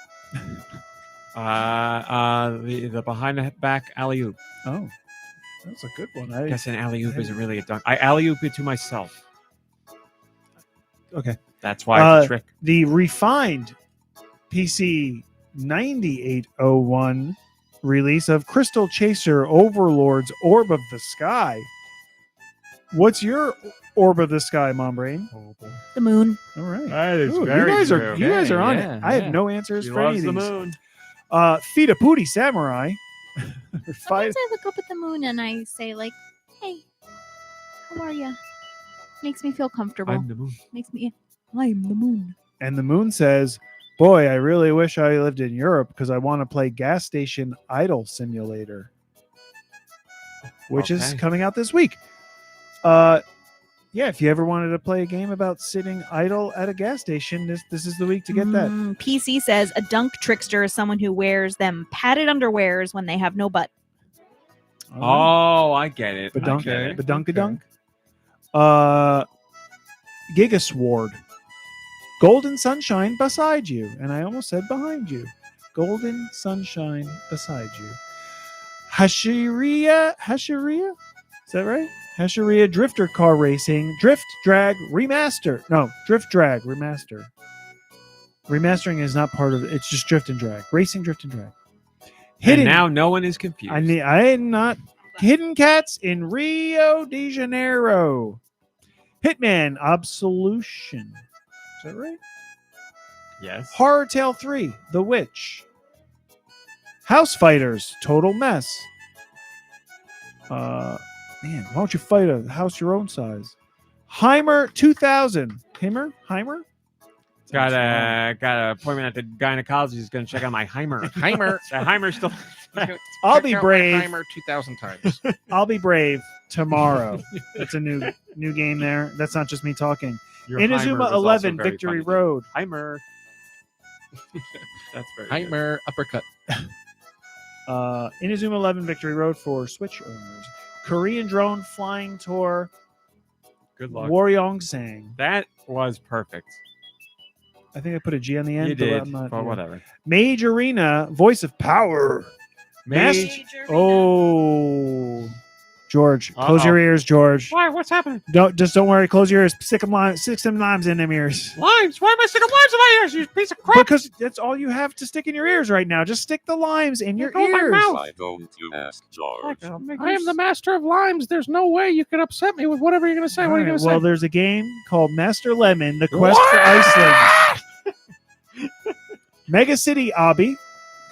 The behind the back alley oop. Oh, that's a good one. I guess an alley oop isn't really a dunk. I alley oop it to myself. Okay. That's why it's a trick. The refined PC 9801 release of Crystal Chaser Overlord's Orb of the Sky. What's your Orb of the Sky, Mom Brain? The moon. All right. That is Ooh, very you guys true. you guys are on Yeah, it. I have yeah. no answers She for any loves of the these. moon. Fita Pooty Samurai. Sometimes I look up at the moon and I say, like, hey, how are you? Makes me feel comfortable. I'm the moon. I'm the moon. And the moon says, boy, I really wish I lived in Europe because I want to play Gas Station Idle Simulator, which is Okay. coming out this week. Yeah, if you ever wanted to play a game about sitting idle at a gas station, this is the week to get that. PC says a dunk trickster is someone who wears them padded underwears when they have no butt. Oh, I get it. Badunk, I get it. Badunkadunk. Gigasword. Golden Sunshine beside you. And I almost said behind you. Golden Sunshine beside you. Hashiria? Is that right? Hashiria Drifter Car Racing. Drift Drag Remaster. No, Drift Drag Remaster. Remastering is not part of it. It's just Drift and Drag. Racing, Drift and Drag. And now no one is confused. I'm not. Hidden Cats in Rio de Janeiro. Hitman Absolution. Is that right? Yes. Horror Tale 3, The Witch. House Fighters, Total Mess. Man, why don't you fight a house your own size? Heimer 2000. Heimer? Got an appointment at the gynecologist. He's going to check out my Heimer. Heimer. So Heimer's still. I'll be brave. Heimer 2,000 times. I'll be brave tomorrow. That's a new game there. That's not just me talking. Your Heimer Inazuma was also 11 very Victory funny, too. Road. Heimer. That's very good. Heimer uppercut. Inazuma 11 Victory Road for Switch owners. Korean Drone Flying Tour. Good luck. Waryongsang. That was perfect. I think I put a G on the end. You but did, I'm not, but yeah. whatever. Mage Arena, Voice of Power. Mage. Oh, George, close your ears, George. Why? What's happening? Don't worry. Close your ears. Stick some limes in them ears. Limes? Why am I sticking limes in my ears, you piece of crap? Because that's all you have to stick in your ears right now. Just stick the limes in your Go in my ears. mouth. Why don't you ask George? I am the master of limes. There's no way you could upset me with whatever you're going to say. What are you going to Well, say? there's a game called Master Lemon: The Quest for Iceland. Mega City Obby.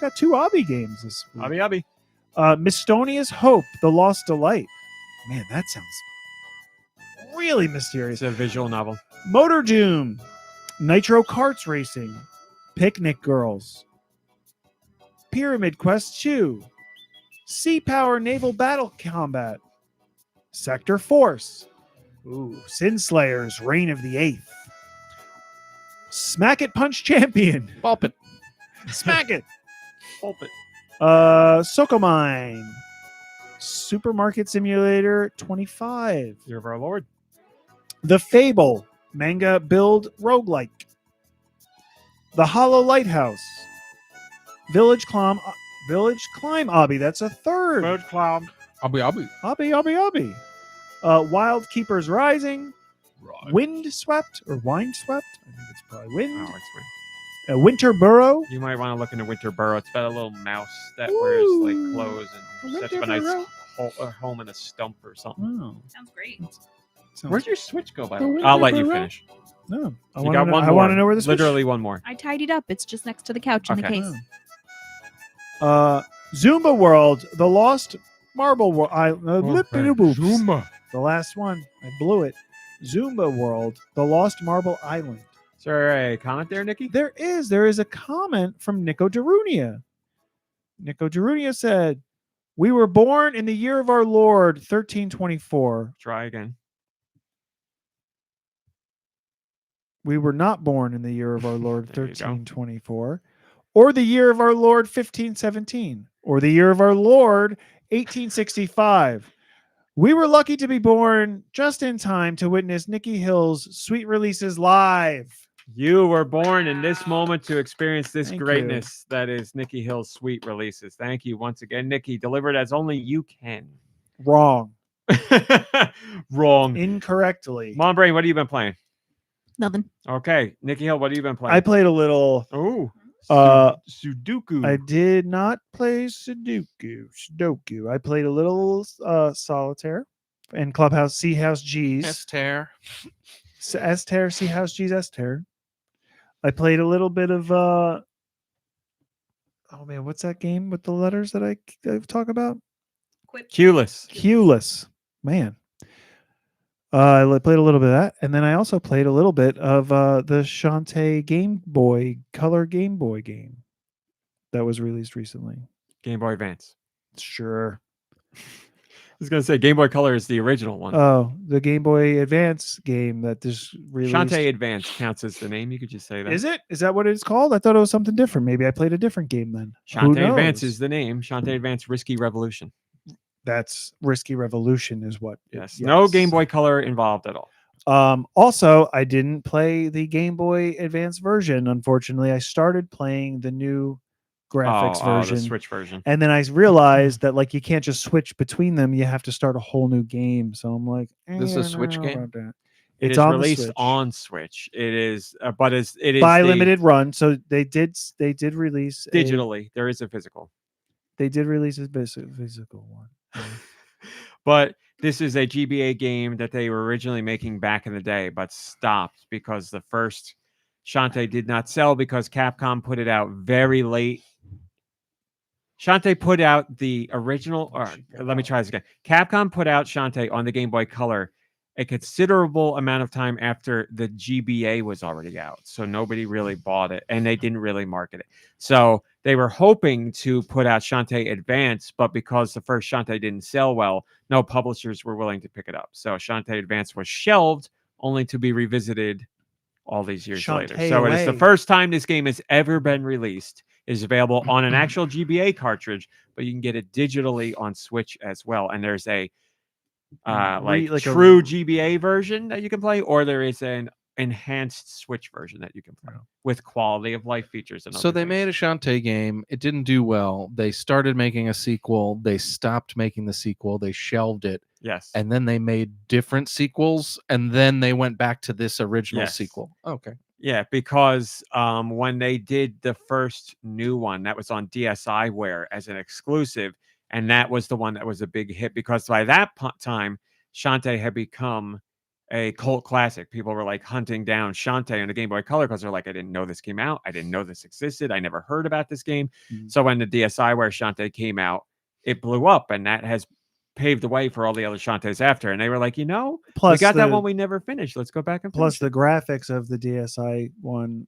Got 2 Obby games this week. Obby. Mistonia's Hope: The Lost Delight. Man, that sounds really mysterious. It's a visual novel. Motor Doom, Nitro Karts Racing, Picnic Girls, Pyramid Quest 2, Sea Power Naval Battle Combat, Sector Force, Sin Slayers Reign of the 8th, Smack It Punch Champion, Pulp it. Smack It, Pulpit. Sokomine, Supermarket Simulator 25. Year of our Lord. The Fable manga build roguelike. The Hollow Lighthouse. Village Climb Obby. That's a third. Bird Clown. Obby. Wild Keepers Rising. Windswept. I think it's probably Wind. Oh, it's weird. Winter Burrow. You might want to look into Winter Burrow. It's about a little mouse that wears like clothes and sets up a nice home in a stump or something. Oh, Sounds great. Where'd your Switch go, by the The way? Winter I'll let you Burrow? finish. no. I You got one I more. want to know where this Literally one more. I tidied up. It's just next to the couch in the Okay. case. Zumba World, the Lost Marble World. The last one. I blew it. Zumba World, the Lost Marble Island. Is there a comment there, Nicky? There is a comment from Nico Darunia. Nico Darunia said, "We were born in the year of our Lord 1324. Try again. We were not born in the year of our Lord There you go. 1324, or the year of our Lord 1517, or the year of our Lord 1865. We were lucky to be born just in time to witness Nicky Hill's sweet releases live." You were born in this moment to experience this Thank you. greatness that is Nicky Hill's sweet releases. Thank you once again, Nicky. Delivered as only you can. Wrong. Wrong. Incorrectly. Mom Brain, what have you been playing? Nothing. Okay. Nicky Hill, what have you been playing? I played a little. Oh. Sudoku. I did not play Sudoku. I played a little solitaire and Clubhouse Sea House G's. S-Tear. S-Tear, Sea House G's, S-Tear. I played a little bit of oh man, what's that game with the letters that I talk about? Q-less. Q-less. Man. I played a little bit of that, and then I also played a little bit of the Shantae Game Boy Color Game Boy game that was released recently. Game Boy Advance. Sure. I was going to say Game Boy Color is the original one. Oh, the Game Boy Advance game that just released. Shantae Advance counts as the name. You could just say that. Is it? Is that what it's called? I thought it was something different. Maybe I played a different game then. Who Shantae Advance knows? is the name. Shantae Advance Risky Revolution. That's Risky Revolution is what. Yes. No Game Boy Color involved at all. Also, I didn't play the Game Boy Advance version. Unfortunately, I started playing the new graphics version, the Switch version. and then I realized that like you can't just switch between them. You have to start a whole new game. So I'm like, This is a Switch I don't know game? about that. It It's is on the released Switch. on Switch. It is, but it is by the- limited run. So they did release digitally. There is a physical. They did release a physical one. But this is a GBA game that they were originally making back in the day, but stopped because the first Shantae did not sell because Capcom put it out very late. Shantae put out the original, or let me try this again. Capcom put out Shantae on the Game Boy Color a considerable amount of time after the GBA was already out. So nobody really bought it and they didn't really market it. So they were hoping to put out Shantae Advance, but because the first Shantae didn't sell well, no publishers were willing to pick it up. So Shantae Advance was shelved only to be revisited all these years later. Shantae So it is the away. first time this game has ever been released. It is available on an actual GBA cartridge, but you can get it digitally on Switch as well. And there's a like a- true GBA version that you can play, or there is an enhanced Switch version that you can play with quality of life features. And So other they things. made a Shantae game. It didn't do well. They started making a sequel. They stopped making the sequel. They shelved it. Yes. And then they made different sequels. And then they went back to this original Yes. sequel. Okay. Yeah, because when they did the first new one, that was on DSiWare as an exclusive, and that was the one that was a big hit because by that time, Shantae had become a cult classic. People were like hunting down Shantae on the Game Boy Color because they're like, I didn't know this came out. I didn't know this existed. I never heard about this game. Mhm. So when the DSiWare Shantae came out, it blew up, and that has paved the way for all the other Shantaes after. And they were like, we Plus got that the- one we never finished. Let's go back and Plus, finish the graphics of the DSi one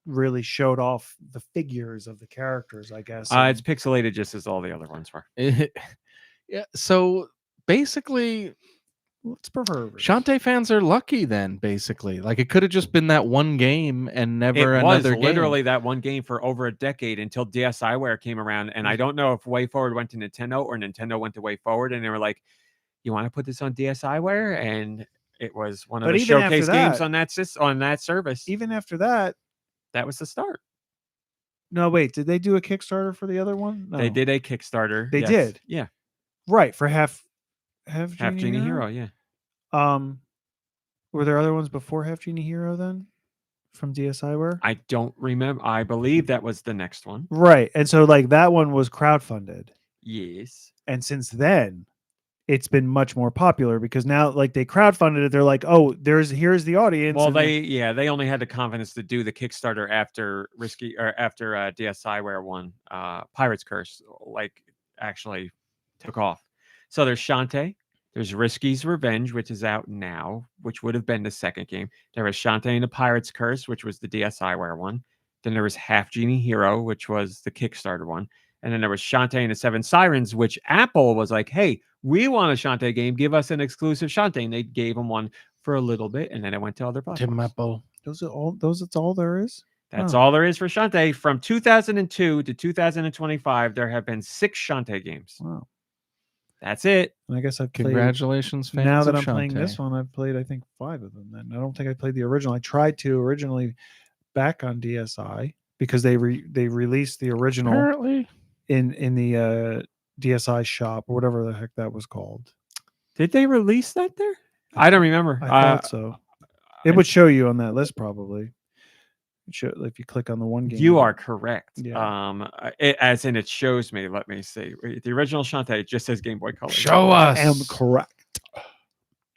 really showed off the figures of the characters, I guess. it. and- It's pixelated just as all the other ones were. Yeah. So basically, Let's prefer. Shantae fans are lucky then, basically. Like it could have just been that one game and never It was another literally game. that one game for over a decade until DSiWare came around. And I don't know if Way Forward went to Nintendo or Nintendo went to Way Forward, and they were like, "You want to put this on DSiWare?" And it was one of But the even after showcase games that- on that service. Even after that, That was the start. no, wait, did they do a Kickstarter for the other one? No. They did a Kickstarter. They yes. did? Yeah. Right, for half Genie Hero. Yeah. Were there other ones before Half Genie Hero then? From DSiWare? I don't remember. I believe that was the next one. Right. And so like that one was crowdfunded. Yes. And since then, it's been much more popular because now like they crowdfunded it. They're like, oh, here's the audience. Well, and they only had the confidence to do the Kickstarter after DSiWare one, Pirate's Curse, like actually took off. So there's Shantae, there's Risky's Revenge, which is out now, which would have been the second game. There was Shantae and the Pirate's Curse, which was the DSiWare one. Then there was Half Genie Hero, which was the Kickstarter one. And then there was Shantae and the Seven Sirens, which Apple was like, hey, we want a Shantae game. Give us an exclusive Shantae. And they gave them one for a little bit. And then it went to other platforms. Tim Apple. Those are all. That's all there is. That's Oh. all there is for Shantae. From 2002 to 2025, there have been 6 Shantae games. Wow. That's it. And I guess I've played. Congratulations, fans. Now that of I'm playing this Shantae. one, I've played I think 5 of them. Then I don't think I played the original. I tried to originally back on DSi because they released the original Apparently. in the DSi shop or whatever the heck that was called. Did they release that there? I don't remember. I thought so. It would show you on that list probably. If you click on the one game. You are correct. Yeah. As in it shows me. Let me see. The original Shantae just says Game Boy Color. Show I us. am correct.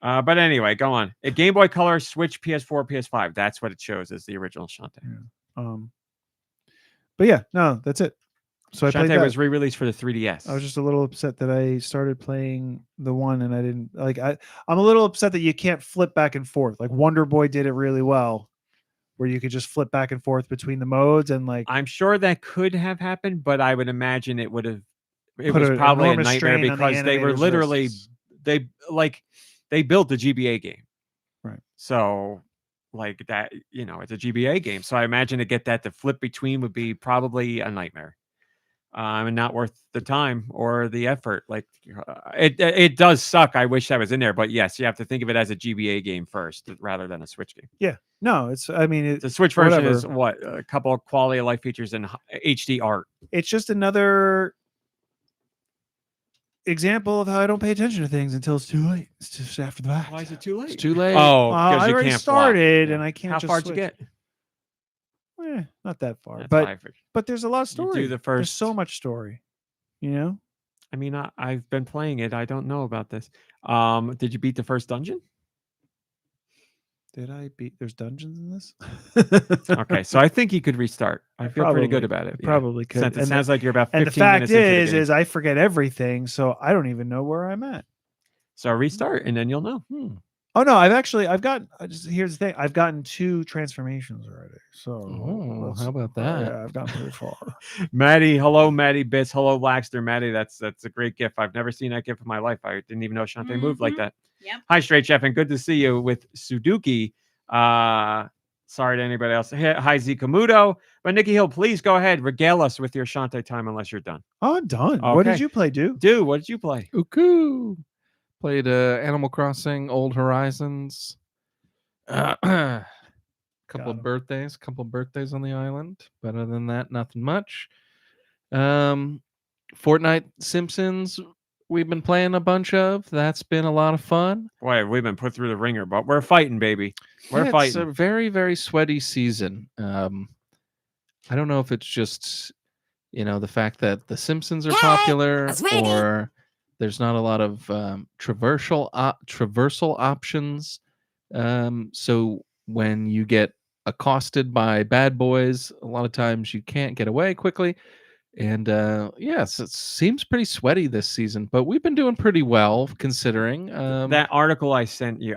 But anyway, go on. A Game Boy Color, Switch, PS4, PS5. That's what it shows as the original Shantae. But yeah, no, that's it. So I played Shantae that. was re-released for the 3DS. I was just a little upset that I started playing the one and I didn't like. I'm a little upset that you can't flip back and forth. Like Wonder Boy did it really well, where you could just flip back and forth between the modes and like. I'm sure that could have happened, but I would imagine it would have. It Put was an probably a enormous nightmare strain on the because they were animators' literally wrists. they built the GBA game, Right. So like that, it's a GBA game. So I imagine to get that to flip between would be probably a nightmare. And not worth the time or the effort. Like it does suck. I wish that was in there, but yes, you have to think of it as a GBA game first rather than a Switch game. Yeah, no, it's. I mean, The Switch version whatever. is what a couple of quality of life features and HD art. it's just another example of how I don't pay attention to things until it's too late. It's just after the fact. Why is it too late? It's too late. Oh, I because you already can't started flop. and I can't. How just far did you switch. get? Not that far, That's but what I figured. there's a lot of You story. do the There's first. so much story. You know. I mean, I've been playing it. I don't know about this. Did you beat the first dungeon? Did I beat? There's dungeons in this. Okay, so I think you could restart. I feel pretty good Probably- about it. I probably could. Since it And sounds like you're about 15 And the fact minutes into the game. is I forget everything, so I don't even know where I'm at. So restart, and then you'll know. Oh no, here's the thing. I've gotten 2 transformations already. So Oh, let's- how about that? Yeah, I've gotten pretty far. Maddie, hello, Maddie Bits. Hello, Laxter. Maddie, that's a great gift. I've never seen that gift in my life. I didn't even know Shantae moved like that. Yep. Hi, Straight Chef, and good to see you with Sudoku. Sorry to anybody else. Hi, Zikamudo. But Nicky Hill, please go ahead. Regale us with your Shantae time unless you're done. Oh, I'm done. What did Okay. you play, dude? Dude, what did you play? Uku. Played Animal Crossing, Old Horizons. Couple Got 'em. birthdays on the island. But other than that, nothing much. Fortnite, Simpsons, we've been playing a bunch of. That's been a lot of fun. Boy, we've been put through the ringer, but we're fighting, baby. We're Yeah, fighting. It's a very, very sweaty season. I don't know if it's just, the fact that The Simpsons are popular or there's not a lot of traversal options. So when you get accosted by bad boys, a lot of times you can't get away quickly. And yes, it seems pretty sweaty this season, but we've been doing pretty well considering. That article I sent you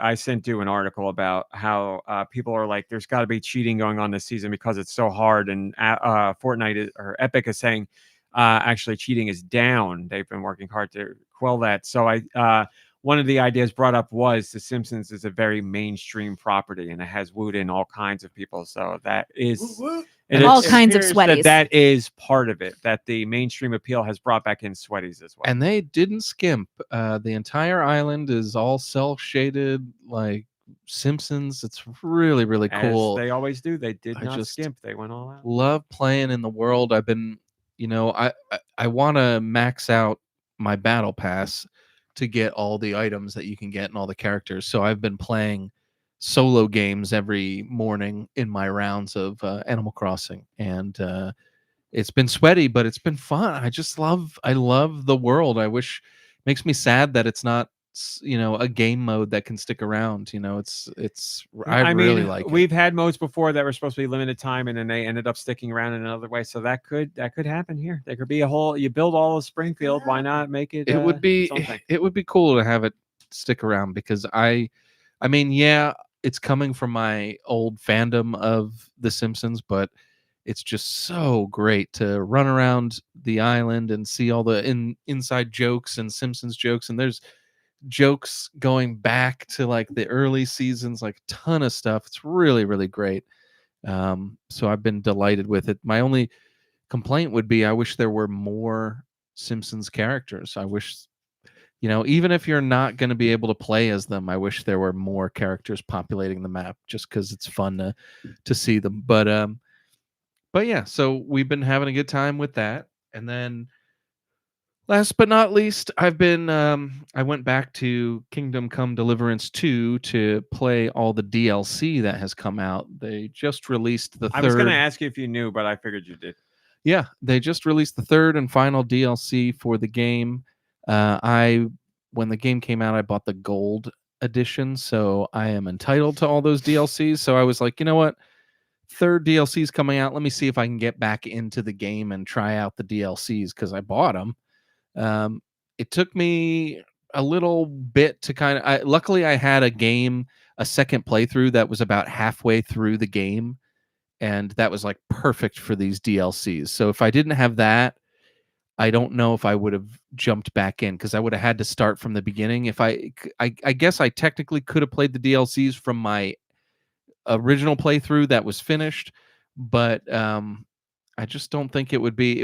an article about how people are like, there's got to be cheating going on this season because it's so hard. And Fortnite or Epic is saying actually cheating is down. They've been working hard to quell that. So one of the ideas brought up was The Simpsons is a very mainstream property and it has wooed in all kinds of people. So that is and All it kinds of appears sweaties. that is part of it, that the mainstream appeal has brought back in sweaties as well. And they didn't skimp. The entire island is all cell shaded, like Simpsons. It's really, really cool. As they always do. They did I not just skimp. They went all out. Love playing in the world. I've been, I want to max out my battle pass to get all the items that you can get and all the characters. So I've been playing solo games every morning in my rounds of Animal Crossing, and it's been sweaty, but it's been fun. I love the world. Makes me sad that it's not a game mode that can stick around. I really like it. We've had modes before that were supposed to be limited time, and then they ended up sticking around in another way. So that could happen here. There could be you build all of Springfield. Why not make it? It would be something? It would be cool to have it stick around, because I mean, yeah, it's coming from my old fandom of The Simpsons, but it's just so great to run around the island and see all the inside jokes and Simpsons jokes, and there's jokes going back to like the early seasons, like a ton of stuff. It's really, really great. So I've been delighted with it. My only complaint would be I wish there were more Simpsons characters. I wish, even if you're not going to be able to play as them, I wish there were more characters populating the map, just because it's fun to see them. But yeah, so we've been having a good time with that. And then last but not least, I went back to Kingdom Come Deliverance 2 to play all the DLC that has come out. They just released the third. I was going to ask you if you knew, but I figured you did. Yeah, they just released the third and final DLC for the game. When the game came out, I bought the gold edition, so I am entitled to all those DLCs. So I was like, you know what? Third DLC's coming out. Let me see if I can get back into the game and try out the DLCs, because I bought them. It took me a little bit to luckily I had a second playthrough that was about halfway through the game, and that was like perfect for these DLCs. So if I didn't have that, I don't know if I would have jumped back in, because I would have had to start from the beginning. If I guess I technically could have played the DLCs from my original playthrough that was finished, but I just don't think it would be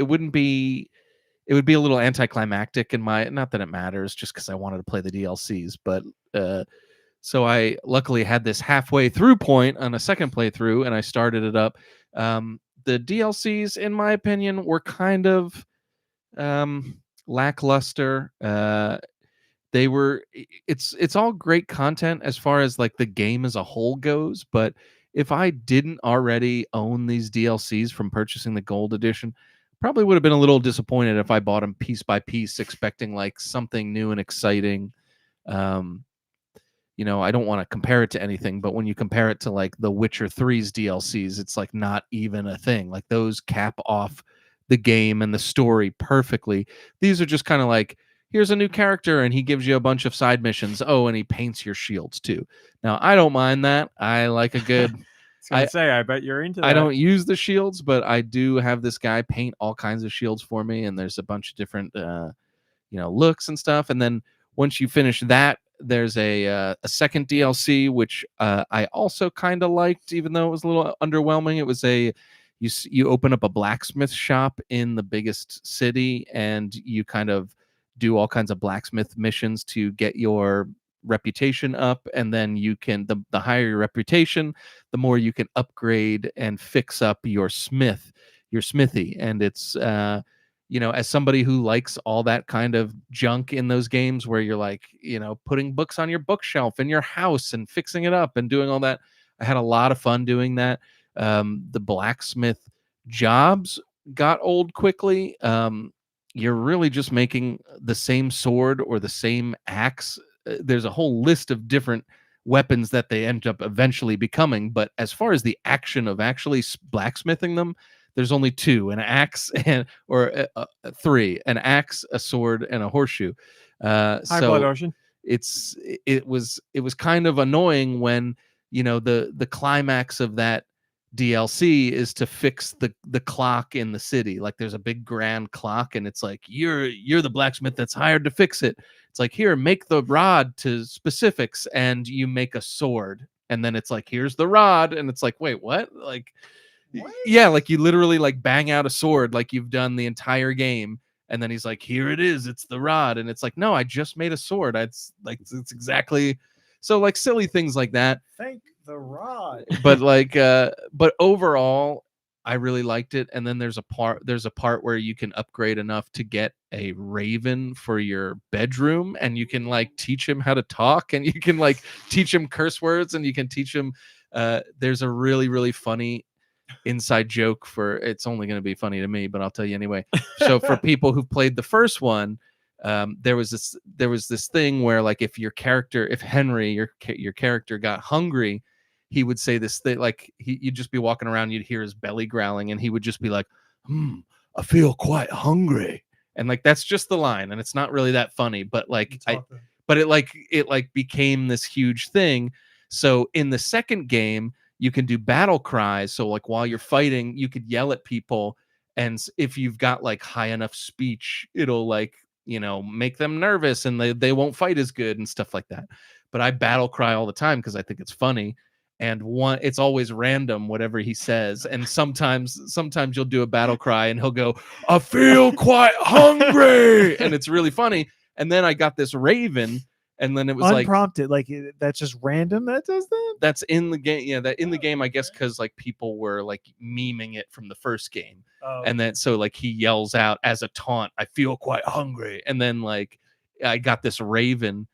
a little anticlimactic in my, not that it matters, just because I wanted to play the DLCs. But so I luckily had this halfway through point on a second playthrough, and I started it up. The DLCs, in my opinion, were kind of lackluster. It's all great content as far as like the game as a whole goes, but if I didn't already own these DLCs from purchasing the gold edition, probably would have been a little disappointed if I bought them piece by piece, expecting like something new and exciting. I don't want to compare it to anything, but when you compare it to like The Witcher 3's DLCs, it's like not even a thing. Like those cap off the game and the story perfectly. These are just kind of like, here's a new character and he gives you a bunch of side missions. Oh, and he paints your shields too. Now, I don't mind that. I like a good... I bet you're into that. I don't use the shields, but I do have this guy paint all kinds of shields for me, and there's a bunch of different looks and stuff. And then once you finish that, there's a second DLC, which I also kind of liked, even though it was a little underwhelming. It was you open up a blacksmith shop in the biggest city, and you kind of do all kinds of blacksmith missions to get your reputation up, and then you can the higher your reputation, the more you can upgrade and fix up your smithy. And it's as somebody who likes all that kind of junk in those games where you're like putting books on your bookshelf in your house and fixing it up and doing all that, I had a lot of fun doing that. The blacksmith jobs got old quickly. You're really just making the same sword or the same axe. There's a whole list of different weapons that they end up eventually becoming. But as far as the action of actually blacksmithing them, there's only two: an axe or three: an axe, a sword, and a horseshoe. High Blood Ocean. It was kind of annoying when the climax of that DLC is to fix the clock in the city. Like there's a big grand clock, and it's like you're the blacksmith that's hired to fix it. It's like, here, make the rod to specifics, and you make a sword. And then it's like, here's the rod, and it's like, wait, what? Like, yeah, like you literally like bang out a sword like you've done the entire game. And then he's like, here it is, it's the rod. And it's like, no, I just made a sword. It's like, it's exactly. So like silly things like that. Thank the rod. But like but overall I really liked it. And then there's a part where you can upgrade enough to get a raven for your bedroom, and you can like teach him how to talk, and you can like teach him curse words, and you can teach him there's a really, really funny inside joke for, it's only going to be funny to me, but I'll tell you anyway. So for people who've played the first one, there was this thing where like if Henry, your character, got hungry, he would say this thing, like you'd just be walking around, you'd hear his belly growling, and he would just be like, I feel quite hungry. And like that's just the line, and it's not really that funny, but like it became this huge thing. So in the second game, you can do battle cries. So like while you're fighting, you could yell at people, and if you've got like high enough speech, it'll like, make them nervous, and they won't fight as good and stuff like that. But I battle cry all the time because I think it's funny. And it's always random, whatever he says. And sometimes you'll do a battle cry and he'll go, I feel quite hungry. And it's really funny. And then I got this raven, and then it was unprompted, like that's just random that does that. That's in the game. Yeah, that in the game, I guess, because like people were like memeing it from the first game. And then so like he yells out as a taunt, I feel quite hungry. And then like I got this raven,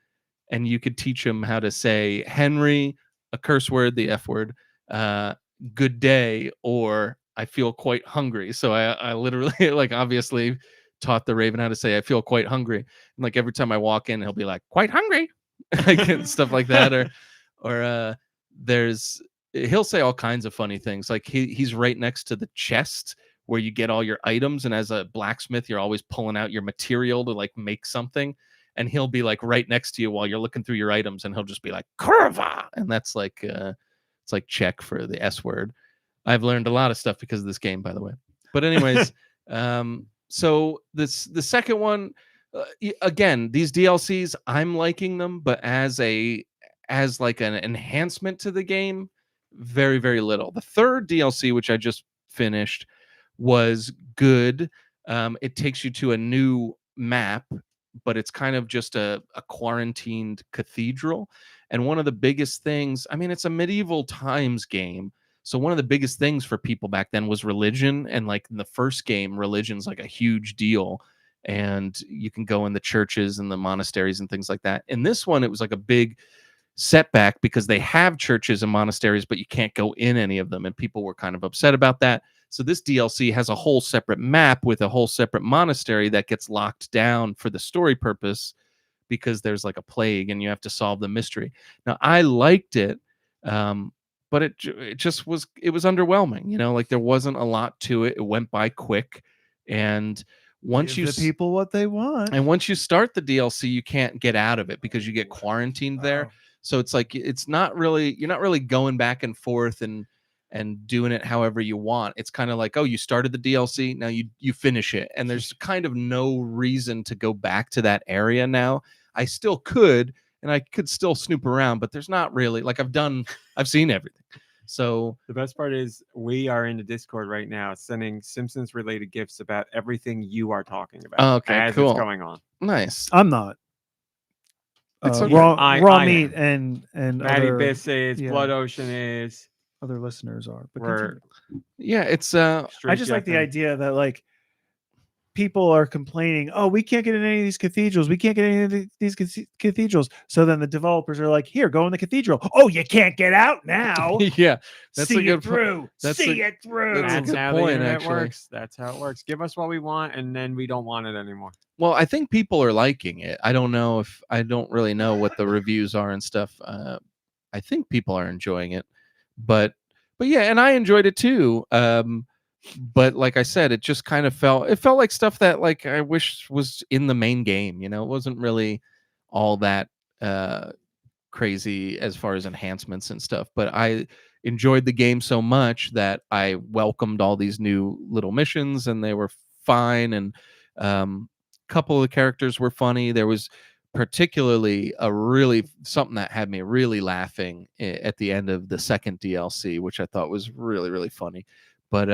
and you could teach him how to say Henry, a curse word, the F word, good day, or I feel quite hungry. So I literally like obviously taught the raven how to say I feel quite hungry. And like every time I walk in, he'll be like, quite hungry, like and stuff like that. Or he'll say all kinds of funny things. Like he's right next to the chest where you get all your items, and as a blacksmith, you're always pulling out your material to like make something. And he'll be like right next to you while you're looking through your items, and he'll just be like curva, and that's like it's like check for the S word. I've learned a lot of stuff because of this game, by the way. But anyways, so the second one, again, these DLCs, I'm liking them, but as like an enhancement to the game, very, very little. The third DLC, which I just finished, was good. It takes you to a new map, but it's kind of just a quarantined cathedral. And one of the biggest things, I mean, it's a medieval times game. So one of the biggest things for people back then was religion. And like in the first game, religion's like a huge deal. And you can go in the churches and the monasteries and things like that. In this one, it was like a big setback because they have churches and monasteries, but you can't go in any of them. And people were kind of upset about that. So this DLC has a whole separate map with a whole separate monastery that gets locked down for the story purpose because there's like a plague and you have to solve the mystery. Now, I liked it, but it was underwhelming. Like there wasn't a lot to it. It went by quick. And once Give the people what they want. And once you start the DLC, you can't get out of it because you get quarantined there. So it's like you're not really going back and forth and doing it however you want. It's kind of like, oh, you started the DLC, now you finish it. And there's kind of no reason to go back to that area now. I still could, and I could still snoop around, but there's not really, like I've seen everything. So the best part is we are in the Discord right now sending Simpsons related gifts about everything you are talking about. Okay, as cool. It's going on. Nice. I'm not. Raw meat and Matty other, Biss is, Blood Ocean is. Other listeners are. But it's I just like the idea that like people are complaining, oh, we can't get in any of these cathedrals. We can't get in any of these cathedrals. So then the developers are like, here, go in the cathedral. Oh, you can't get out now. Yeah, that's see a good it through. That's see it through. That's a good how point, the internet actually. works. That's how it works. Give us what we want, and then we don't want it anymore. Well, I think people are liking it. I don't really know what the reviews are and stuff. I think people are enjoying it, but yeah, and I enjoyed it too. But like I said, it just kind of felt like stuff that like I wish was in the main game. It wasn't really all that crazy as far as enhancements and stuff, but I enjoyed the game so much that I welcomed all these new little missions, and they were fine. And a couple of the characters were funny. There was particularly something that had me really laughing at the end of the second DLC, which I thought was really funny. But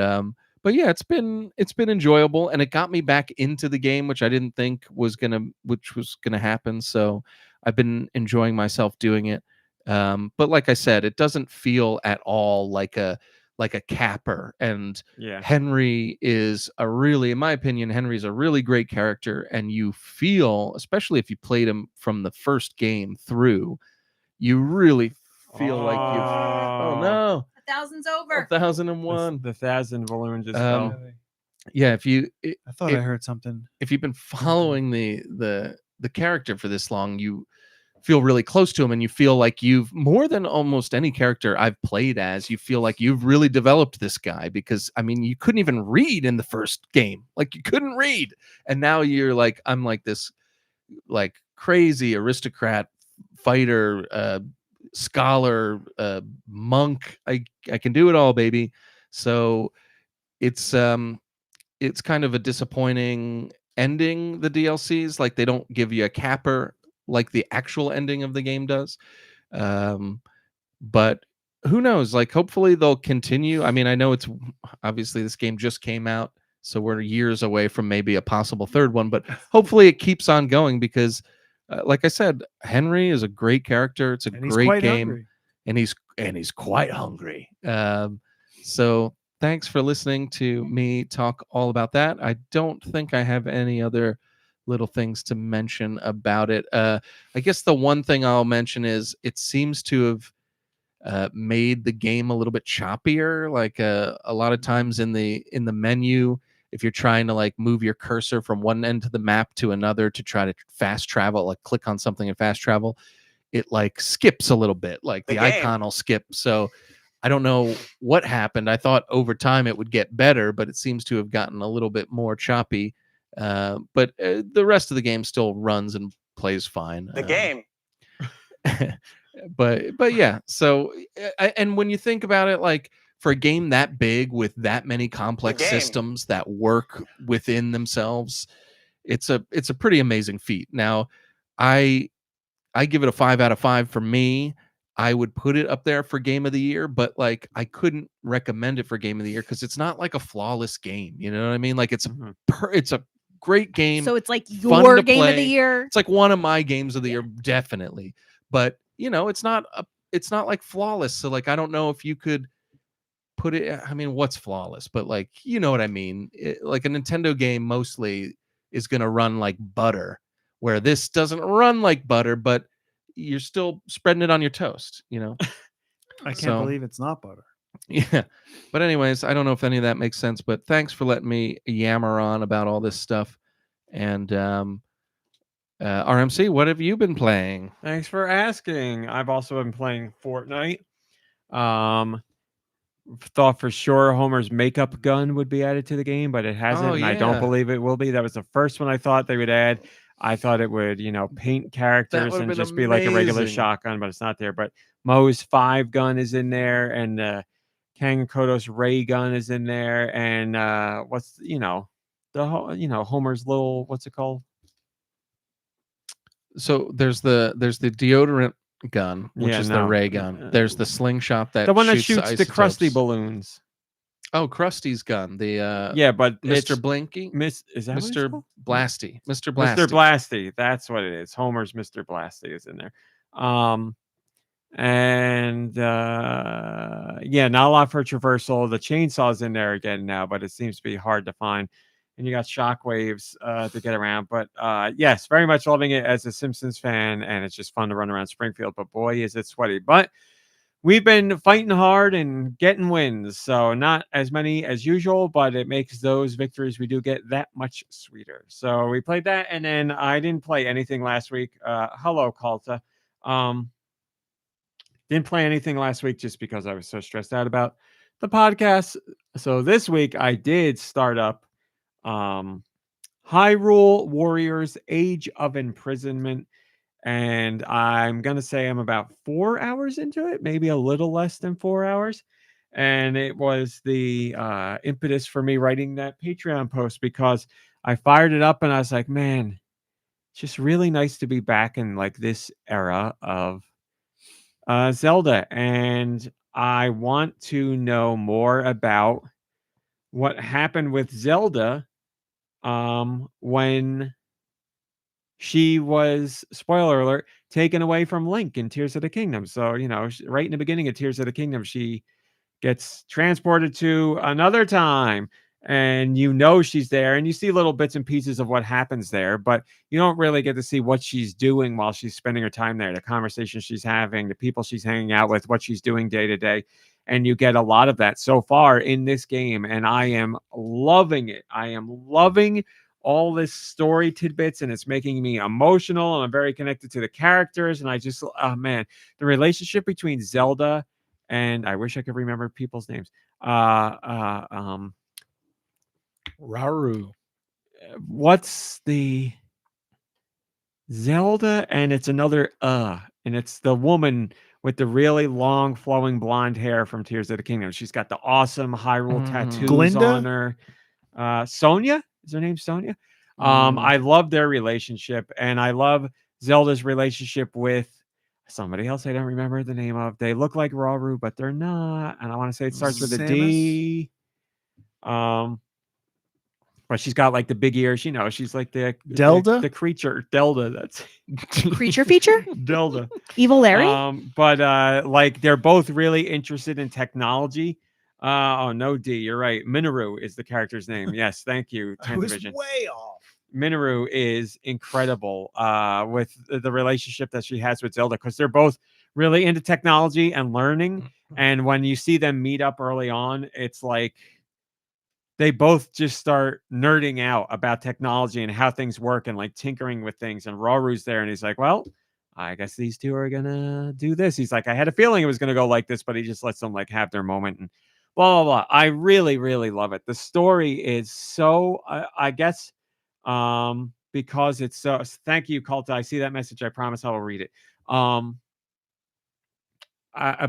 yeah, it's been enjoyable, and it got me back into the game, which I didn't think was gonna happen. So I've been enjoying myself doing it. But like I said, it doesn't feel at all like a capper. And Yeah. Henry is in my opinion, Henry's a really great character, and you feel, especially if you played him from the first game through, you really feel like you've. Oh no! 1,000's over. 1,001. The 1,000 balloon just Um, fell. Yeah, I thought I heard something. if you've been following the character for this long, you feel really close to him, and you feel like you've, more than almost any character I've played as, you feel like you've really developed this guy, because I mean, you couldn't even read in the first game. Like, you couldn't read, and now you're like, I'm like this like crazy aristocrat, fighter, scholar, monk. I can do it all, baby. So it's kind of a disappointing ending, the DLCs. Like, they don't give you a capper like the actual ending of the game does. But who knows? Like, hopefully they'll continue. I mean, I know it's obviously this game just came out, so we're years away from maybe a possible third one, but hopefully it keeps on going, because like I said, Henry is a great character. It's a And he's great quite game. hungry. And he's quite hungry. So thanks for listening to me talk all about that. I don't think I have any other little things to mention about it. I guess the one thing I'll mention is it seems to have made the game a little bit choppier. Like, a lot of times in the menu, if you're trying to like move your cursor from one end of the map to another to try to fast travel, like click on something and fast travel, it like skips a little bit, like the icon will skip. So I don't know what happened. I thought over time it would get better, but it seems to have gotten a little bit more choppy. But the rest of the game still runs and plays fine. But yeah. So and when you think about it, like, for a game that big with that many complex systems that work within themselves, it's a pretty amazing feat. Now, I give it a 5 out of 5 for me. I would put it up there for game of the year, but like, I couldn't recommend it for game of the year because it's not like a flawless game. You know what I mean? Like, it's it's a great game. So it's like fun your to game of the play. year. It's like one of my games of the year, definitely. But you know, it's not like flawless. So like, I don't know if you could put it. I mean, what's flawless? But like, you know what I mean? Like, a Nintendo game mostly is going to run like butter, where this doesn't run like butter, but you're still spreading it on your toast, you know? I can't So- believe it's not butter. Yeah. But anyways, I don't know if any of that makes sense, but thanks for letting me yammer on about all this stuff. And RMC, what have you been playing? Thanks for asking. I've also been playing Fortnite. Thought for sure Homer's makeup gun would be added to the game, but it hasn't, Oh, and I don't yeah. believe it will be. That was the first one I thought they would add. I thought it would, paint characters would've and been just be like a regular amazing. shotgun, but it's not there. But Moe's 5 gun is in there, and Kang Kodos ray gun is in there, and what's Homer's little, what's it called? So there's the deodorant gun, which Yeah, is the no. ray gun. There's the slingshot that The one that shoots the Krusty isotopes. balloons. Oh, Krusty's gun. The Yeah, but Mr. it's Blinky, is that what it's Mr. called? Blasty, Mr. Blasty. Mr. Blasty. That's what it is. Homer's Mr. Blasty is in there. Yeah, not a lot for traversal. The chainsaw's in there again now, but it seems to be hard to find. And you got shockwaves to get around. But yes, very much loving it as a Simpsons fan, and it's just fun to run around Springfield. But boy, is it sweaty. But we've been fighting hard and getting wins. So not as many as usual, but it makes those victories we do get that much sweeter. So we played that, and then I didn't play anything last week. Hello, Kalta. Didn't play anything last week just because I was so stressed out about the podcast. So this week I did start up Hyrule Warriors Age of Imprisonment. and I'm gonna say I'm about 4 hours into it, maybe a little less than 4 hours. And it was the impetus for me writing that Patreon post because I fired it up and I was like, man, it's just really nice to be back in like this era of Zelda, and I want to know more about what happened with Zelda when she was, spoiler alert, taken away from Link in Tears of the Kingdom. So, right in the beginning of Tears of the Kingdom, she gets transported to another time, and she's there, and you see little bits and pieces of what happens there, but you don't really get to see what she's doing while she's spending her time there, the conversations she's having, the people she's hanging out with, what she's doing day to day. And you get a lot of that so far in this game, and I am loving it. I am loving all this story tidbits, and it's making me emotional, and I'm very connected to the characters, and I just, oh man, the relationship between Zelda and I wish I could remember people's names. Rauru. What's the Zelda? And it's another and it's the woman with the really long flowing blonde hair from Tears of the Kingdom. She's got the awesome Hyrule tattoos Glinda? on her. Sonia? Is her name Sonia? Mm. I love their relationship, and I love Zelda's relationship with somebody else I don't remember the name of. They look like Rauru, but they're not. And I want to say it starts with a D. But she's got like the big ears. She's like the Delta? the creature Delta. That's Creature feature? Delta. Evil Larry? But like they're both really interested in technology. Oh no, D, you're right. Minoru is the character's name. Yes, thank you. I 10th was Division. way off. Minoru is incredible with the relationship that she has with Zelda, because they're both really into technology and learning. And when you see them meet up early on, it's like they both just start nerding out about technology and how things work and like tinkering with things. And Rauru's there and he's like, well, I guess these two are gonna do this. He's like, I had a feeling it was gonna go like this, but he just lets them like have their moment and blah blah blah. I really, really love it. The story is so I guess because it's so, thank you, Culta. I see that message. I promise I will read it.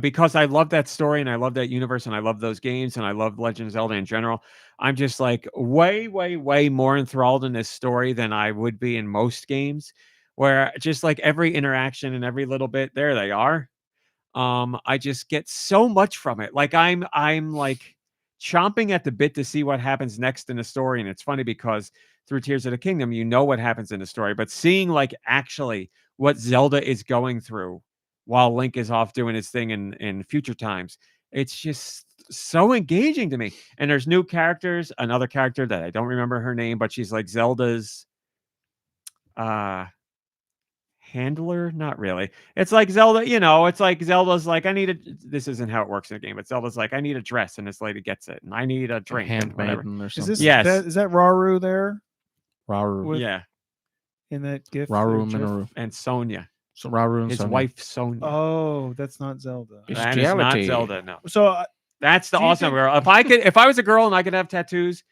Because I love that story and I love that universe and I love those games and I love Legend of Zelda in general. I'm just like way, way, way more enthralled in this story than I would be in most games, where just like every interaction and every little bit, there they are. I just get so much from it. Like I'm like chomping at the bit to see what happens next in the story. And it's funny because through Tears of the Kingdom, you know what happens in the story, but seeing like actually what Zelda is going through while Link is off doing his thing in future times, it's just so engaging to me. And there's new characters, another character that I don't remember her name, but she's like Zelda's handler. Not really. It's like Zelda, it's like Zelda's like, this isn't how it works in the game, but Zelda's like, I need a dress, and this lady gets it, and I need a drink, and whatever. Handmaiden or Is something. this Yes. is that Rauru there Rauru. with- Yeah, in that gift? Rauru or and GIF? Minoru. and Sonia, So Rauru and his Sonia. wife Sonia. Oh, that's not Zelda. It's That is not reality. Zelda. No, So that's the Do you awesome think- girl. If I was a girl and I could have tattoos,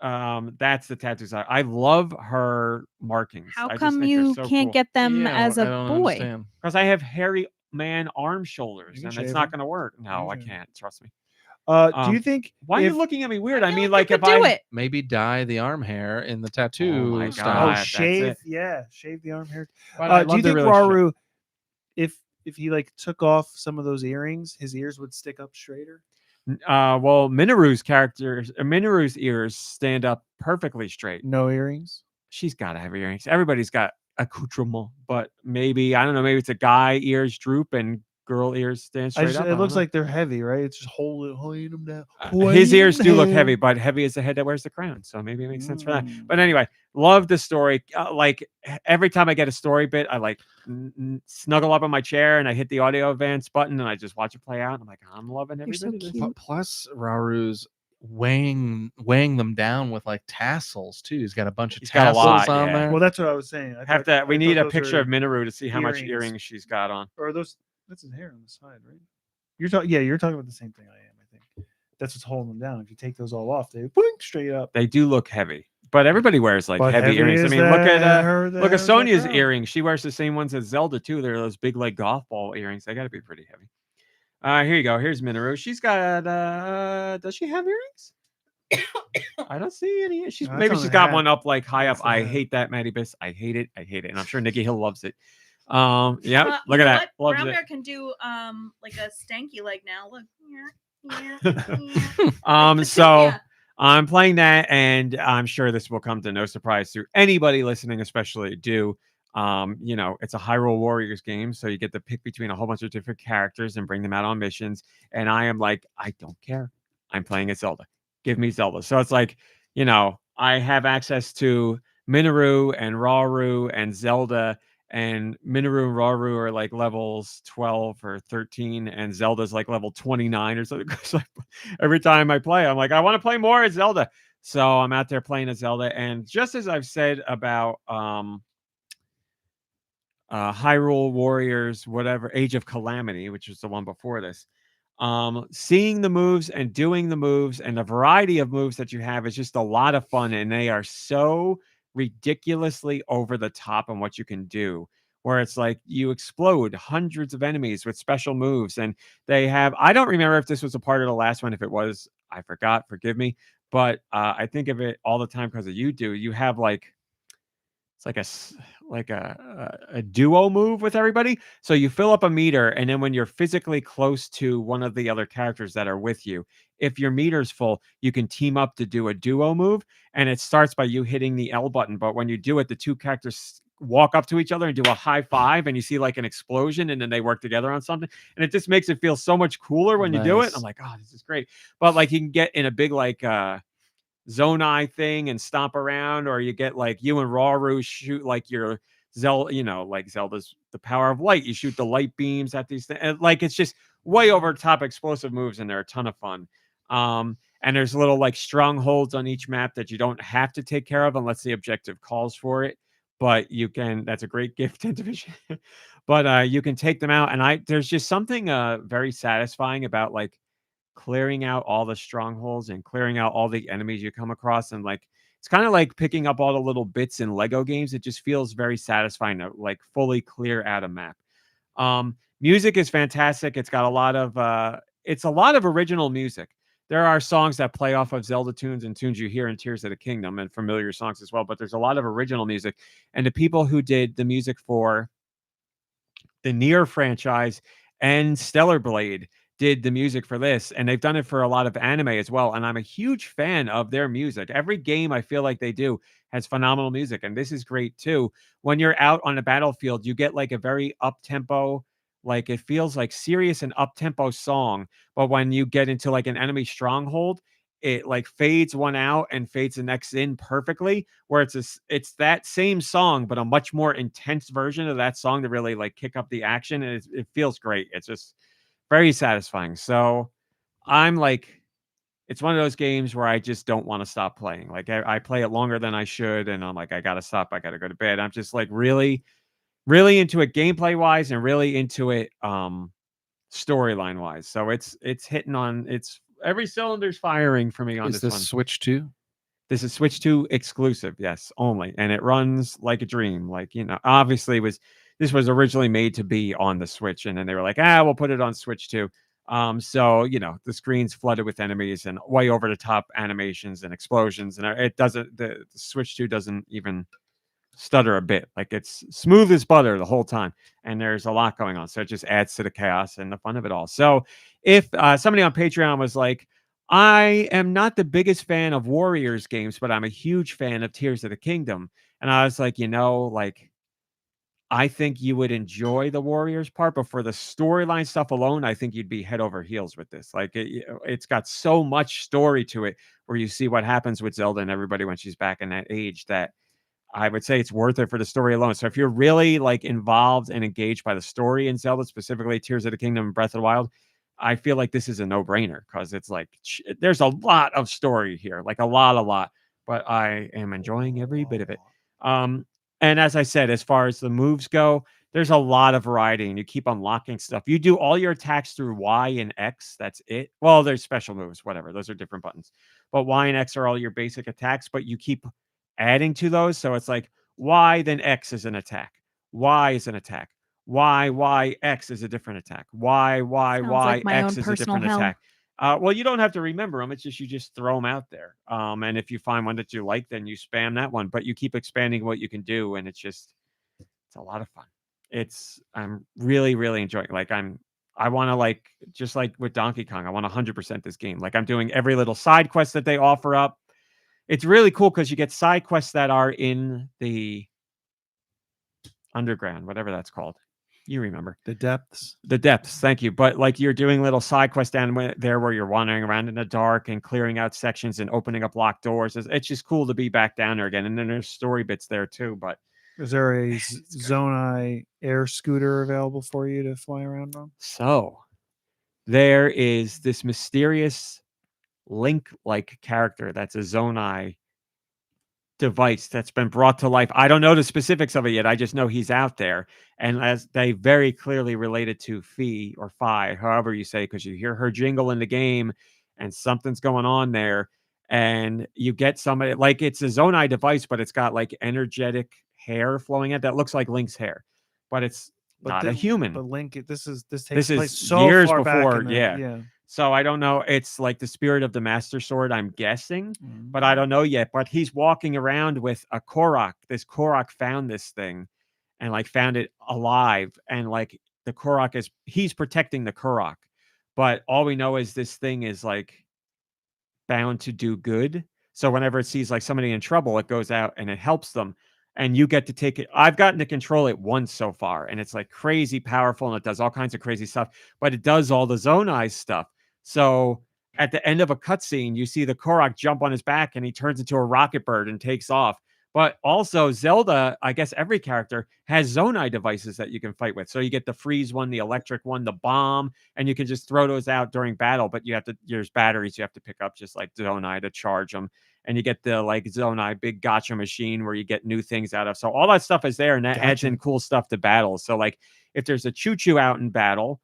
that's the tattoos. I love her markings. How come you can't get them as a boy? Because I have hairy man arm shoulders, You can and shave it's not them. going to work. No, You I can. can't. Trust me. do you think Why are if, you looking at me weird? I feel mean, like like you if could do I it. Maybe dye the arm hair in the tattoo my style. God. That's shave, it. yeah, shave the arm hair. But I Do love you the think relationship. Rauru, if he like took off some of those earrings, his ears would stick up straighter? Well, Minoru's ears stand up perfectly straight. No earrings. She's got to have earrings. Everybody's got accoutrement, but maybe, I don't know, maybe it's a guy ears droop and girl ears stand straight up. I It don't looks know. like they're heavy, right? It's just holding them down. His ears do look Holding heavy, them but heavy is the head that wears the crown. So maybe it makes sense for that. Mm. But anyway, love the story. Like every time I get a story bit, I like snuggle up on my chair and I hit the audio advance button and I just watch it play out. I'm like, I'm loving every so bit of this. cute. Plus, Rauru's weighing them down with like tassels too. He's got a bunch of He's got a tassels lot, on yeah. there. Well, that's what I was saying. We need a those picture are- of Minoru to see how much earrings. earrings she's got on. Or those. That's his hair on the side, right? You're talking about the same thing I am. I think that's what's holding them down. If you take those all off, they boink straight up. They do look heavy. but everybody wears like What heavy heavy earrings. I is mean, look at there, look there's at a Sonia's girl. earrings. She wears the same ones as Zelda too. They're those big like golf ball earrings. They got to be pretty heavy. Here you go. Here's Minoru. She's got does she have earrings? I don't see any. She's No, that's maybe on she's the got hat. one up like high That's up. the I hat. hate that, Maddie Biss. I hate it. And I'm sure Nicky Hill loves it. Yeah, Uh, look you at know that. what? Loves Brown it. Bear can do like a stanky leg now. Look. So Petunia. I'm playing that, and I'm sure this will come to no surprise to anybody listening, especially Deux. You know, it's a Hyrule Warriors game, so you get to pick between a whole bunch of different characters and bring them out on missions. And I am like, I don't care. I'm playing as Zelda. Give me Zelda. So it's like, you know, I have access to Minoru and Rauru and Zelda, and Minoru and Rauru are like levels 12 or 13, and Zelda's like level 29 or something. So every time I play, I'm like, I want to play more as Zelda. So I'm out there playing as Zelda. And just as I've said about Hyrule Warriors, whatever, Age of Calamity, which was the one before this, seeing the moves and doing the moves and the variety of moves that you have is just a lot of fun, and they are so ridiculously over the top on what you can do, where it's like you explode hundreds of enemies with special moves. And they have, I don't remember if this was a part of the last one. If it was, I forgot, forgive me, but I think of it all the time because of you have like, it's like a duo move with everybody. So you fill up a meter, and then when you're physically close to one of the other characters that are with you, if your meter's full, you can team up to do a duo move, and it starts by you hitting the L button. But when you do it, the two characters walk up to each other and do a high five, and you see like an explosion, and then they work together on something, and it just makes it feel so much cooler when you do it. Nice. I'm like, oh, this is great. But like you can get in a big like Zonai thing and stomp around, or you get like you and Rauru shoot like your Zelda, you know, like Zelda's the power of light. You shoot the light beams at these things. And like it's just way over top explosive moves, and they're a ton of fun. And there's little like strongholds on each map that you don't have to take care of unless the objective calls for it. But you can, that's a great gift to division. But you can take them out. And there's just something very satisfying about like clearing out all the strongholds and clearing out all the enemies you come across. And like it's kind of like picking up all the little bits in Lego games. It just feels very satisfying to like fully clear out a map. Music is fantastic. It's got a lot of original music. There are songs that play off of Zelda tunes and tunes you hear in Tears of the Kingdom and familiar songs as well, but there's a lot of original music. And the people who did the music for the Nier franchise and Stellar Blade did the music for this, and they've done it for a lot of anime as well. And I'm a huge fan of their music. Every game I feel like they do has phenomenal music, and this is great too. When you're out on a battlefield, you get like a very up tempo, like it feels like serious and up tempo song. But when you get into like an enemy stronghold, it like fades one out and fades the next in perfectly, where it's that same song but a much more intense version of that song to really like kick up the action, and it feels great. It's just very satisfying. So I'm like, it's one of those games where I just don't want to stop playing. Like I play it longer than I should, and I'm like, I gotta stop, I gotta go to bed. I'm just like really into it gameplay wise, and really into it storyline wise. So it's hitting on, it's every cylinder's firing for me on Is this this one. Switch 2? This is Switch 2 exclusive, yes, only. And it runs like a dream. Like, you know, obviously this was originally made to be on the Switch, and then they were like, we'll put it on Switch 2. So, you know, the screen's flooded with enemies and way over the top animations and explosions, and it doesn't, the Switch 2 doesn't even stutter a bit. Like it's smooth as butter the whole time, and there's a lot going on, so it just adds to the chaos and the fun of it all. So if somebody on Patreon was like, I am not the biggest fan of Warriors games, but I'm a huge fan of Tears of the Kingdom, and I was like, you know, like I think you would enjoy the Warriors part, but for the storyline stuff alone, I think you'd be head over heels with this. Like it's got so much story to it, where you see what happens with Zelda and everybody when she's back in that age, that I would say it's worth it for the story alone. So if you're really like involved and engaged by the story in Zelda, specifically Tears of the Kingdom and Breath of the Wild, I feel like this is a no-brainer, because it's like there's a lot of story here, like a lot, but I am enjoying every bit of it. And as I said, as far as the moves go, there's a lot of variety, and you keep unlocking stuff. You do all your attacks through Y and X. That's it. Well, there's special moves, whatever. Those are different buttons. But Y and X are all your basic attacks, but you keep adding to those. So it's like Y, then X is an attack. Y is an attack. Y, X is a different attack. Y, Sounds like my X own is a personal different hell. attack. Well, you don't have to remember them. It's just you just throw them out there. And if you find one that you like, then you spam that one. But you keep expanding what you can do, and it's a lot of fun. I'm really, really enjoying. I want to like just like with Donkey Kong. I want 100% this game. Like I'm doing every little side quest that they offer up. It's really cool because you get side quests that are in the underground, whatever that's called. You remember The depths. the depths. Thank you. But like you're doing little side quests down there where you're wandering around in the dark and clearing out sections and opening up locked doors. It's just cool to be back down there again. And then there's story bits there too. But Is there a it's great. Zonai air scooter available for you to fly around on? So there is this mysterious Link-like character that's a Zonai device that's been brought to life. I don't know the specifics of it yet. I just know he's out there. And as they very clearly related to Fi or Fi, however you say, because you hear her jingle in the game and something's going on there. And you get somebody like it's a Zonai device, but it's got like energetic hair flowing out that looks like Link's hair, but it's not a human. But Link, this takes This place is so years far back before, in the, yeah. So I don't know. It's like the spirit of the Master Sword, I'm guessing, but I don't know yet. But he's walking around with a Korok. This Korok found this thing and like found it alive. And like the Korok he's protecting the Korok. But all we know is this thing is like bound to do good. So whenever it sees like somebody in trouble, it goes out and it helps them. And you get to take it. I've gotten to control it once so far, and it's like crazy powerful, and it does all kinds of crazy stuff, but it does all the Zonai stuff. So at the end of a cutscene, you see the Korok jump on his back and he turns into a rocket bird and takes off. But also Zelda, I guess every character has Zonai devices that you can fight with. So you get the freeze one, the electric one, the bomb, and you can just throw those out during battle. But there's batteries you have to pick up just like Zonai to charge them. And you get the like Zonai big gotcha machine where you get new things out of. So all that stuff is there, and that adds in cool stuff to battles. So like if there's a choo-choo out in battle,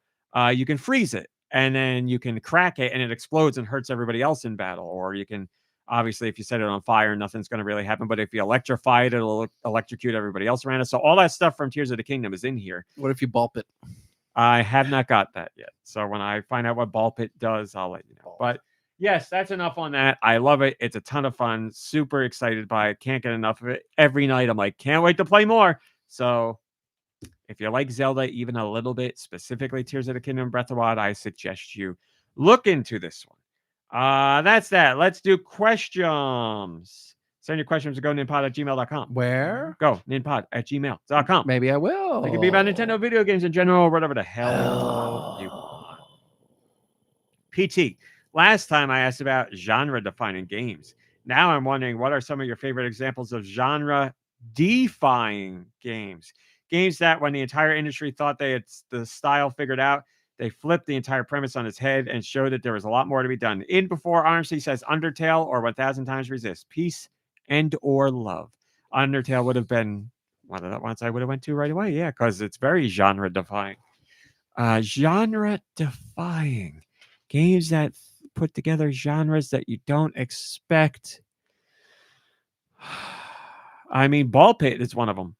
you can freeze it. And then you can crack it and it explodes and hurts everybody else in battle. Or you can, obviously, if you set it on fire, nothing's going to really happen. But if you electrify it, it'll electrocute everybody else around it. So all that stuff from Tears of the Kingdom is in here. What if you ball pit? I have not got that yet. So when I find out what ball pit does, I'll let you know. But yes, that's enough on that. I love it. It's a ton of fun. Super excited by it. Can't get enough of it. Every night I'm like, can't wait to play more. So if you like Zelda even a little bit, specifically Tears of the Kingdom, Breath of the Wild, I suggest you look into this one. That's that. Let's do questions. Send your questions to GoNinpod@gmail.com. Where? Go, ninpod@gmail.com. Maybe I will. It could be about Nintendo video games in general or whatever the hell you want. PT, last time I asked about genre-defining games. Now I'm wondering, what are some of your favorite examples of genre-defying games? Games that when the entire industry thought they had the style figured out, they flipped the entire premise on its head and showed that there was a lot more to be done. In before RMC says Undertale or 1000 Times Resist. Peace and or love. Undertale would have been one of the ones I would have went to right away. Yeah, because it's very genre-defying. Genre-defying. Games that put together genres that you don't expect. I mean, Ball Pit is one of them.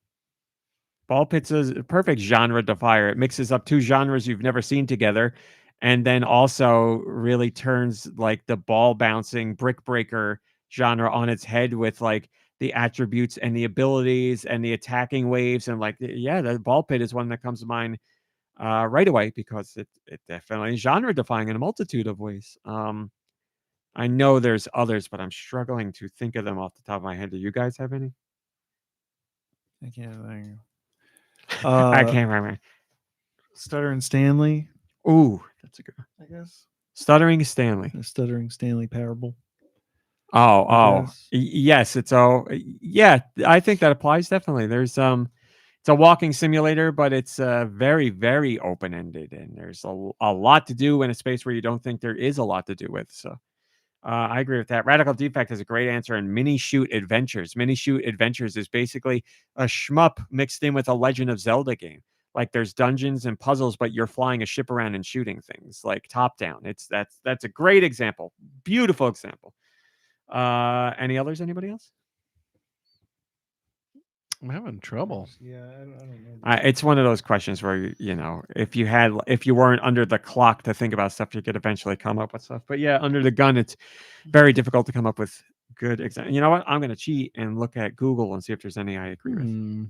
Ball Pit's a perfect genre defier. It mixes up two genres you've never seen together, and then also really turns like the ball bouncing brick breaker genre on its head with like the attributes and the abilities and the attacking waves. And like, yeah, the Ball Pit is one that comes to mind right away because it definitely is genre defying in a multitude of ways. I know there's others, but I'm struggling to think of them off the top of my head. Do you guys have any? I can't think. I can't remember. Stuttering Stanley, Ooh, that's a good one. I guess. Stuttering Stanley. The Stuttering Stanley parable. Oh, guess. yes. Yeah, I think that applies definitely. There's it's a walking simulator, but it's very, very open ended, and there's a lot to do in a space where you don't think there is a lot to do with. So I agree with that. Radical Defect is a great answer. And Mini Shoot Adventures. Mini Shoot Adventures is basically a shmup mixed in with a Legend of Zelda game. Like there's dungeons and puzzles, but you're flying a ship around and shooting things like top down. That's a great example. Beautiful example. Any others? Anybody else? I'm having trouble. Yeah, I don't know. It's one of those questions where you know, if you weren't under the clock to think about stuff, you could eventually come up with stuff. But yeah, under the gun, it's very difficult to come up with good examples. You know what? I'm going to cheat and look at Google and see if there's any I agree with.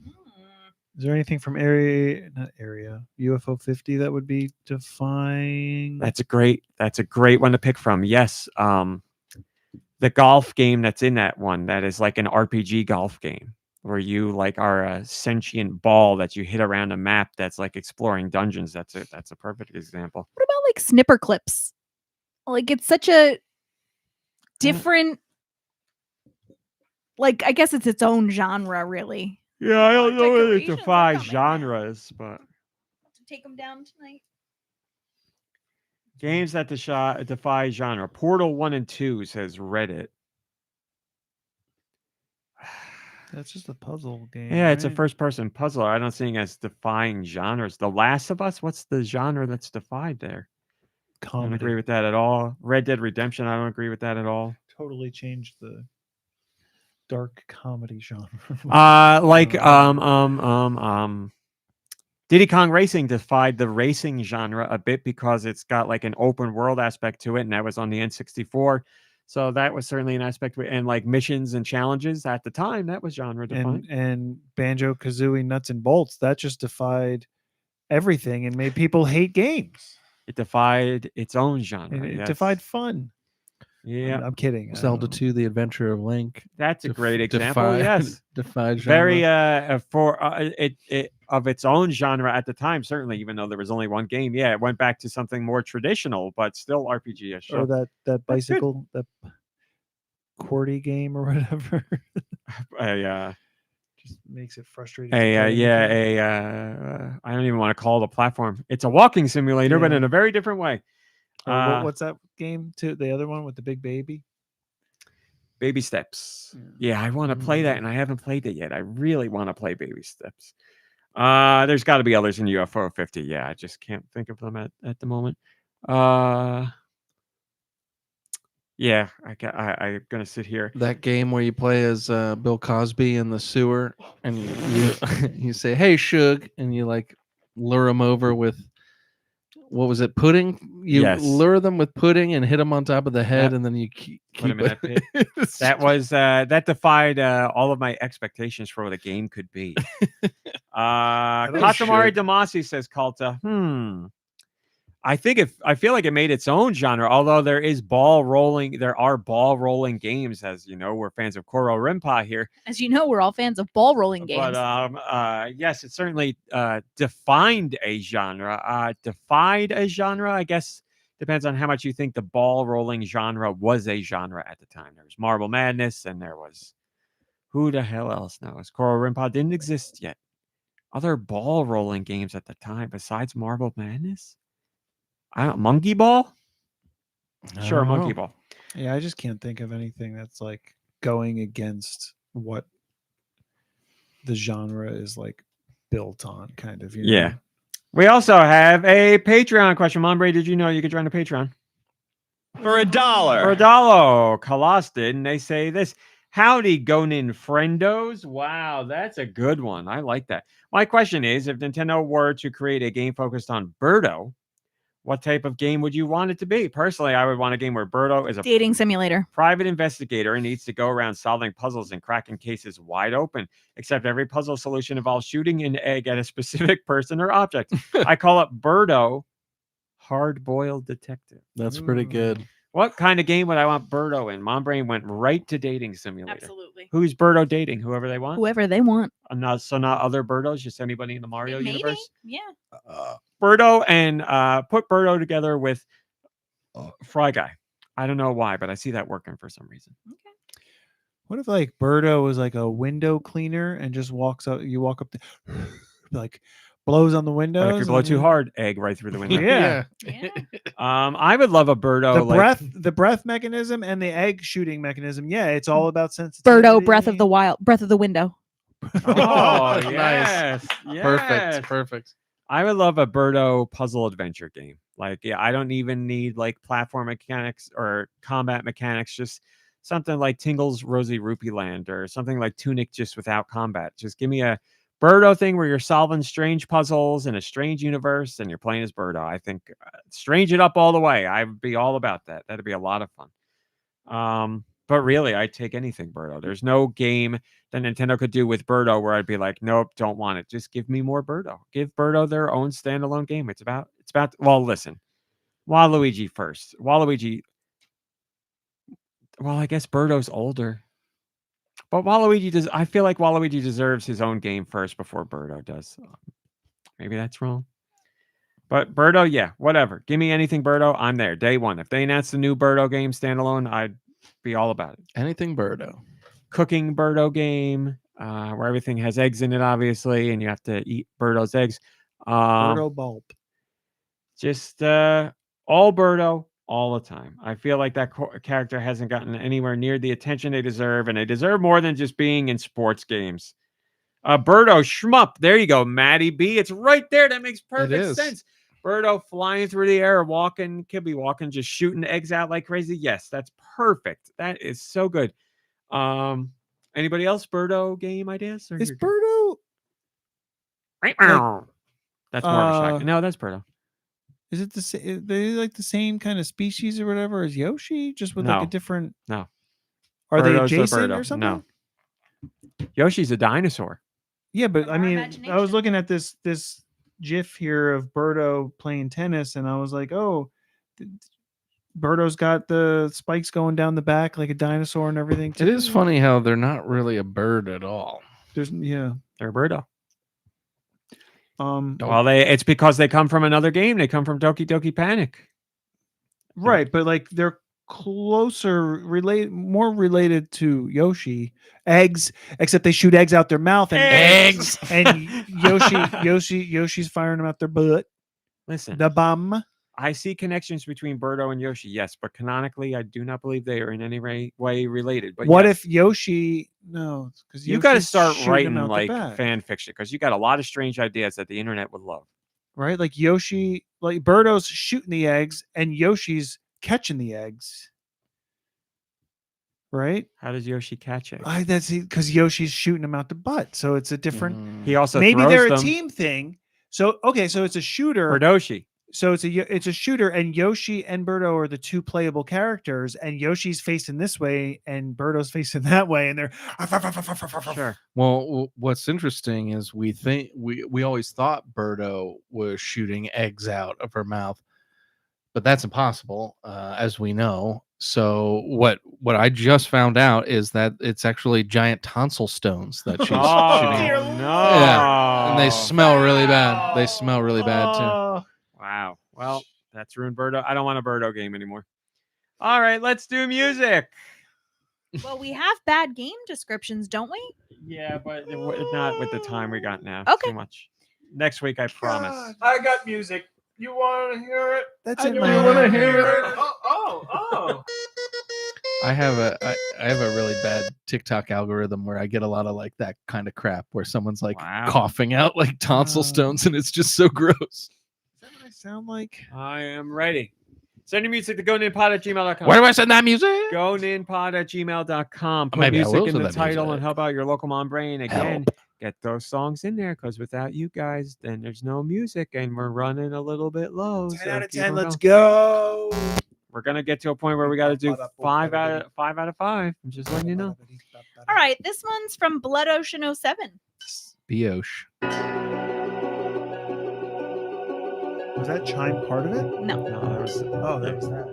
Is there anything from UFO 50 that would be defying? That's a great one to pick from. Yes, the golf game that's in that one, that is like an RPG golf game where you like are a sentient ball that you hit around a map that's like exploring dungeons. That's a perfect example. What about like snipper clips? Like it's such a different. Like I guess it's its own genre, really. Yeah, I don't know whether it Decorations are defies coming, genres, but To take them down tonight. games that defy genre. Portal 1 and 2 says Reddit. That's just a puzzle game. Yeah, it's a right? first-person puzzle. I don't see it as defying genres. The Last of Us, what's the genre that's defied there? I don't Comedy. agree with that at all. Red Dead Redemption, I don't agree with that at all. Totally changed the dark comedy genre. Diddy Kong Racing defied the racing genre a bit because it's got like an open world aspect to it, and that was on the N64. So that was certainly an aspect, and like missions and challenges at the time, that was genre defined. and Banjo Kazooie Nuts and Bolts, that just defied everything and made people hate games. It defied its own genre. It yes. defied fun. Yeah, I'm kidding. Zelda 2: The Adventure of Link. that's a great example. Defied, Yes, defied genre. very it of its own genre at the time. Certainly, even though there was only one game. Yeah, it went back to something more traditional, but still RPG-ish. Or So, that bicycle, that QWERTY game or whatever. Just makes it frustrating. to play anything. I don't even want to call it a platform. It's a walking simulator, but Yeah. in a very different way. Or what's that game too? The other one with the big baby? Baby Steps. Yeah, I want to play that, and I haven't played it yet. I really want to play Baby Steps. There's got to be others in UFO 50. Yeah, I just can't think of them at the moment. Yeah, I'm gonna sit here. That game where you play as Bill Cosby in the sewer, and you you say, "Hey, Shug," and you like lure him over with, what was it, pudding? You Yes. lure them with pudding and hit them on top of the head, Yep. and then you keep Put 'em in that pit. It's That was that defied all of my expectations for what a game could be. Katamari should. Damacy says Kalta. I feel like it made its own genre, although there are ball rolling games, as you know, we're fans of Koro Rinpa here. As you know, we're all fans of ball rolling games. But yes, it certainly defined a genre. Defied a genre, I guess, depends on how much you think the ball rolling genre was a genre at the time. There was Marble Madness, and there was, who the hell else knows? Koro Rinpa didn't exist yet. Other ball rolling games at the time besides Marble Madness? Monkey Ball? Sure, Monkey Ball. Yeah, I just can't think of anything that's like going against what the genre is like built on, kind of. You know? Yeah. We also have a Patreon question. Monbray, did you know you could join a Patreon? For $1. For $1. Kalas did, and they say this. Howdy, Gonin friendos. Wow, that's a good one. I like that. My question is, if Nintendo were to create a game focused on Birdo, what type of game would you want it to be? Personally, I would want a game where Birdo is a Dating simulator. private investigator and needs to go around solving puzzles and cracking cases wide open, except every puzzle solution involves shooting an egg at a specific person or object. I call it Birdo Hard-Boiled Detective. That's pretty good. What kind of game would I want Birdo in? Mombrain went right to dating simulator. Absolutely. Who's Birdo dating? Whoever they want? Whoever they want. Not other Birdos, just anybody in the Mario Maybe. universe? Yeah. Birdo, and put Birdo together with Fry Guy. I don't know why, but I see that working for some reason. Okay. What if like Birdo was like a window cleaner and just walks up? You walk up, like blows on the windows. But if you blow too hard, egg right through the window. Yeah. Yeah. I would love a Birdo. The breath mechanism and the egg shooting mechanism. Yeah, it's all about sensitivity. Birdo, Breath of the Wild, Breath of the Window. Oh, Nice. yes. Yes. Perfect. I would love a Birdo puzzle adventure game. Like, yeah, I don't even need like platform mechanics or combat mechanics. Just something like Tingle's Rosy Rupee Land or something like Tunic just without combat. Just give me a Birdo thing where you're solving strange puzzles in a strange universe and you're playing as Birdo. I think strange it up all the way. I'd be all about that. That'd be a lot of fun. But really, I'd take anything Birdo. There's no game that Nintendo could do with Birdo where I'd be like, nope, don't want it. Just give me more Birdo. Give Birdo their own standalone game. It's about. Well, listen, Waluigi first. Waluigi. Well, I guess Birdo's older. But Waluigi does. I feel like Waluigi deserves his own game first before Birdo does. Maybe that's wrong. But Birdo, yeah, whatever. Give me anything Birdo. I'm there. Day one. If they announce the new Birdo game standalone, I'd be all about it. Anything Birdo. Cooking Birdo game, where everything has eggs in it, obviously, and you have to eat Birdo's eggs. Birdo bulb. Just all Birdo all the time. I feel like that character hasn't gotten anywhere near the attention they deserve, and they deserve more than just being in sports games. Birdo Shmup. There you go, Maddie B. It's right there. That makes perfect sense. Birdo flying through the air, walking, could be walking, just shooting eggs out like crazy. Yes, that's perfect. That is so good. Anybody else Birdo game ideas? Is Birdo? That's more of a shock. No, that's Birdo. Is it the same? They like the same kind of species or whatever as Yoshi, just with like a different. No. Are they Birdo's a adjacent Birdo. or something? No. Yoshi's a dinosaur. Yeah, but From I our mean, I imagination. was looking at this GIF here of Birdo playing tennis, and I was like, oh, Birdo's got the spikes going down the back like a dinosaur and everything. It is funny how they're not really a bird at all. Yeah, they're Birdo. Well, it's because they come from another game. They come from Doki Doki Panic. Right, but like they're more related to Yoshi. Eggs, except they shoot eggs out their mouth and eggs. And Yoshi's firing them out their butt. Listen, the bum. I see connections between Birdo and Yoshi, yes, but canonically, I do not believe they are in any way related. But what yes. if Yoshi? No, because you got to start writing like fan fiction because you got a lot of strange ideas that the internet would love. Right, like Yoshi, like Birdo's shooting the eggs and Yoshi's catching the eggs. Right? How does Yoshi catch eggs? That's because Yoshi's shooting them out the butt, so it's a different. He also maybe throws they're them. A team thing. So okay, so it's a shooter. Birdoshi. So it's a shooter, and Yoshi and Birdo are the two playable characters, and Yoshi's facing this way, and Birdo's facing that way, and they're sure. Well, what's interesting is we always thought Birdo was shooting eggs out of her mouth, but that's impossible, as we know. So what I just found out is that it's actually giant tonsil stones that she's shooting. Dear no! Yeah, and they smell really bad. They smell really bad too. Wow. Well, that's ruined Birdo. I don't want a Birdo game anymore. All right, let's do music. Well, we have bad game descriptions, don't we? Yeah, but not with the time we got now. Okay. Too much. Next week, I promise. I got music. You want to hear it? That's I it. do want to hear it. Oh. I have a really bad TikTok algorithm where I get a lot of like that kind of crap where someone's like coughing out like tonsil stones, and it's just so gross. Is that what I sound like? I am ready. Send your music to goninpod@gmail.com. Where do I send that music? Goninpod@gmail.com. Put Maybe I music will in send the that title music. and help out your local mom brain. Again, Help. get those songs in there because without you guys, then there's no music and we're running a little bit low. 10 so out of keep 10. on Let's going. go. We're gonna get to a point where we got to do 5 out of 5. I'm just letting you know. All right, this one's from Blood Ocean 07. Bioche. Was that chime part of it? No. No, that was, That was that.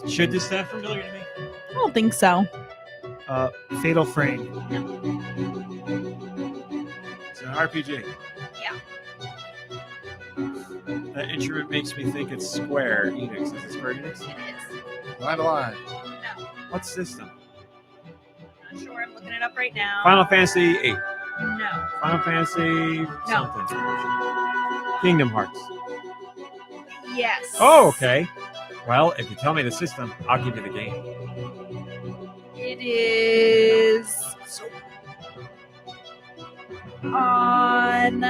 should this sound familiar to me? I don't think so. Fatal Frame. It's an RPG. Yeah. That instrument makes me think it's Square Enix. Is it Square Enix? It is. Line to line. No. What system? Not sure. I'm looking it up right now. Final Fantasy 8. No. Final Fantasy something. Kingdom Hearts. Yes. Oh, okay. Well, if you tell me the system, I'll give you the game. It is on.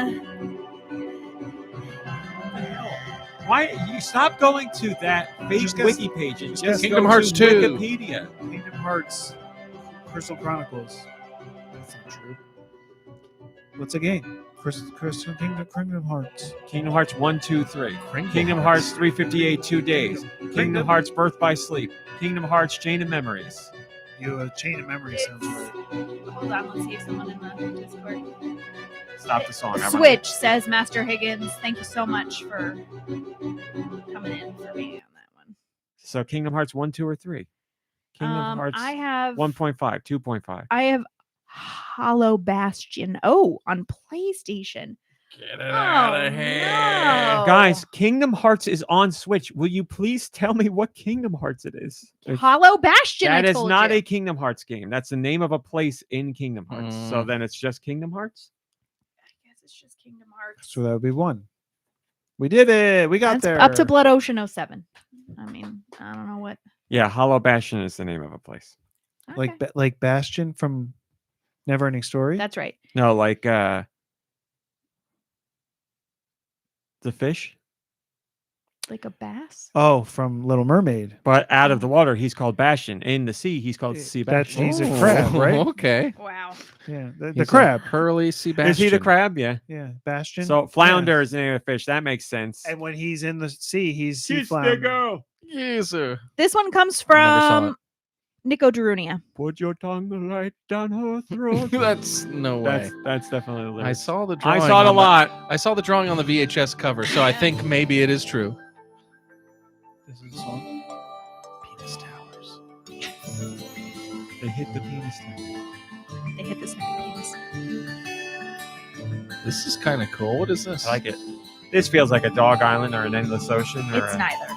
Why you stop going to that fake Just guess- wiki page and just just guess Kingdom go Hearts to 2. Wikipedia? Kingdom Hearts, Crystal Chronicles. That's not true. What's a game? Kingdom Hearts. Kingdom Hearts 1, 2, 3. Kingdom Hearts 358 2 Days. Kingdom Hearts Birth by Sleep. Kingdom Hearts Chain of Memories. Chain of Memories sounds right. Hold on, let's see if someone in the Discord. Stop the song. I wanna- Switch says Master Higgins. Thank you so much for coming in for me on that one. So Kingdom Hearts 1, 2, or 3? Kingdom Hearts I have 1.5, 2.5. I have Hollow Bastion. Oh, on PlayStation. Get it No. Guys, Kingdom Hearts is on Switch. Will you please tell me what Kingdom Hearts it is? Hollow Bastion. That I is told not you. a Kingdom Hearts game. That's the name of a place in Kingdom Hearts. So then it's just Kingdom Hearts? I guess it's just Kingdom Hearts. So that would be 1. We did it. We got That's there. up to Blood Ocean 07. I mean, I don't know what. Yeah, Hollow Bastion is the name of a place. Okay. Like Bastion from Neverending Story. That's right. No, like the fish, Like a bass. Oh, from Little Mermaid. but out of the water, he's called Bastion. In the sea, he's called Sea That's- Bastion. he's a crab, right? Okay. Wow. Yeah, the He's a crab. Hurley Sebastian. Is he the crab? Yeah. Yeah, Bastion. So Flounder is the name of the fish. That makes sense. And when he's in the sea, he's sea Kiss the flounder. girl. Yes, sir. This one comes I never saw from Nico Darunia. Put your tongue right down her throat. That's no way. That's definitely the lyrics. I saw the drawing. I saw it a on lot. I saw the drawing on the VHS cover, so I think maybe it is true. This is a song. Penis towers. They hit the penis tower. They hit this penis. This is kind of cool. What is this? I like it. This feels like a dog island or an endless ocean. Or It's neither.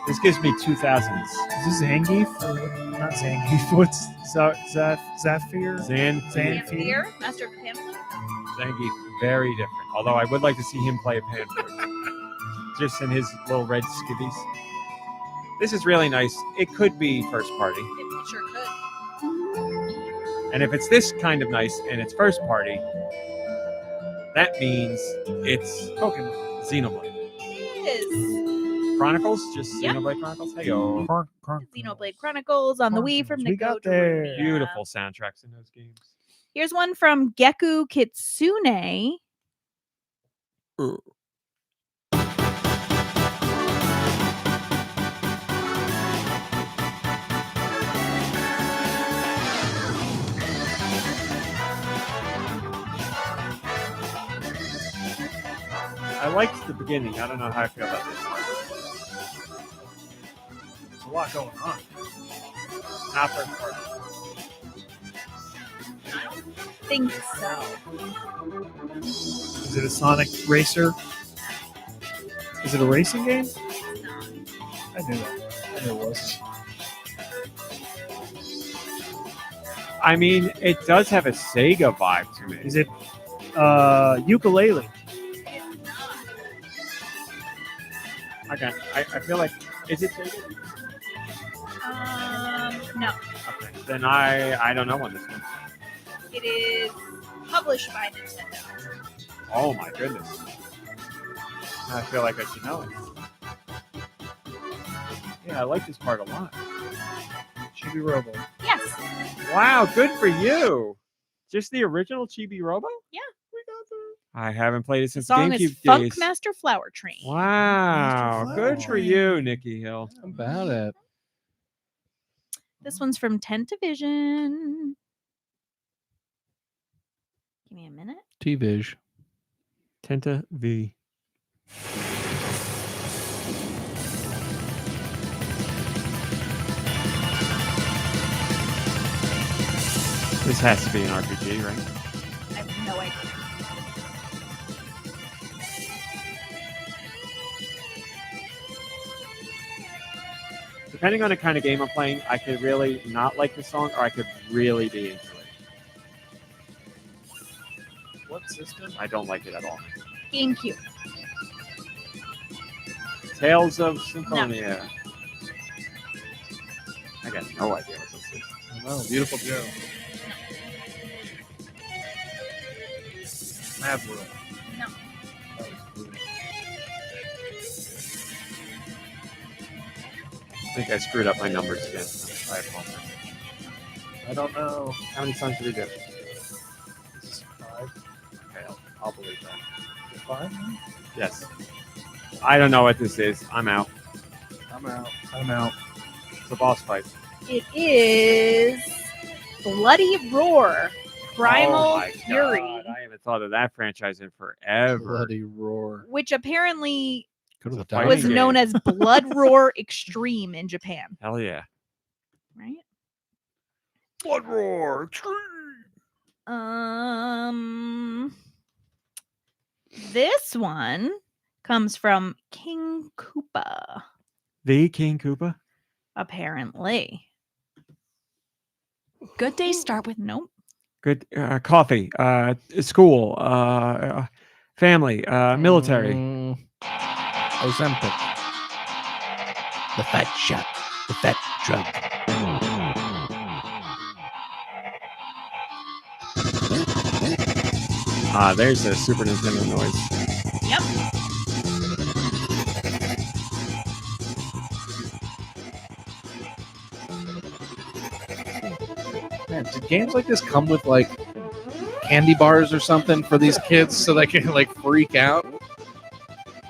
This gives me 2000s. Is this Zangief? Or not Zangief. What's Zafir? Pamphir? Master of Pamphir? Zangief, very different. Although I would like to see him play a pan flute. Just in his little red skivvies. This is really nice. It could be first party. It sure could. And if it's this kind of nice and it's first party, that means it's Pokemon. Xenoblade. It is. Chronicles? Just Yep. Xenoblade Chronicles? Hey-yo. Xenoblade Chronicles on the Wii from We Nico got there. Darunia. Beautiful soundtracks in those games. Here's one from Geku Kitsune. I liked the beginning. I don't know how I feel about this. There's a lot going on. Not first party. Think so. Is it a Sonic Racer? Is it a racing game? I knew that. I knew it was. I mean, it does have a Sega vibe to me. Is it ukulele? Okay, I feel like is it Sega? No. Okay, then I don't know on this one. It is published by Nintendo. Oh my goodness. I feel like I should know it. Yeah, I like this part a lot. Chibi Robo. Yes. Wow, good for you. Just the original Chibi Robo? Yeah. I haven't played it The since song GameCube is Funk days. Master Flower Train. Wow, Master good Flower for you, Nicky Hill. How about it? This one's from Tentavision. Give me a minute. T-Vish. Tenta V. This has to be an RPG, right? I have no idea. Depending on the kind of game I'm playing, I could really not like the song, or I could really be into it. What system? I don't like it at all. GameCube. Tales of Symphonia. I got no idea what this is. Oh, Beautiful Joe. Mad World. No. think I screwed up my numbers again. I apologize. I don't know. How many songs did we do? This is 5. Okay, I'll believe that. 5? Yes. I don't know what this is. I'm out. I'm out. I'm out. It's a boss fight. It is Bloody Roar, Primal Oh my Fury, God, I haven't thought of that franchise in forever. Bloody roar. which apparently Go to the Fighting was doctor. game. known as Blood Roar Extreme in Japan, Hell yeah. right? Blood Roar. This one comes from King Koopa, The King Koopa? apparently. Good days start with Nope. Good. Coffee. School. Family. Military. Ozempic. The fat shot. The fat drug. There's a Super Nintendo noise. Yep. Man, did games like this come with like candy bars or something for these kids so they can like freak out?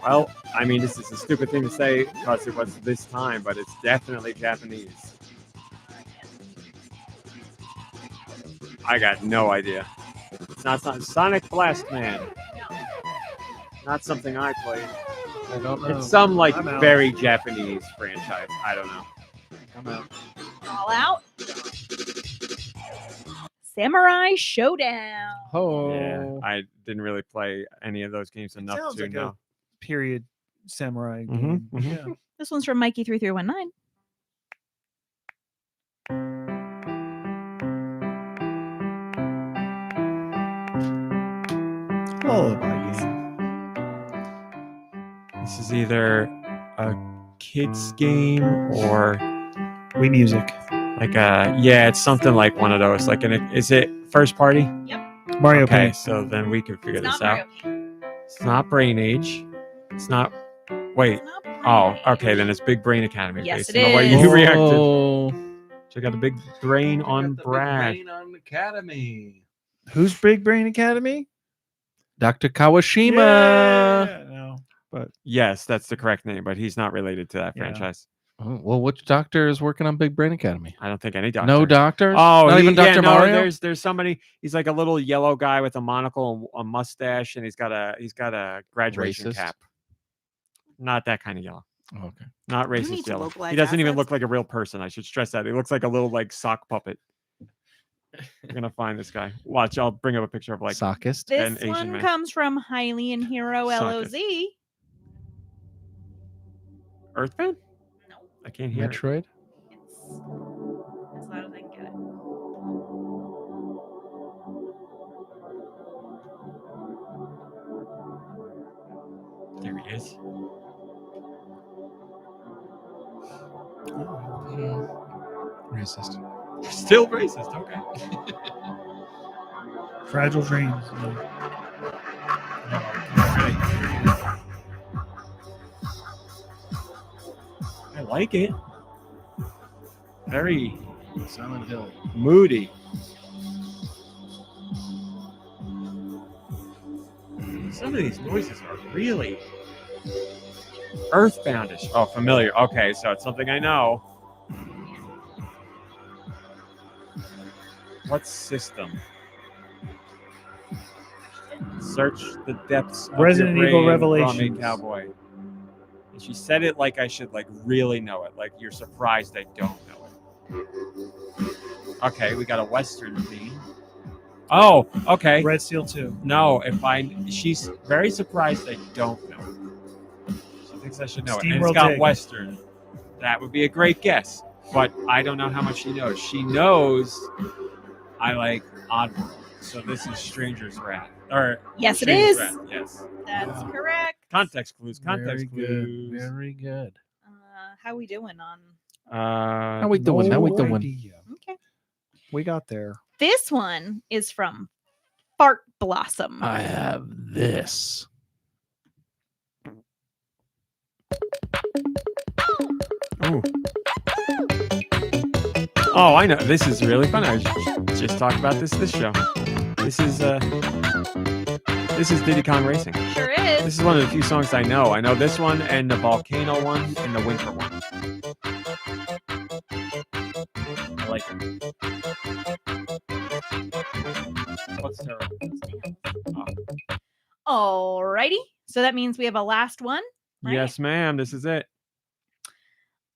Well, I mean, this is a stupid thing to say because it was this time, but it's definitely Japanese. I got no idea. It's not Sonic Blast Man. Not something I played. I don't know. It's some like I'm out. very Japanese franchise. I don't know. I'm out. All out. Samurai Showdown. Oh. Yeah, I didn't really play any of those games enough sounds to like a know. Period samurai Mhm, game. mhm. Yeah. This one's from Mikey3319. Lullaby game. This is either a kids game or Wii Music. like it's something like one of those. Like is it first party? Mario Okay, Paint. so then we can figure It's this not out. Mario Paint. It's not Brain Age. It's not. Wait. It's not Oh, Brain okay. Age. Then it's Big Brain Academy. Yes, based it on the way is. you reacted. Oh. So I got the Big Brain on Brad. on Academy. Who's Big Brain Academy? Dr. Kawashima. Yeah, no. Yes, that's the correct name, but he's not related to that Yeah. franchise. Oh, well, which doctor is working on Big Brain Academy? I don't think any doctor. No doctors? Oh, not even Dr. no, Mario? There's somebody. He's like a little yellow guy with a monocle and a mustache, and he's got a graduation Racist? cap. Not that kind of yellow. Oh, okay. Not need racist to yellow. localize He doesn't even assets. look like a real person. I should stress that. He looks like a little like sock puppet. We're gonna find this guy. Watch, I'll bring up a picture of like Sockist? This an Asian one man. comes from Hylian Hero Suck it. LOZ. Earthbound. No, I can't hear it. Metroid? it's as loud as I can get it. There he is. Racist. Still racist. Okay. Fragile Dreams. I like it. Very Silent Hill. moody. Some of these noises are really earthboundish. Oh, familiar. Okay, so it's something I know. What system? Search the depths of Resident your Evil brain, Revelations. Rummy Cowboy. And she said it like I should like really know it. Like you're surprised I don't know it. Okay, we got a Western theme. Oh, okay. Red Steel 2. No, she's very surprised I don't know it. She thinks I should know it. And it's Steamroll got Dig. Western. That would be a great guess. But I don't know how much she knows. She knows I like Oddworld. So this is Stranger's Wrath. Or Yes, it Stranger's is. Wrath, yes. That's correct. Context clues. Context Very clues. good. Very good. How we doing on? How we doing? How we doing? idea. Okay. We got there. This one is from Fart Blossom. I have this. Ooh. Oh, I know. This is really fun. I just talked about this show. This is Diddy Kong Racing. Sure is. This is one of the few songs I know. I know this one and the volcano one and the winter one. I like it. What's terrible? Alrighty. So that means we have a last one. Right? Yes, ma'am. This is it.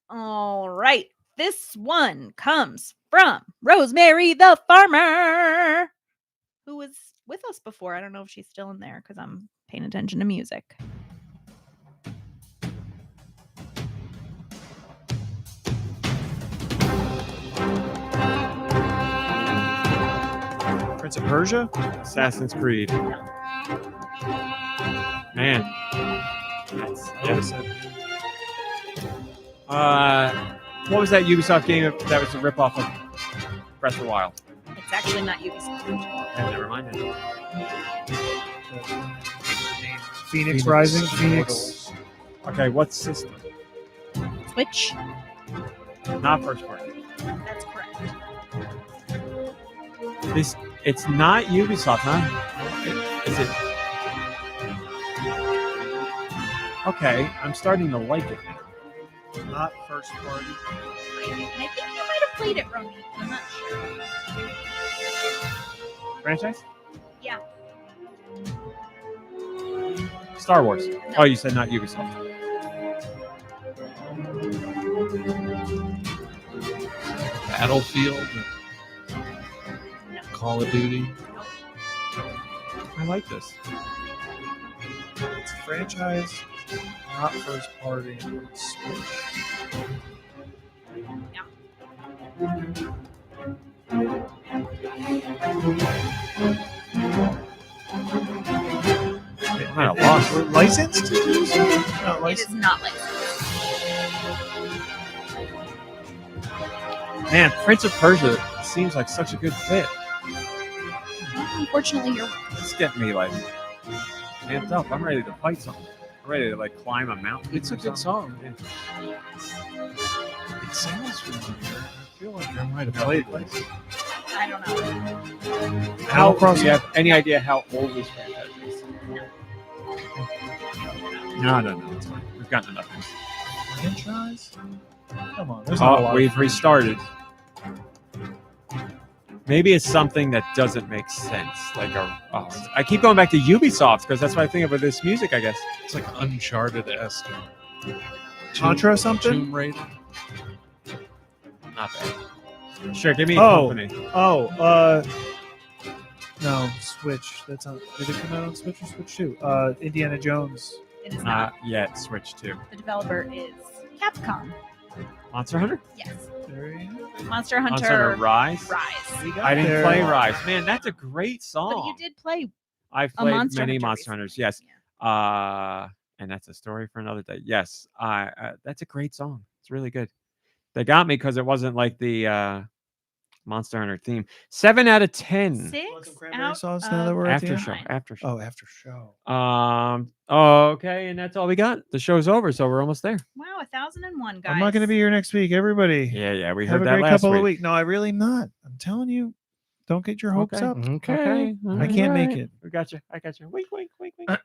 All right. This one comes from Rosemary the Farmer, who was with us before. I don't know if she's still in there because I'm paying attention to music. Prince of Persia? Assassin's Creed. Man. Yes. What was that Ubisoft game that was a ripoff of Breath of the Wild? It's actually not Ubisoft. Yeah, never mind it. Phoenix Rising? Phoenix. Okay, what system? Switch. Not first party. That's correct. It's not Ubisoft, huh? Is it? Okay, I'm starting to like it now. Not first party. I think you might have played it, Romy. I'm not sure. Franchise? Yeah. Star Wars. Oh, you said not Ubisoft. Battlefield, No. Call of Duty. I like this. It's franchise, not first party. Switch. I'm at a loss. We're licensed? Not It licensed. is not licensed. Man, Prince of Persia seems like such a good fit. Unfortunately, you're It's getting me like amped up. I'm ready to fight something. I'm ready to like climb a mountain. It's a or good something. song. It sounds familiar. I feel like I might have played this. I don't know. How Crossing. do you have any idea how old this franchise is? No. It's fine. We've gotten enough. Franchise? Come on. There's not a Oh, lot. we've restarted. Maybe it's something that doesn't make sense. Like I keep going back to Ubisoft because that's what I think of with this music, I guess. It's like Uncharted-esque. Contra something? Tomb Raider. Not bad. Sure, give me a Oh. company. No, Switch. That's on. Did it come out on Switch or Switch 2? Indiana Jones. It is Not not. yet. Switch 2. The developer is Capcom. Monster Hunter? Yes. There you go. Monster Hunter, Monster Hunter Rise? Rise. We got I didn't there. play Rise. Man, that's a great song. But you did play. I've played Monster many Hunter Monster recently. Hunters, yes. And that's a story for another day. Yes, that's a great song. It's really good. They got me because it wasn't like the Monster Hunter theme. 7 out of 10. 6 Want some cranberry out sauce of now that we're at the end? Aftershow. Aftershow. Oh, after show. Okay, and that's all we got. The show's over, so we're almost there. Wow, 1001 guys. I'm not going to be here next week, everybody. Yeah, we Have heard a that great last couple of week. weeks. No, I really am not. I'm telling you, don't get your hopes Okay. up. Okay. I can't make it. We got you. I got you. Wink, wink, wink, wink.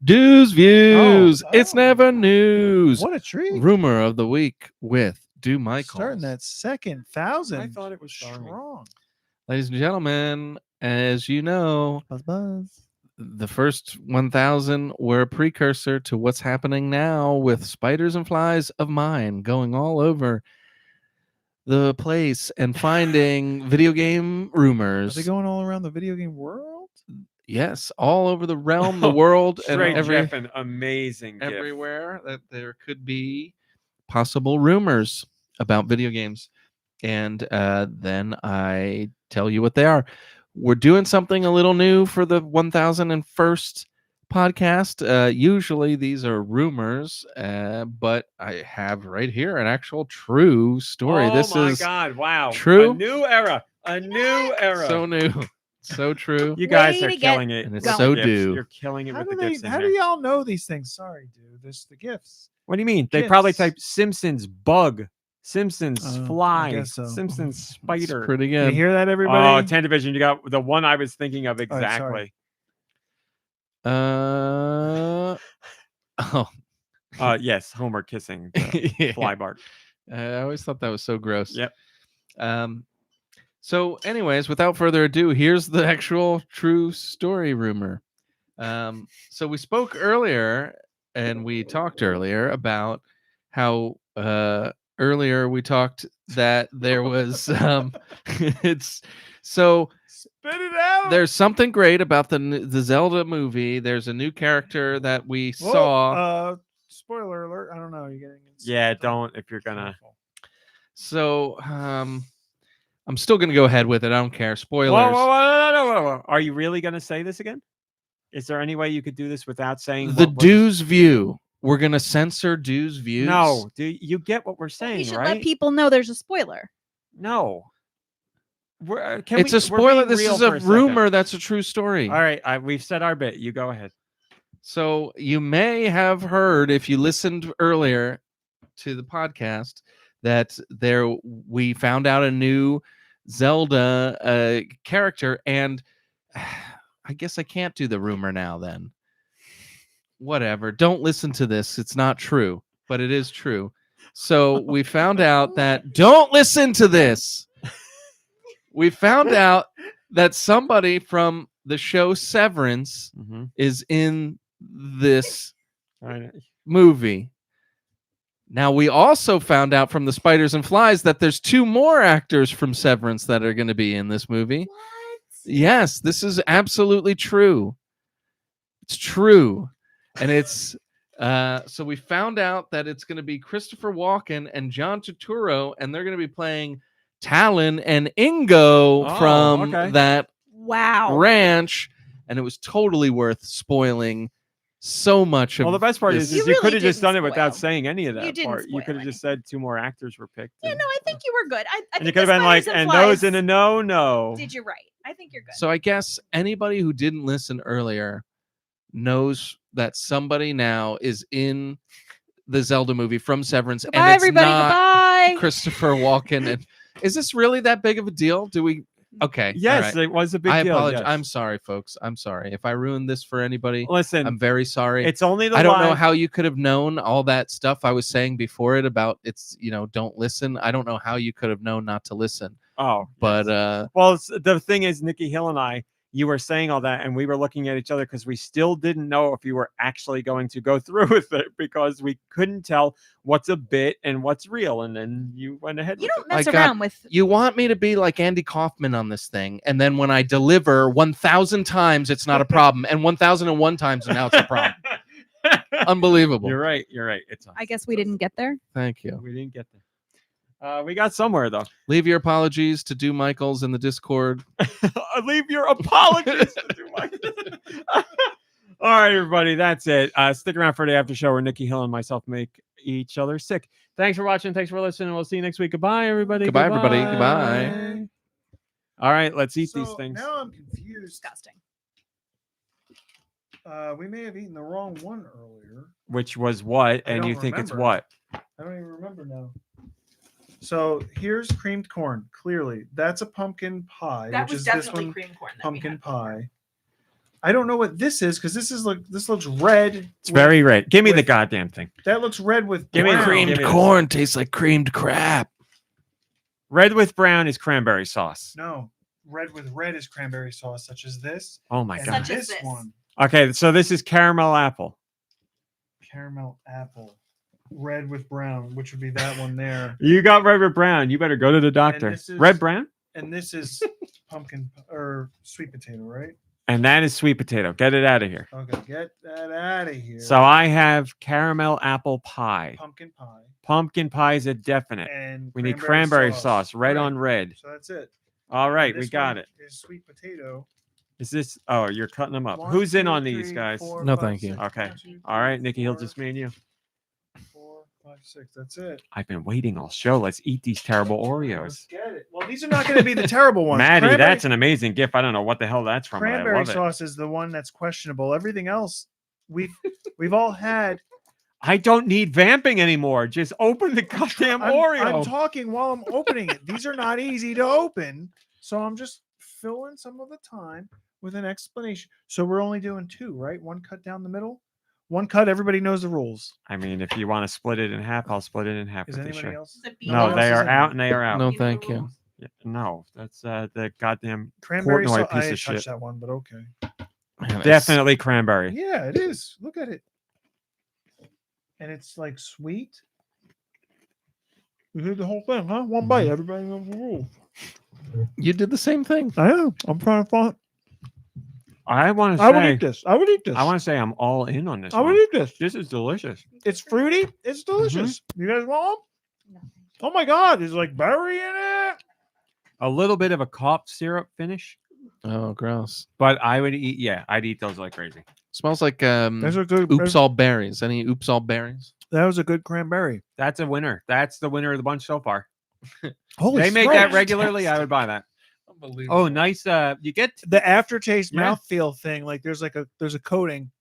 Dues views. Oh, It's oh. never news. What a treat. Rumor of the week with Do Michael. Starting that second 1,000. I thought it was Starmie. strong. Ladies and gentlemen, as you know, Buzz. the first 1,000 were a precursor to what's happening now with Spiders and Flies of Mine going all over the place and finding video game Are rumors. they going all around the video game world? Yes, all over the realm, the world, and Straight Jeff, an amazing gift. everywhere that there could be possible rumors about video games. And then I tell you what they are. We're doing something a little new for the 1001st podcast. Usually these are rumors, but I have right here an actual true story. Oh This my is God! Wow, true. A new era. A new era. so new, so true. You guys Way are to get killing it. And it's with so the gifts. due. You're killing it How with do the they? gifts in How here. do y'all know these things? Sorry, dude. There's the gifts. What do you mean? They probably Gifts. typed Simpsons bug Simpsons I Fly, guess so. Simpsons It's Spider. pretty You good. hear that, Oh, everybody? 10 Division. You got the one I was thinking of right, sorry. exactly. Oh, Yes, Homer kissing the yeah. Fly Bart. I always thought that was so gross. Yep. So, anyways, without further ado, here's the actual true story rumor. So we spoke earlier, and we talked earlier about how earlier we talked that there was it's so Spit it out. there's something great about the Zelda movie. There's a new character that we Whoa, saw. Spoiler alert. I don't know. You're getting Yeah, don't if you're gonna. So I'm still gonna go ahead with it. I don't care. Spoilers. Whoa. Are you really gonna say this again? Is there any way you could do this without saying The what was- Deux view. We're gonna censor Deux views. No, do you get what we're We saying, should right? let people know there's a spoiler. No. It's a we're spoiler. being This real is a for second. rumor. That's a true story. All right, we've said our bit. You go ahead. So you may have heard, if you listened earlier to the podcast, that we found out a new Zelda character, and I guess I can't do the rumor now. Then, whatever. Don't listen to this. It's not true, but it is true. So we found out that don't listen to this. We found out that somebody from the show Severance Mm-hmm. is in this All right. movie. Now, we also found out from the Spiders and Flies that there's 2 more actors from Severance that are going to be in this movie. What? Yes, this is absolutely true. It's true. And it's so we found out that it's going to be Christopher Walken and John Turturro, and they're going to be playing Talon and Ingo Oh, from okay. that Wow. ranch, and it was totally worth spoiling so much of Well, the best part this. is You you really could have just didn't done it without spoil. saying any of You that didn't part. You spoil could have just said 2 more actors were picked. Yeah, no, I think you were good. I and think you could have the been like, Spiders and Flies those in a no. did you right. I think you're good. So I guess anybody who didn't listen earlier knows that somebody now is in the Zelda movie from Severance, Goodbye, and it's everybody. not Goodbye. Christopher Walken. And is this really that big of a deal? Do we? Okay. Yes, all right. it was a big I deal. apologize. yes. I'm sorry, folks. I'm sorry if I ruined this for anybody. Listen, I'm very sorry. it's only the I don't know live- how you could have known all that stuff I was saying before it about it's don't listen. I don't know how you could have known not to listen. Oh, But yes. Well, the thing is, Nikki Hill and I, you were saying all that, and we were looking at each other because we still didn't know if you were actually going to go through with it because we couldn't tell what's a bit and what's real. And then you went ahead. You with don't mess I got- around with. you want me to be like Andy Kaufman on this thing, and then when I deliver 1,000 times, it's not a problem, and 1,001 times now it's a problem. it. Unbelievable. You're right. You're right. It's I guess we didn't get there. Thank you. We didn't get there. We got somewhere though. Leave your apologies to Do Michaels in the Discord. Leave your apologies. All right, everybody. That's it. Stick around for the after show where Nikki Hill and myself make each other sick. Thanks for watching. Thanks for listening. We'll see you next week. Goodbye, everybody. Goodbye, everybody. Goodbye. All right, let's eat these So, things. Now I'm confused. Disgusting. We may have eaten the wrong one earlier. Which was what? I And don't you think it's remember. what? I don't even remember now. So here's creamed corn. Clearly, that's a pumpkin pie, which is this one cream corn. pumpkin pie. I don't know what this is because this looks red. It's very red. Give me the with- goddamn thing. That looks red with Give me the brown. cream. Creamed Give me this. corn tastes like creamed crap. Red with brown is cranberry sauce. No, red with red is cranberry sauce, such as this. Oh my And god. Such as this this. one, Okay, so this is caramel apple. caramel apple, red with brown, which would be that one there. You got red with brown. You better go to the doctor. this is- Red brown? And this is pumpkin or sweet potato, right? And that is sweet potato. Get it out of here. Okay, get that out of here. So I have caramel apple pie. pumpkin pie Pumpkin pie is a definite. and We need cranberry sauce, red on red. So that's it. All right, we This got one it. Is sweet potato. Is this? Oh, you're cutting them up. One, Who's in 2, on these 3, guys? 4, No, 5, thank you. 6. Okay. 1, 2, All right, 3, Nikki Hill, 4, just me and you. 4, 5, 6. That's it. I've been waiting all show. Let's eat these terrible Let's Oreos. get it. Well, these are not going to be the terrible ones. Maddie, Cranberry- that's an amazing gift. I don't know what the hell that's from, but I cranberry love it. sauce is the one that's questionable. Everything else, we've all had. I don't need vamping anymore. Just open the goddamn Oreo. I'm talking while I'm opening it. These are not easy to open, so I'm just filling some of the time with an explanation. So we're only doing 2, right? 1 cut down the middle. 1 cut. Everybody knows the rules. I mean, if you want to split it in half, I'll split it in half. Is with you, anybody sure. else? No, they are out and they are out. No, thank you. Yeah, no, that's the goddamn Cranberry Portnoy sauce. I piece of didn't touch shit. that one, but okay. Man, it's- Definitely cranberry. Yeah, it is. Look at it. And it's like sweet. You did the whole thing, huh? One bite. Everybody knows the rules. You did the same thing. I am. I'm trying to find. I want to I would say, eat this. I would eat this. I want to say I'm all in on this. I would one. eat this. This is delicious. It's fruity. It's delicious. You guys want them? Oh my god! There's like berry in it. A little bit of a cough syrup finish, Oh, gross. but I would eat. Yeah, I'd eat those like crazy. Smells like There's a good. oops all berries. Any oops all berries? That was a good cranberry. That's a winner. That's the winner of the bunch so far. Holy They make that smokes. regularly. I would buy that. Unbelievable. Oh, nice. You get The aftertaste Yeah. mouthfeel thing. Like there's a coating.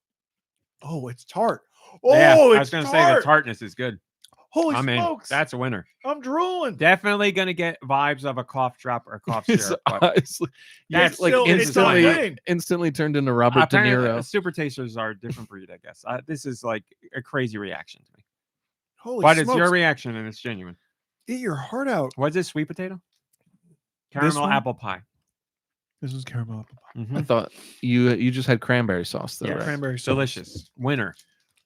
Oh, it's tart. Oh, yeah, I it's was going to tart. say the tartness is good. Holy I mean, smokes! that's a winner. I'm drooling. Definitely going to get vibes of a cough drop or cough His syrup. but eyes, That's like still- it's not instantly, winning. instantly turned into Robert De apparently, Niro. super tasters are a different breed, I guess. This is like a crazy reaction to me. Holy But smokes! it's your reaction and it's genuine. Eat your heart out. What's this, sweet potato? This Caramel one? apple pie. This was caramel apple pie. Mhm. I thought you just had cranberry sauce though, Yeah, right? Cranberry sauce. Delicious. Winner.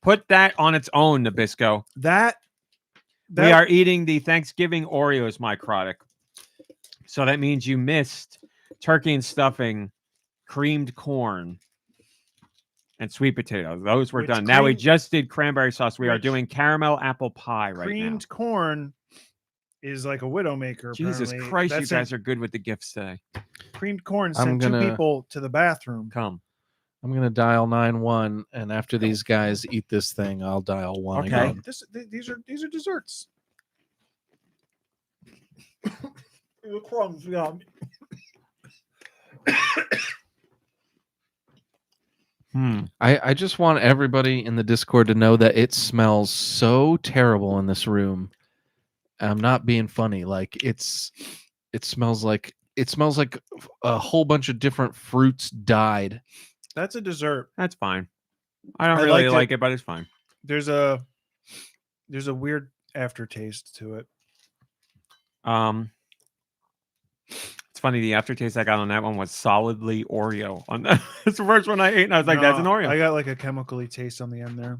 Put that on its own, Nabisco. That We are eating the Thanksgiving Oreos, my Crotic. So that means you missed turkey and stuffing, creamed corn, and sweet potatoes. Those were Which done. Now we cream- just did cranberry sauce. We are which doing caramel apple pie right creamed corn is like a widowmaker. now. Jesus apparently. Christ, you That's guys are good with the gifts today. creamed corn I'm sent 2 gonna- people to the bathroom. Come. I'm gonna dial 91, and after these guys eat this thing, I'll dial 1 Okay. again. These are desserts. The crumbs, yeah. I just want everybody in the Discord to know that it smells so terrible in this room. I'm not being funny. Like it smells like a whole bunch of different fruits died. That's a dessert. That's fine. I don't I really liked like it, but it's fine. There's a weird aftertaste to it. It's funny. The aftertaste I got on that one was solidly Oreo. On that, it's the first one I ate, and I was like, "That's an No, Oreo." I got like a chemically taste on the end there.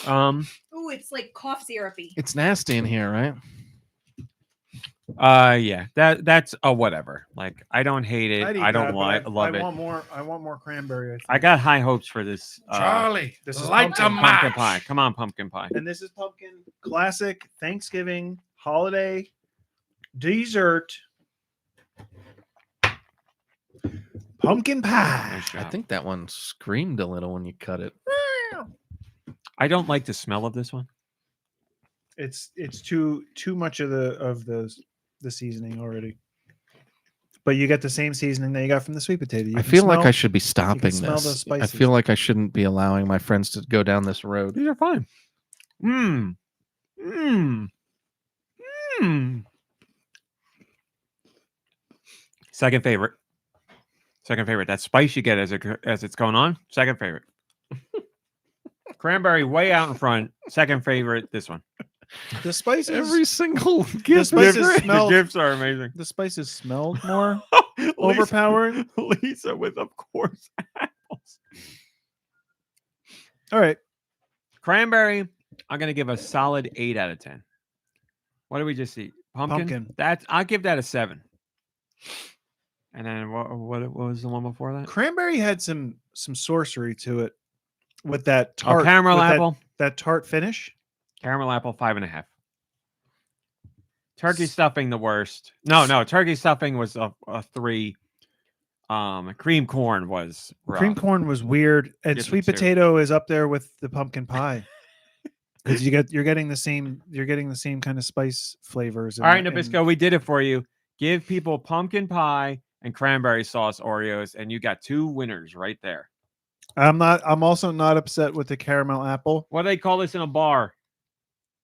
Ooh, it's like cough syrupy. It's nasty in here, right? Yeah. That's a whatever. Like, I don't hate it. I'd eat I don't that, but like love I it. want more. I want more cranberry. think. I got high hopes for this. This is light pumpkin the Pumpkin match. pie. Come on, pumpkin pie. And this is pumpkin classic Thanksgiving holiday dessert. Pumpkin pie. Nice I job. think that one screamed a little when you cut it. I don't like the smell of this one. It's too much of the seasoning already. But you get the same seasoning that you got from the sweet potato. You I can feel like I smell- should be stopping smell the this. I spices. feel like I shouldn't be allowing my friends to go down this road. These are fine. Mmm. Mmm. Mmm. Second favorite. Second favorite. That spice you get as it's going on. Second favorite. Cranberry way out in front. Second favorite. This one. the spices. Every single gift. spices is great. smell- The gifts are amazing. the spices smelled more Lisa- overpowering. Lisa with, of course, apples. All right. Cranberry, I'm gonna give a solid 8 out of 10. What did we just eat? Pumpkin. I'll give that a 7. And then what was the one before that? Cranberry had some sorcery to it with that tart Caramel with apple. that tart finish. Caramel apple 5.5. Turkey stuffing the worst. No, turkey stuffing was a 3. Cream corn was rough. Cream corn was weird, and Get sweet some syrup. potato is up there with the pumpkin pie. Because you're getting the same kind of spice flavors. All right, Nabisco, we did it for you. Give people pumpkin pie and cranberry sauce Oreos, and you got 2 winners right there. I'm also not upset with the caramel apple. What do they call this in a bar?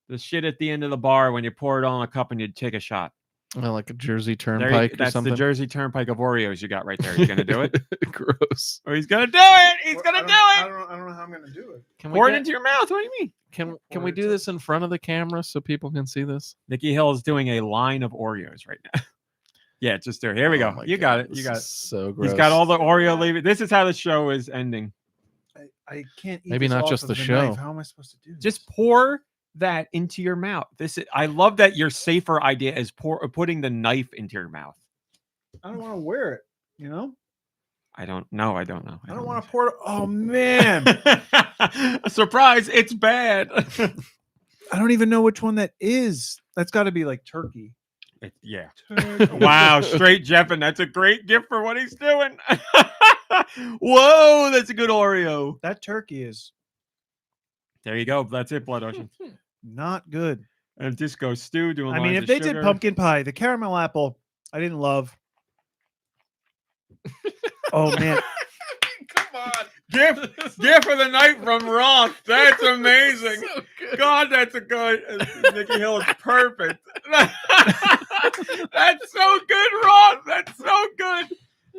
The shit at the end of the bar when you pour it all in a cup and you take a shot. Like a Jersey There Turnpike or that's something. the Jersey Turnpike of Oreos you got right there. You gonna do it? Gross. Oh, he's gonna do it. He's gonna do I it. don't know how I'm gonna do it. Can Pour it get- into your mouth. What do you mean? Can we do this in front of the camera so people can see this? Nicky Hill is doing a line of Oreos right now. Yeah, just do it. Here we Oh go. my You God, got it. this You got is it. So gross. He's got all the Oreo leaving. This is how the show is ending. I can't eat Maybe this not off just of the knife. show. How am I supposed to do this? Just pour that into your mouth. I love that your safer idea is putting the knife into your mouth. I don't want to wear it, you know? I don't know. I don't want to pour it. Oh man. Surprise, it's bad. I don't even know which one that is. That's got to be like turkey. Yeah. Turkey. Wow, straight Jeffin. That's a great gift for what he's doing. Whoa, that's a good Oreo. That turkey is There you go. That's it, Blood Ocean. not good. And Disco Stew doing I mean, lines if of they sugar. did pumpkin pie, the caramel apple, I didn't love. Oh man. Come on. Gift for the night from Roth. That's amazing. So good. God, that's a good. Nicky Hill is perfect. That's so good, Roth. That's so good.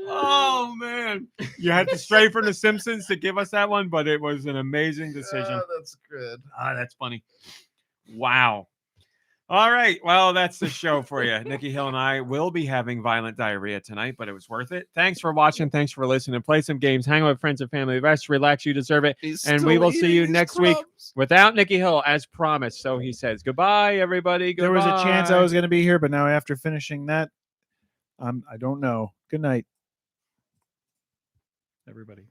Oh man, you had to stray from The Simpsons to give us that one, but it was an amazing decision. That's good. Ah, that's funny. Wow. All right. Well, that's the show for you. Nicky Hill and I will be having violent diarrhea tonight, but it was worth it. Thanks for watching. Thanks for listening. Play some games. Hang out with friends and family. Rest, relax. You deserve it. And we will see you next week without Nicky Hill, as promised. So he says goodbye, everybody. Goodbye. There was a chance I was going to be here, but now after finishing that, I don't know. Good night, everybody.